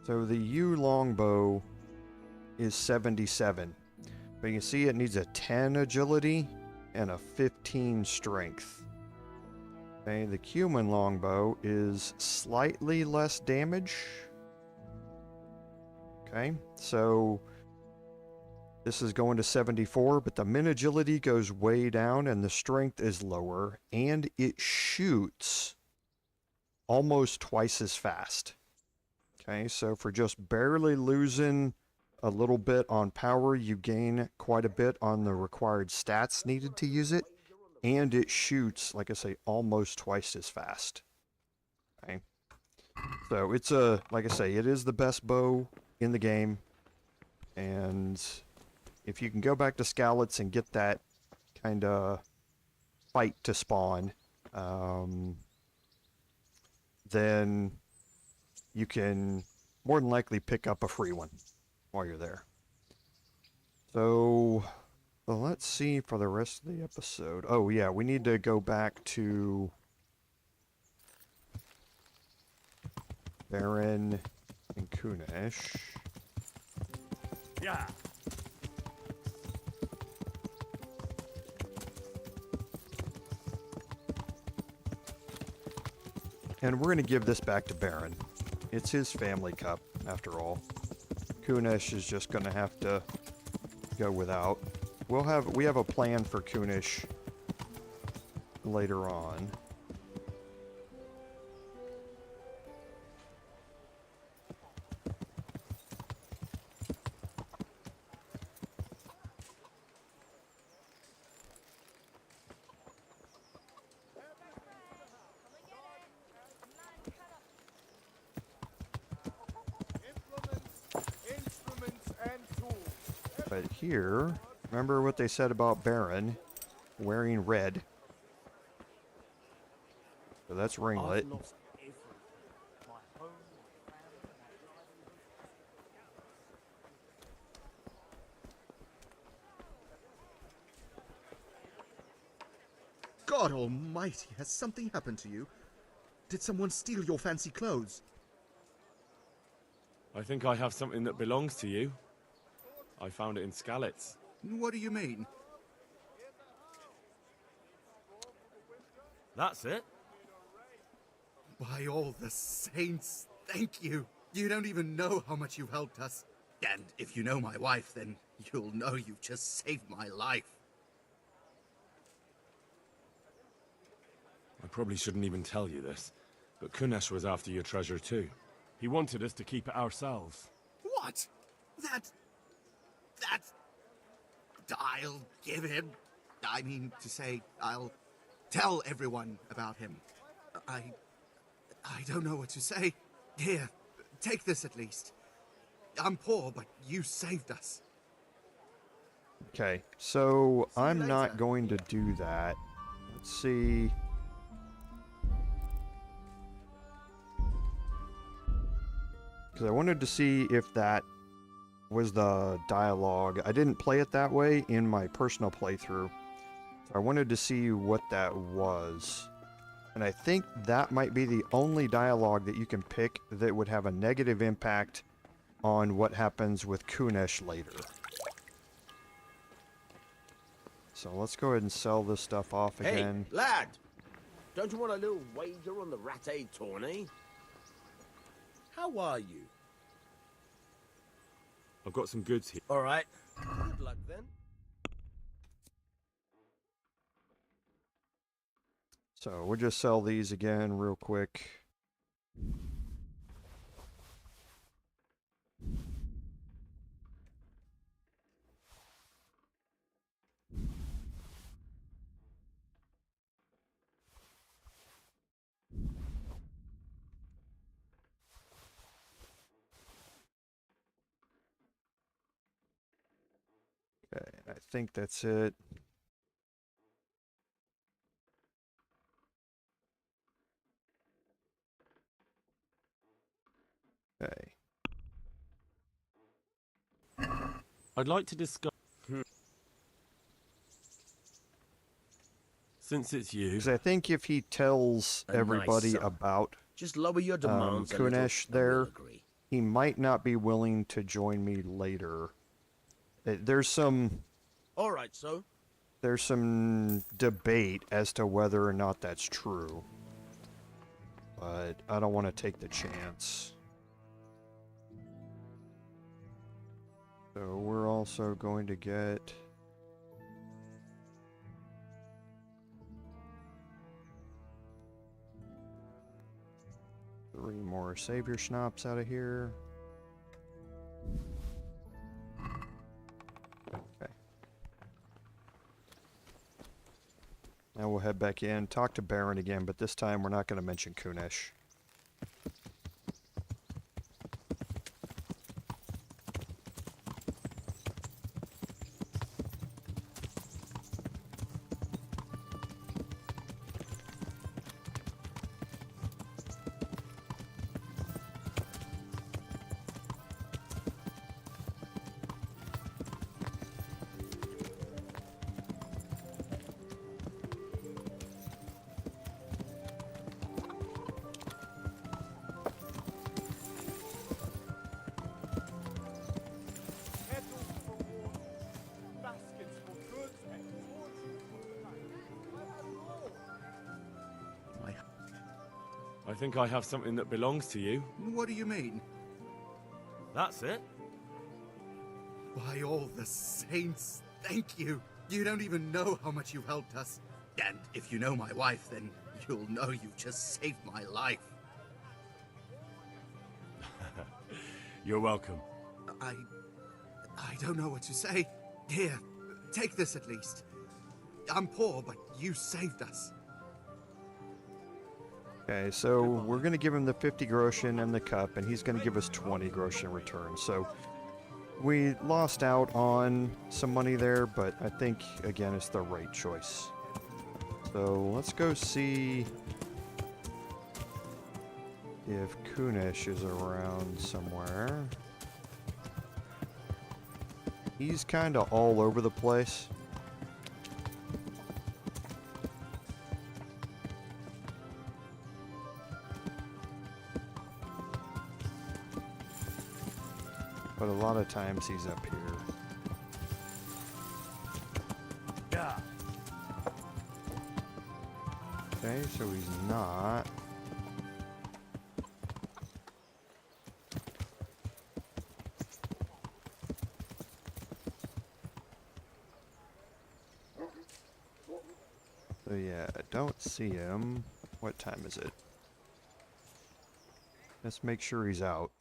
So the yew longbow is 77, but you can see it needs a 10 agility and a 15 strength. Okay, the cumin longbow is slightly less damage. Okay, so this is going to 74, but the min agility goes way down and the strength is lower, and it shoots almost twice as fast. Okay, so for just barely losing a little bit on power, you gain quite a bit on the required stats needed to use it, and it shoots, like I say, almost twice as fast. Okay, so it's like I say, it is the best bow in the game, and if you can go back to Skalitz and get that kind of fight to spawn, then you can more than likely pick up a free one while you're there. So, well, let's see for the rest of the episode. Oh yeah, we need to go back to Baron and Kunesh. Yeah. And we're going to give this back to Baron. It's his family cup, after all. Kunesh is just going to have to go without. We have a plan for Kunesh later on. But here, remember what they said about Baron wearing red. So that's ringlet. God almighty, has something happened to you? Did someone steal your fancy clothes? I think I have something that belongs to you. I found it in Skalitz. What do you mean? That's it? By all the saints, thank you. You don't even know how much you've helped us. And if you know my wife, then you'll know you've just saved my life. I probably shouldn't even tell you this, but Kunesh was after your treasure too. He wanted us to keep it ourselves. What? That... I'll give him... I mean to say, I'll tell everyone about him. I don't know what to say. Here, take this at least. I'm poor, but you saved us. Okay, so I'm not going to do that. Let's see. Because I wanted to see if that was the dialogue. I didn't play it that way in my personal playthrough. So I wanted to see what that was. And I think that might be the only dialogue that you can pick that would have a negative impact on what happens with Kunesh later. So let's go ahead and sell this stuff off again. Hey, lad! Don't you want a little wager on the Rat-Aid tourney? How are you? I've got some goods here. All right. Good luck then. So we'll just sell these again real quick. Okay, I think that's it. Okay. I'd like to discuss... Since it's you... Because I think if he tells everybody about just lower your demands Kunesh there, he might not be willing to join me later. There's some... All right, so? There's some debate as to whether or not that's true. But I don't want to take the chance. So we're also going to get... 3 more savior schnapps out of here. Okay. Now we'll head back in, talk to Baron again, but this time we're not going to mention Kunesh. I think I have something that belongs to you. What do you mean? That's it? By all the saints, thank you. You don't even know how much you've helped us. And if you know my wife, then you'll know you've just saved my life. You're welcome. I don't know what to say. Here, take this at least. I'm poor, but you saved us. Okay, so we're going to give him the 50 groschen and the cup, and he's going to give us 20 groschen in return. So we lost out on some money there, but I think, again, it's the right choice. So let's go see if Kunesh is around somewhere. He's kind of all over the place. But a lot of times he's up here. Yeah. Okay, so he's not. So yeah, I don't see him. What time is it? Let's make sure he's out.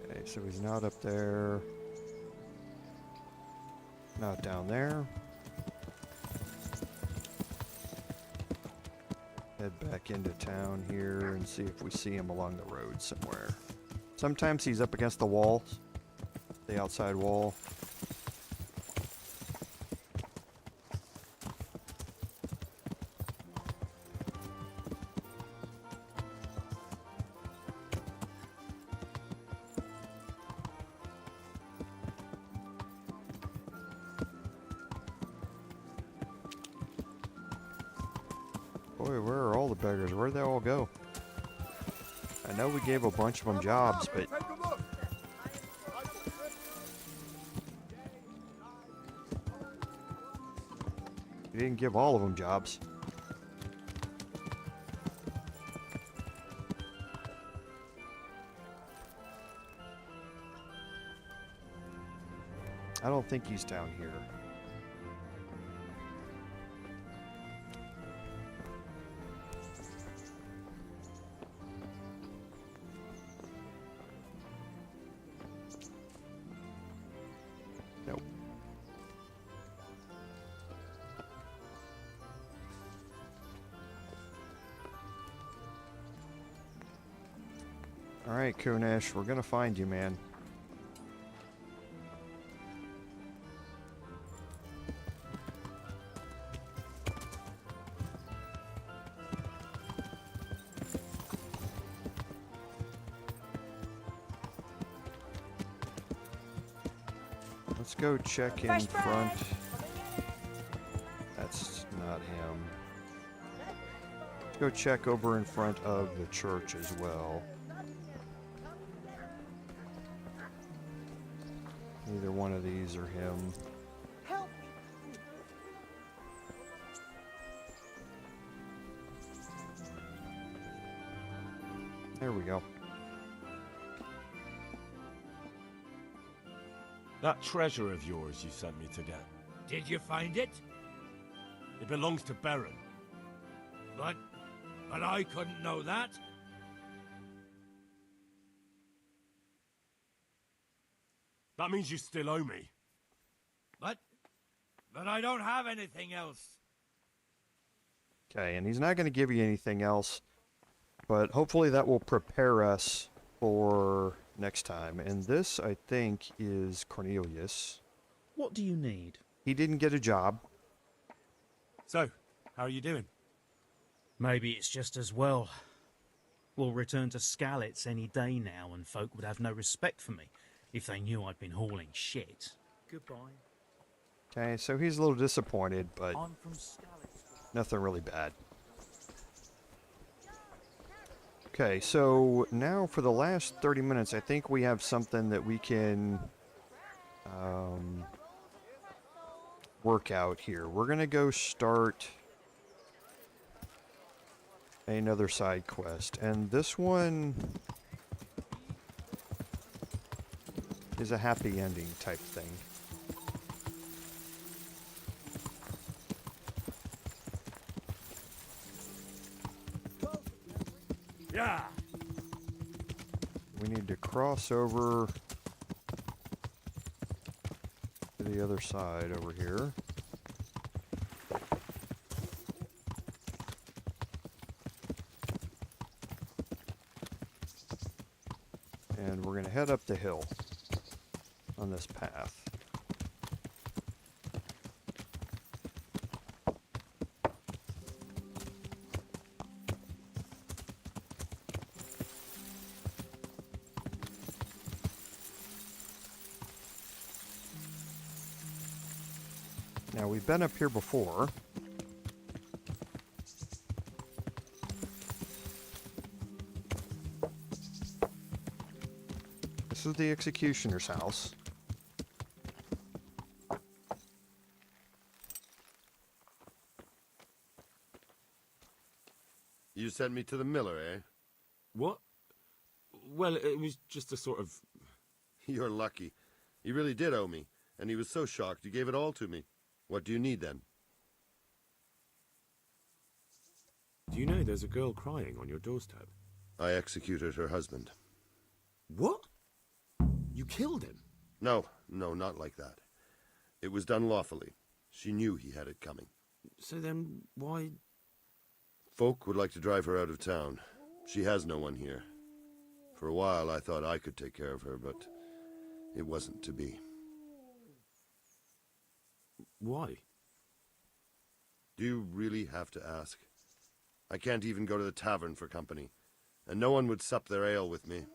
Okay, so he's not up there. Not down there. Head back into town here and see if we see him along the road somewhere. Sometimes he's up against the wall, the outside wall. Boy, where are all the beggars? Where'd they all go? I know we gave a bunch of them jobs, but... we didn't give all of them jobs. I don't think he's down here. Nope. All right, Kunesh, we're gonna find you, man. Let's go check in front. That's not him. Let's go check over in front of the church as well. Neither one of these are him. There we go. That treasure of yours you sent me to get. Did you find it? It belongs to Baron. But I couldn't know that. That means you still owe me. But I don't have anything else. Okay, and he's not going to give you anything else, but hopefully that will prepare us for next time. And this, I think, is Cornelius. What do you need? He didn't get a job. So, how are you doing? Maybe it's just as well. We'll return to Skalitz any day now, and folk would have no respect for me if they knew I'd been hauling shit. Goodbye. Okay, so he's a little disappointed, but I'm from Skalitz. nothing really bad. Okay, so now for the last 30 minutes, I think we have something that we can work out here. We're going to go start another side quest, and this one is a happy ending type thing. Yeah. We need to cross over to the other side over here. And we're going to head up the hill on this path. Now, we've been up here before. This is the executioner's house. You sent me to the miller, eh? What? Well, it was just a sort of... You're lucky. He really did owe me, and he was so shocked he gave it all to me. What do you need, then? Do you know there's a girl crying on your doorstep? I executed her husband. What? You killed him? No, not like that. It was done lawfully. She knew he had it coming. So then, why... Folk would like to drive her out of town. She has no one here. For a while, I thought I could take care of her, but it wasn't to be. Why? Do you really have to ask? I can't even go to the tavern for company, and no one would sup their ale with me.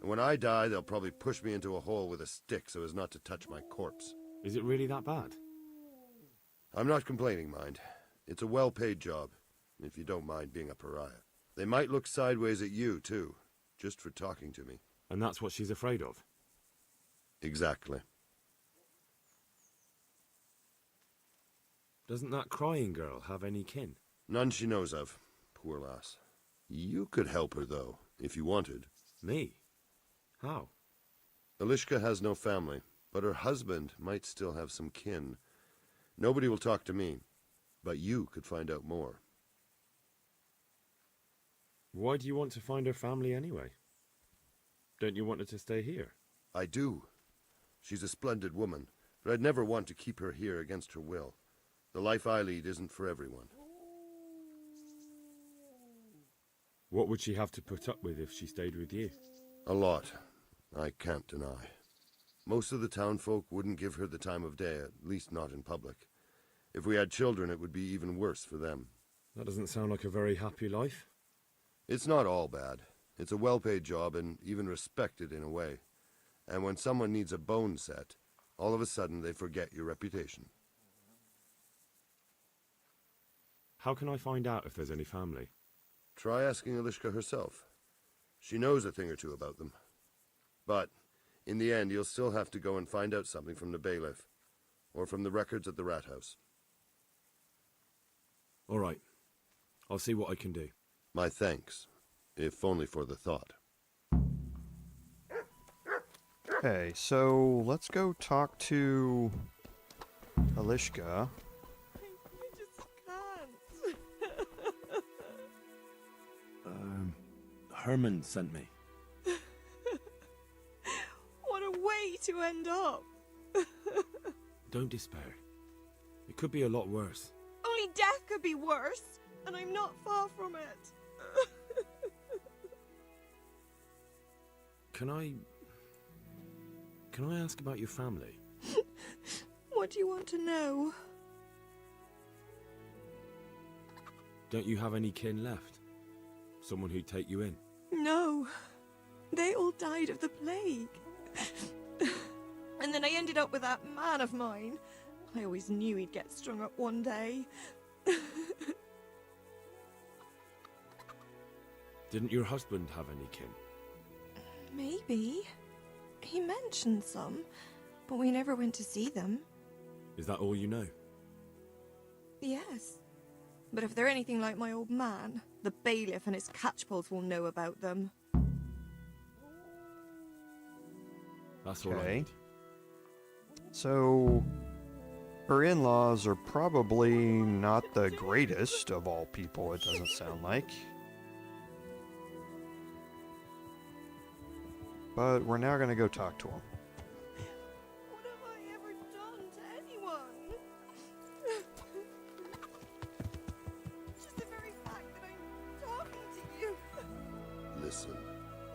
And when I die, they'll probably push me into a hole with a stick so as not to touch my corpse. Is it really that bad? I'm not complaining, mind. It's a well-paid job, if you don't mind being a pariah. They might look sideways at you, too, just for talking to me. And that's what she's afraid of? Exactly. Doesn't that crying girl have any kin? None she knows of. Poor lass. You could help her, though, if you wanted. Me? How? Elishka has no family, but her husband might still have some kin. Nobody will talk to me, but you could find out more. Why do you want to find her family anyway? Don't you want her to stay here? I do. She's a splendid woman, but I'd never want to keep her here against her will. The life I lead isn't for everyone. What would she have to put up with if she stayed with you? A lot. I can't deny. Most of the townfolk wouldn't give her the time of day, at least not in public. If we had children, it would be even worse for them. That doesn't sound like a very happy life. It's not all bad. It's a well-paid job and even respected in a way. And when someone needs a bone set, all of a sudden they forget your reputation. How can I find out if there's any family? Try asking Elishka herself. She knows a thing or two about them. But, in the end, you'll still have to go and find out something from the bailiff, or from the records at the rat house. All right. I'll see what I can do. My thanks, if only for the thought. Okay, so let's go talk to Alishka. Herman sent me. What a way to end up. Don't despair. It could be a lot worse. Only death could be worse, and I'm not far from it. Can I ask about your family? What do you want to know? Don't you have any kin left? Someone who'd take you in? No. They all died of the plague. And then I ended up with that man of mine. I always knew he'd get strung up one day. Didn't your husband have any kin? Maybe. He mentioned some, but we never went to see them. Is that all you know? Yes. But if they're anything like my old man, the bailiff and his catchpoles will know about them. That's all Okay. right. So, her in-laws are probably not the greatest of all people, it doesn't sound like. But we're now going to go talk to them. What have I ever done to anyone? Just the very fact that I'm talking to you. Listen.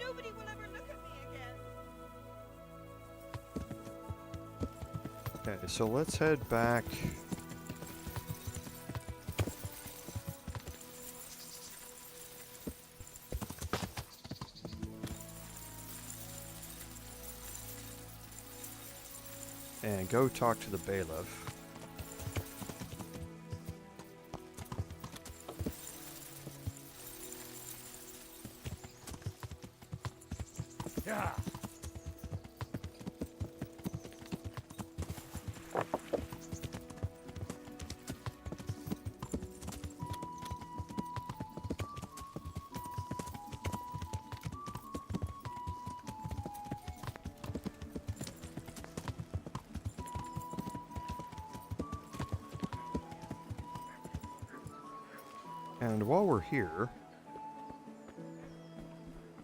Nobody will ever look at me again. Okay, so let's head back. And go talk to the bailiff. Yeah. And while we're here,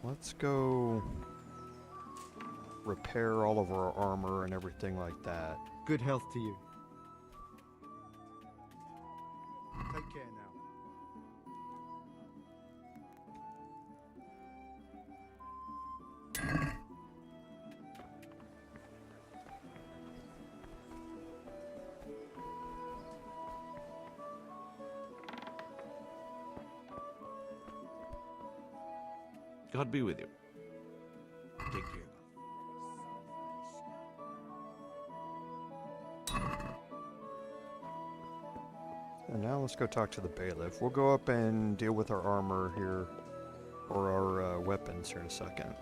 let's go repair all of our armor and everything like that. Good health to you. Take care now. God be with you. Take care. And now let's go talk to the bailiff. We'll go up and deal with our armor here, or our weapons here in a second.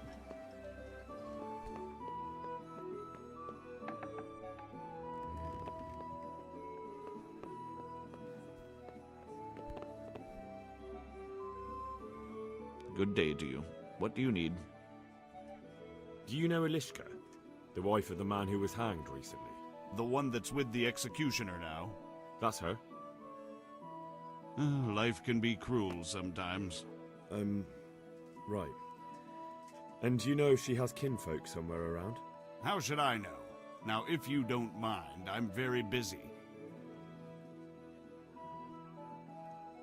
Good day to you. What do you need? Do you know Alishka? The wife of the man who was hanged recently? The one that's with the executioner now. That's her. Life can be cruel sometimes. Right. And do you know if she has kinfolk somewhere around? How should I know? Now, if you don't mind, I'm very busy.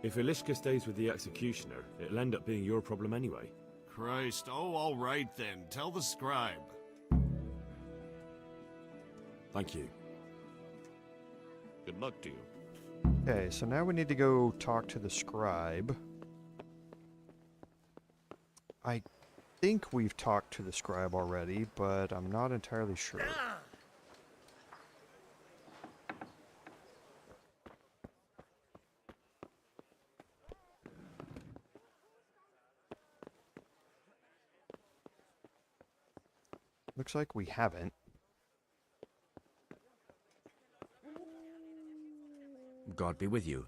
If Alishka stays with the executioner, it'll end up being your problem anyway. Christ, oh, all right then. Tell the scribe. Thank you. Good luck to you. Okay, so now we need to go talk to the scribe. I think we've talked to the scribe already, but I'm not entirely sure. Looks like we haven't. God be with you.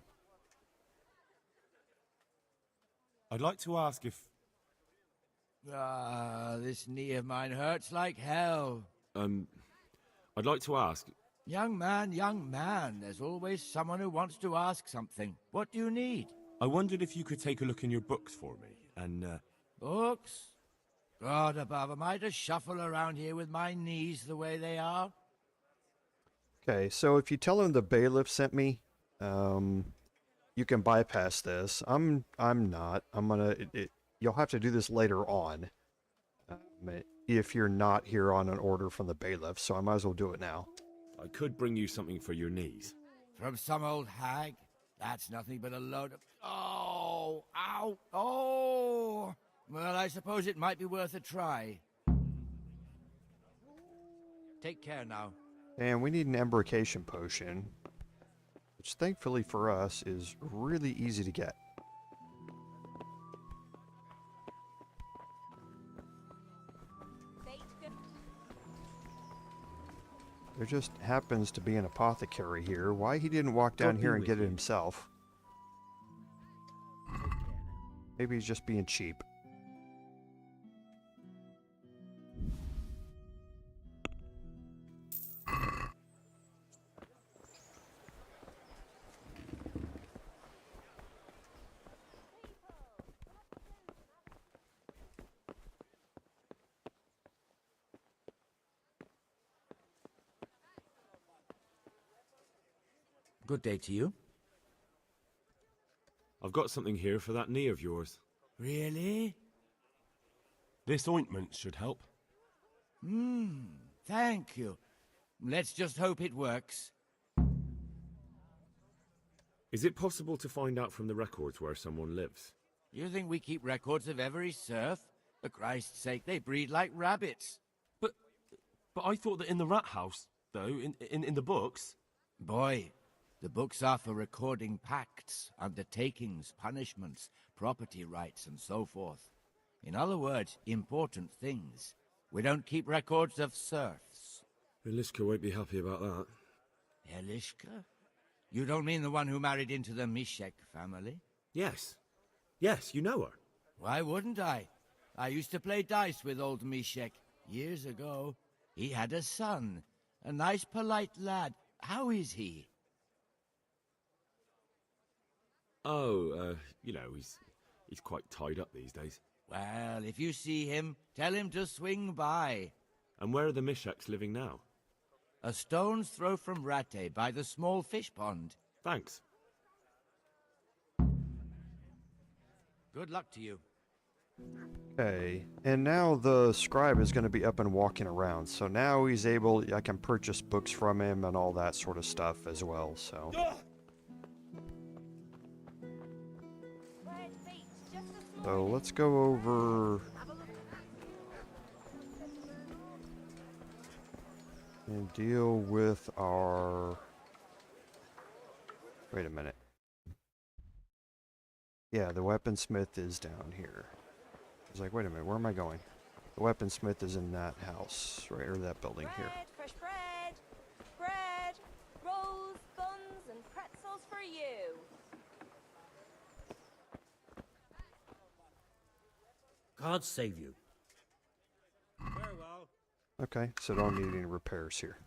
I'd like to ask if... Ah, this knee of mine hurts like hell. I'd like to ask. Young man, there's always someone who wants to ask something. What do you need? I wondered if you could take a look in your books for me, and, Books? God above, am I to shuffle around here with my knees the way they are? Okay, so if you tell him the bailiff sent me, you can bypass this. I'm not. I'm gonna. You'll have to do this later on. If you're not here on an order from the bailiff, so I might as well do it now. I could bring you something for your knees. From some old hag? That's nothing but a load of... Oh! Ow! Oh! Well, I suppose it might be worth a try. Take care now. And we need an embrocation potion, which thankfully for us is really easy to get. There just happens to be an apothecary here. Why he didn't walk down here and get it himself? Maybe he's just being cheap. Good day to you. I've got something here for that knee of yours. Really? This ointment should help. Thank you. Let's just hope it works. Is it possible to find out from the records where someone lives? You think we keep records of every serf? For Christ's sake, they breed like rabbits. But I thought that in the rat house, though, in the books... Boy, the books are for recording pacts, undertakings, punishments, property rights, and so forth. In other words, important things. We don't keep records of serfs. Elishka won't be happy about that. Elishka? You don't mean the one who married into the Mishek family? Yes. Yes, you know her. Why wouldn't I? I used to play dice with old Mishek years ago. He had a son, a nice, polite lad. How is he? Oh, you know, he's quite tied up these days. Well, if you see him, tell him to swing by. And where are the Misheks living now? A stone's throw from Rattay by the small fish pond. Thanks. Good luck to you. Okay, and now the scribe is going to be up and walking around, so now he's able, I can purchase books from him and all that sort of stuff as well, so... So let's go over... and deal with our... Wait a minute. Yeah, the weaponsmith is down here. I was like, wait a minute, where am I going? The weaponsmith is in that house, right, or that building here. Fresh bread, rolls, buns, and pretzels for you. God save you. Farewell. Okay, so don't need any repairs here.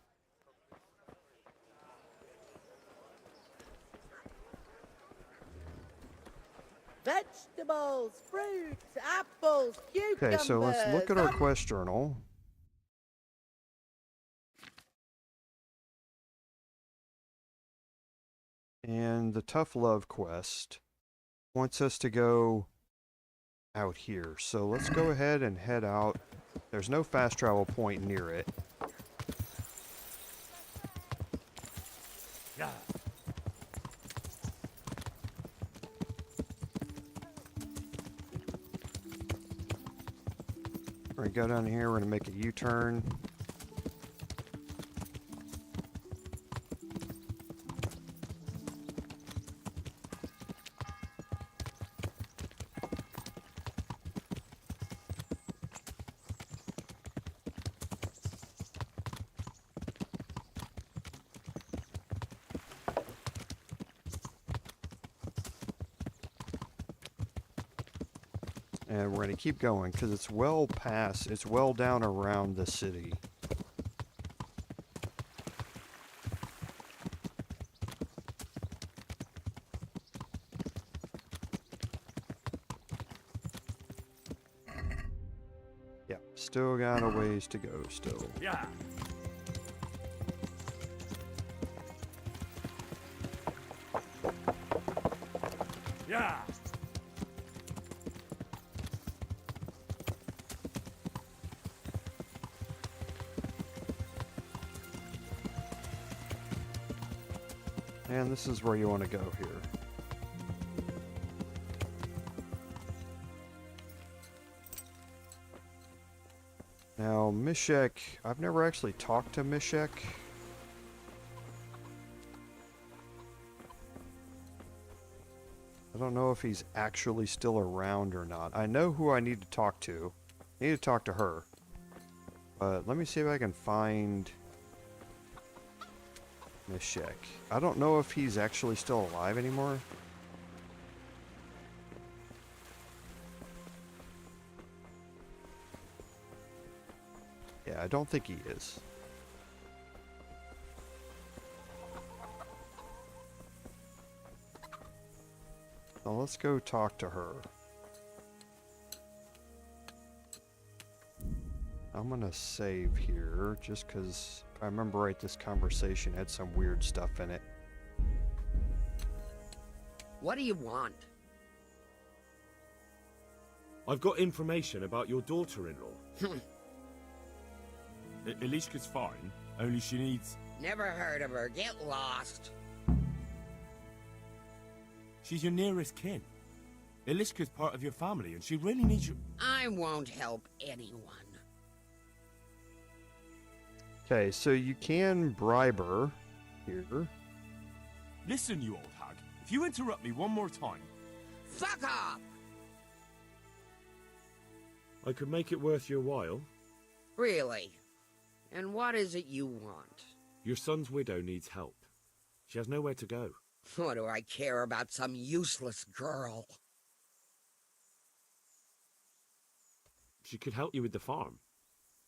Vegetables, fruits, apples, cucumbers. Okay, so let's look at our quest journal. And the Tough Love quest wants us to go out here. So let's go ahead and head out. There's no fast travel point near it. Yeah. We're gonna go down here, we're gonna make a U-turn. And we're going to keep going because it's well past, it's well down around the city. Still got a ways to go, still. Yeah. Yeah. And this is where you want to go here. Now, Mishek, I've never actually talked to Mishek. I don't know if he's actually still around or not. I know who I need to talk to. I need to talk to her. But let me see if I can find Mishek. I don't know if he's actually still alive anymore. Yeah, I don't think he is. So let's go talk to her. I'm gonna save here, just because if I remember right, this conversation had some weird stuff in it. What do you want? I've got information about your daughter-in-law. Elishka's fine, only she needs... Never heard of her. Get lost. She's your nearest kin. Elishka's part of your family, and she really needs you. I won't help anyone. Okay, so you can bribe her here. Listen, you old hag. If you interrupt me one more time... Fuck off! I could make it worth your while. Really? And what is it you want? Your son's widow needs help. She has nowhere to go. What do I care about some useless girl? She could help you with the farm.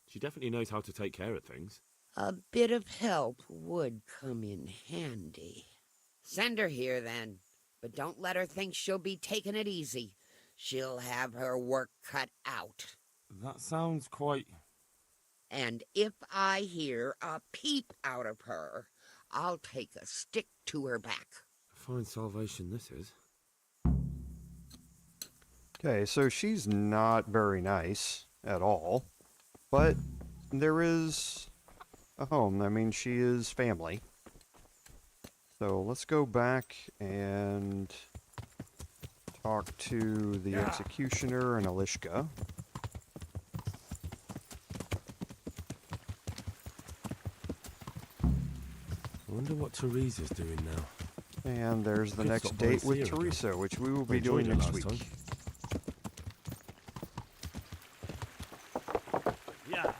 She definitely knows how to take care of things. A bit of help would come in handy. Send her here, then. But don't let her think she'll be taking it easy. She'll have her work cut out. That sounds quite... And if I hear a peep out of her, I'll take a stick to her back. Fine salvation this is. Okay, so she's not very nice at all, but there is a home. I mean, she is family. So let's go back and talk to the executioner and Elishka. I wonder what Theresa's doing now. And there's the Could next stop by date and with see her again. Theresa, which we will I be enjoyed doing her next last week. time. Yeah.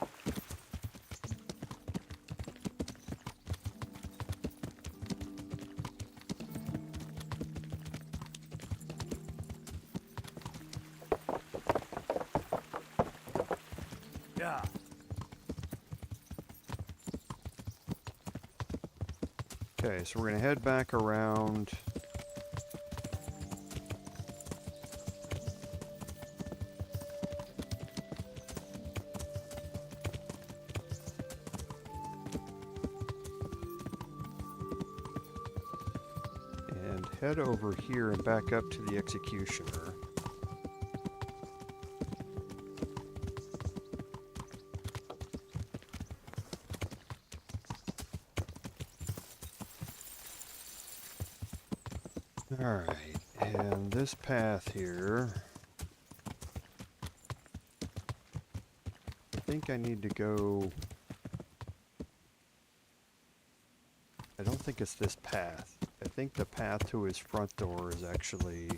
Yeah. Okay, so we're going to head back around. And head over here and back up to the executioner. Alright, and this path here, I think I need to go, I don't think it's this path. I think the path to his front door is actually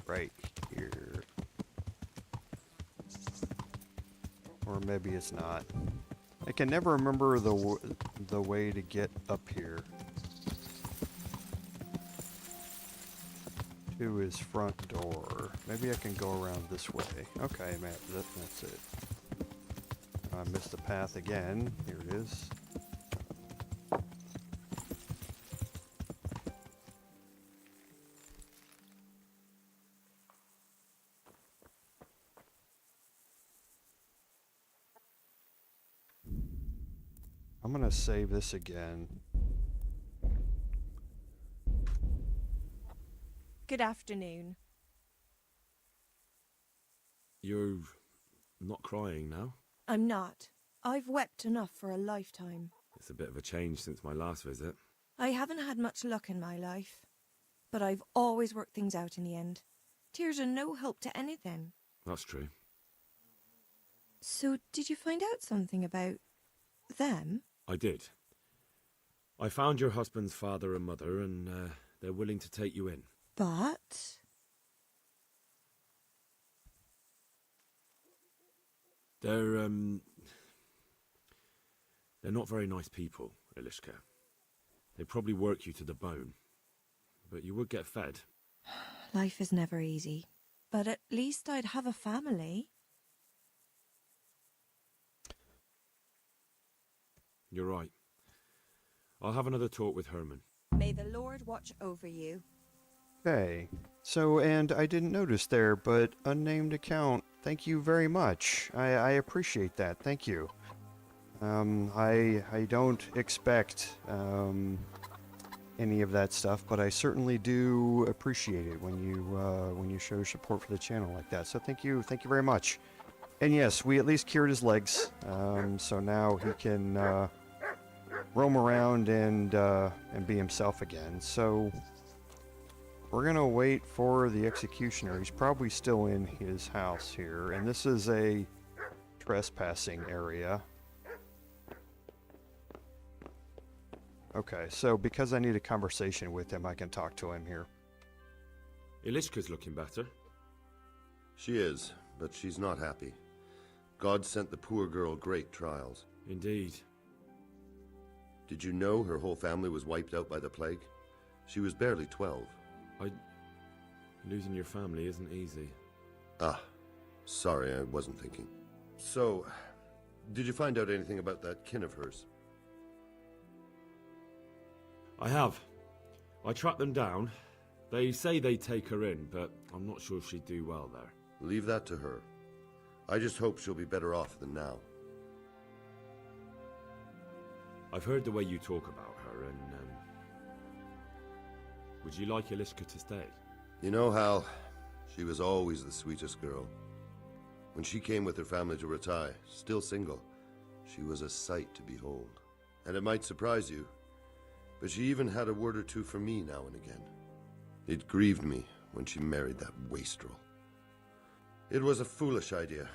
right here. Or maybe it's not. I can never remember the way to get up here. To his front door. Maybe I can go around this way. Okay, man, that's it. I missed the path again. Here it is. I'm gonna save this again. Good afternoon. You're not crying now? I'm not. I've wept enough for a lifetime. It's a bit of a change since my last visit. I haven't had much luck in my life, but I've always worked things out in the end. Tears are no help to anything. That's true. So, did you find out something about them? I did. I found your husband's father and mother, and they're willing to take you in. But... They're not very nice people, Elishka. They'd probably work you to the bone. But you would get fed. Life is never easy. But at least I'd have a family. You're right. I'll have another talk with Herman. May the Lord watch over you. Okay. So, and I didn't notice there, but unnamed account, thank you very much. I appreciate that. Thank you. I don't expect any of that stuff, but I certainly do appreciate it when you show support for the channel like that. So thank you very much. And yes, we at least cured his legs, so now he can roam around and be himself again. So we're gonna wait for the executioner. He's probably still in his house here, and this is a trespassing area. Okay, so because I need a conversation with him, I can talk to him here. Elishka's looking better. She is, but she's not happy. God sent the poor girl great trials. Indeed. Did you know her whole family was wiped out by the plague? She was barely 12. Losing your family isn't easy. Ah, sorry, I wasn't thinking. So, did you find out anything about that kin of hers? I have. I tracked them down. They say they'd take her in, but I'm not sure she'd do well there. Leave that to her. I just hope she'll be better off than now. I've heard the way you talk about her, and would you like Elishka to stay? You know, Hal, she was always the sweetest girl. When she came with her family to Ratai, still single, she was a sight to behold. And it might surprise you, but she even had a word or two for me now and again. It grieved me when she married that wastrel. It was a foolish idea,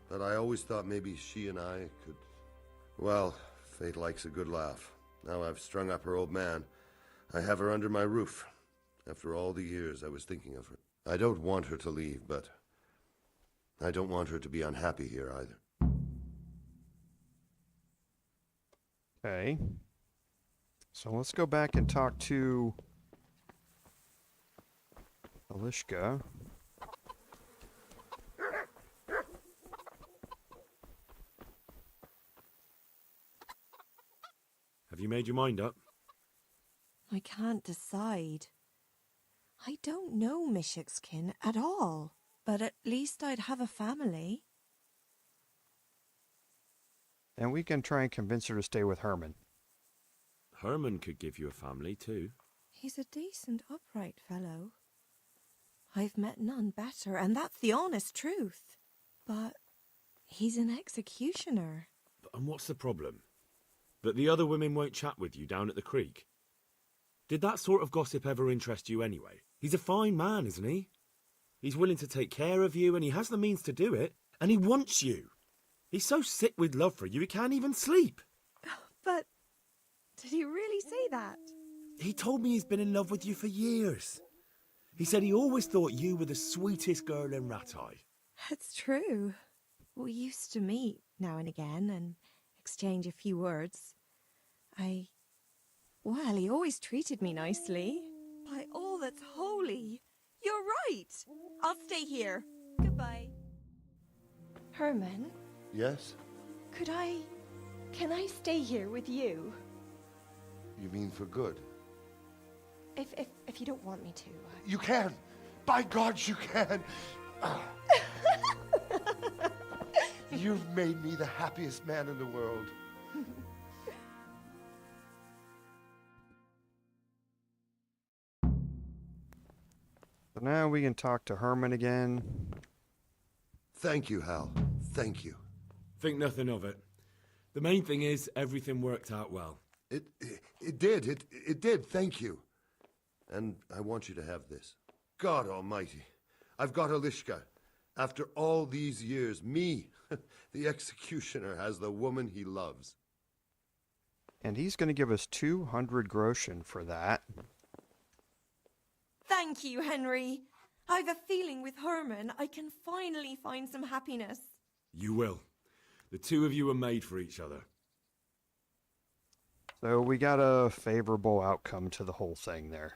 but I always thought maybe she and I could... Well, fate likes a good laugh. Now I've strung up her old man. I have her under my roof. After all the years I was thinking of her. I don't want her to leave, but I don't want her to be unhappy here either. Okay. So let's go back and talk to Elishka. Have you made your mind up? I can't decide. I don't know Mishik's kin at all, but at least I'd have a family. And we can try and convince her to stay with Herman. Herman could give you a family, too. He's a decent, upright fellow. I've met none better, and that's the honest truth. But he's an executioner. And what's the problem? That the other women won't chat with you down at the creek? Did that sort of gossip ever interest you anyway? He's a fine man, isn't he? He's willing to take care of you, and he has the means to do it, and he wants you. He's so sick with love for you, he can't even sleep. But did he really say that? He told me he's been in love with you for years. He said he always thought you were the sweetest girl in Ratai. It's true. We used to meet now and again and exchange a few words. Well, he always treated me nicely. By all that's holy, you're right. I'll stay here. Goodbye. Herman? Yes? Can I stay here with you? You mean for good? If you don't want me to. You can! By God, you can! You've made me the happiest man in the world. now we can talk to Herman again. Thank you, Hal. Thank you. Think nothing of it. The main thing is everything worked out well. It did. It did. Thank you. And I want you to have this. God almighty. I've got Alishka. After all these years, me, the executioner, has the woman he loves. And he's going to give us 200 groschen for that. Thank you, Henry. I've a feeling with Herman I can finally find some happiness. You will. The two of you are made for each other. So we got a favorable outcome to the whole thing there,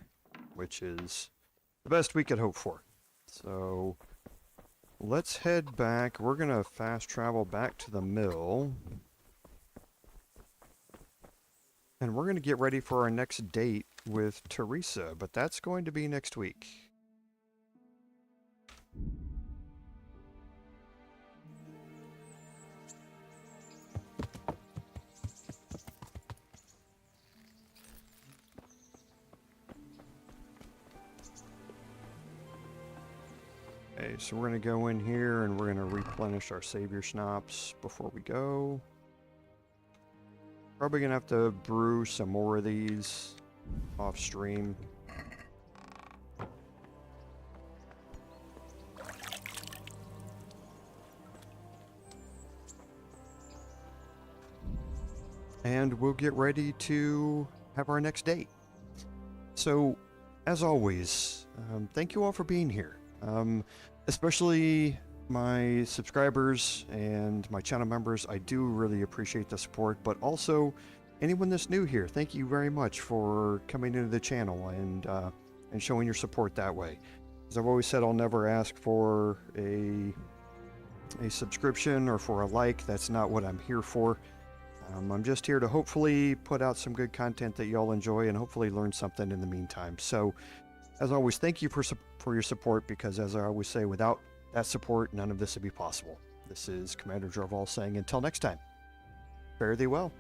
which is the best we could hope for. So let's head back. We're going to fast travel back to the mill. And we're going to get ready for our next date with Theresa, but that's going to be next week. Okay, so we're going to go in here and we're going to replenish our Savior Schnapps before we go. Probably going to have to brew some more of these off stream. And we'll get ready to have our next date. So, as always, thank you all for being here. Especially my subscribers and my channel members. I do really appreciate the support, but also anyone that's new here, thank you very much for coming into the channel and showing your support that way. As I've always said, I'll never ask for a subscription or for a like. That's not what I'm here for. I'm just here to hopefully put out some good content that y'all enjoy and hopefully learn something in the meantime. So, as always, thank you for your support, because as I always say, without that support, none of this would be possible. This is Commander Jorval saying until next time, fare thee well.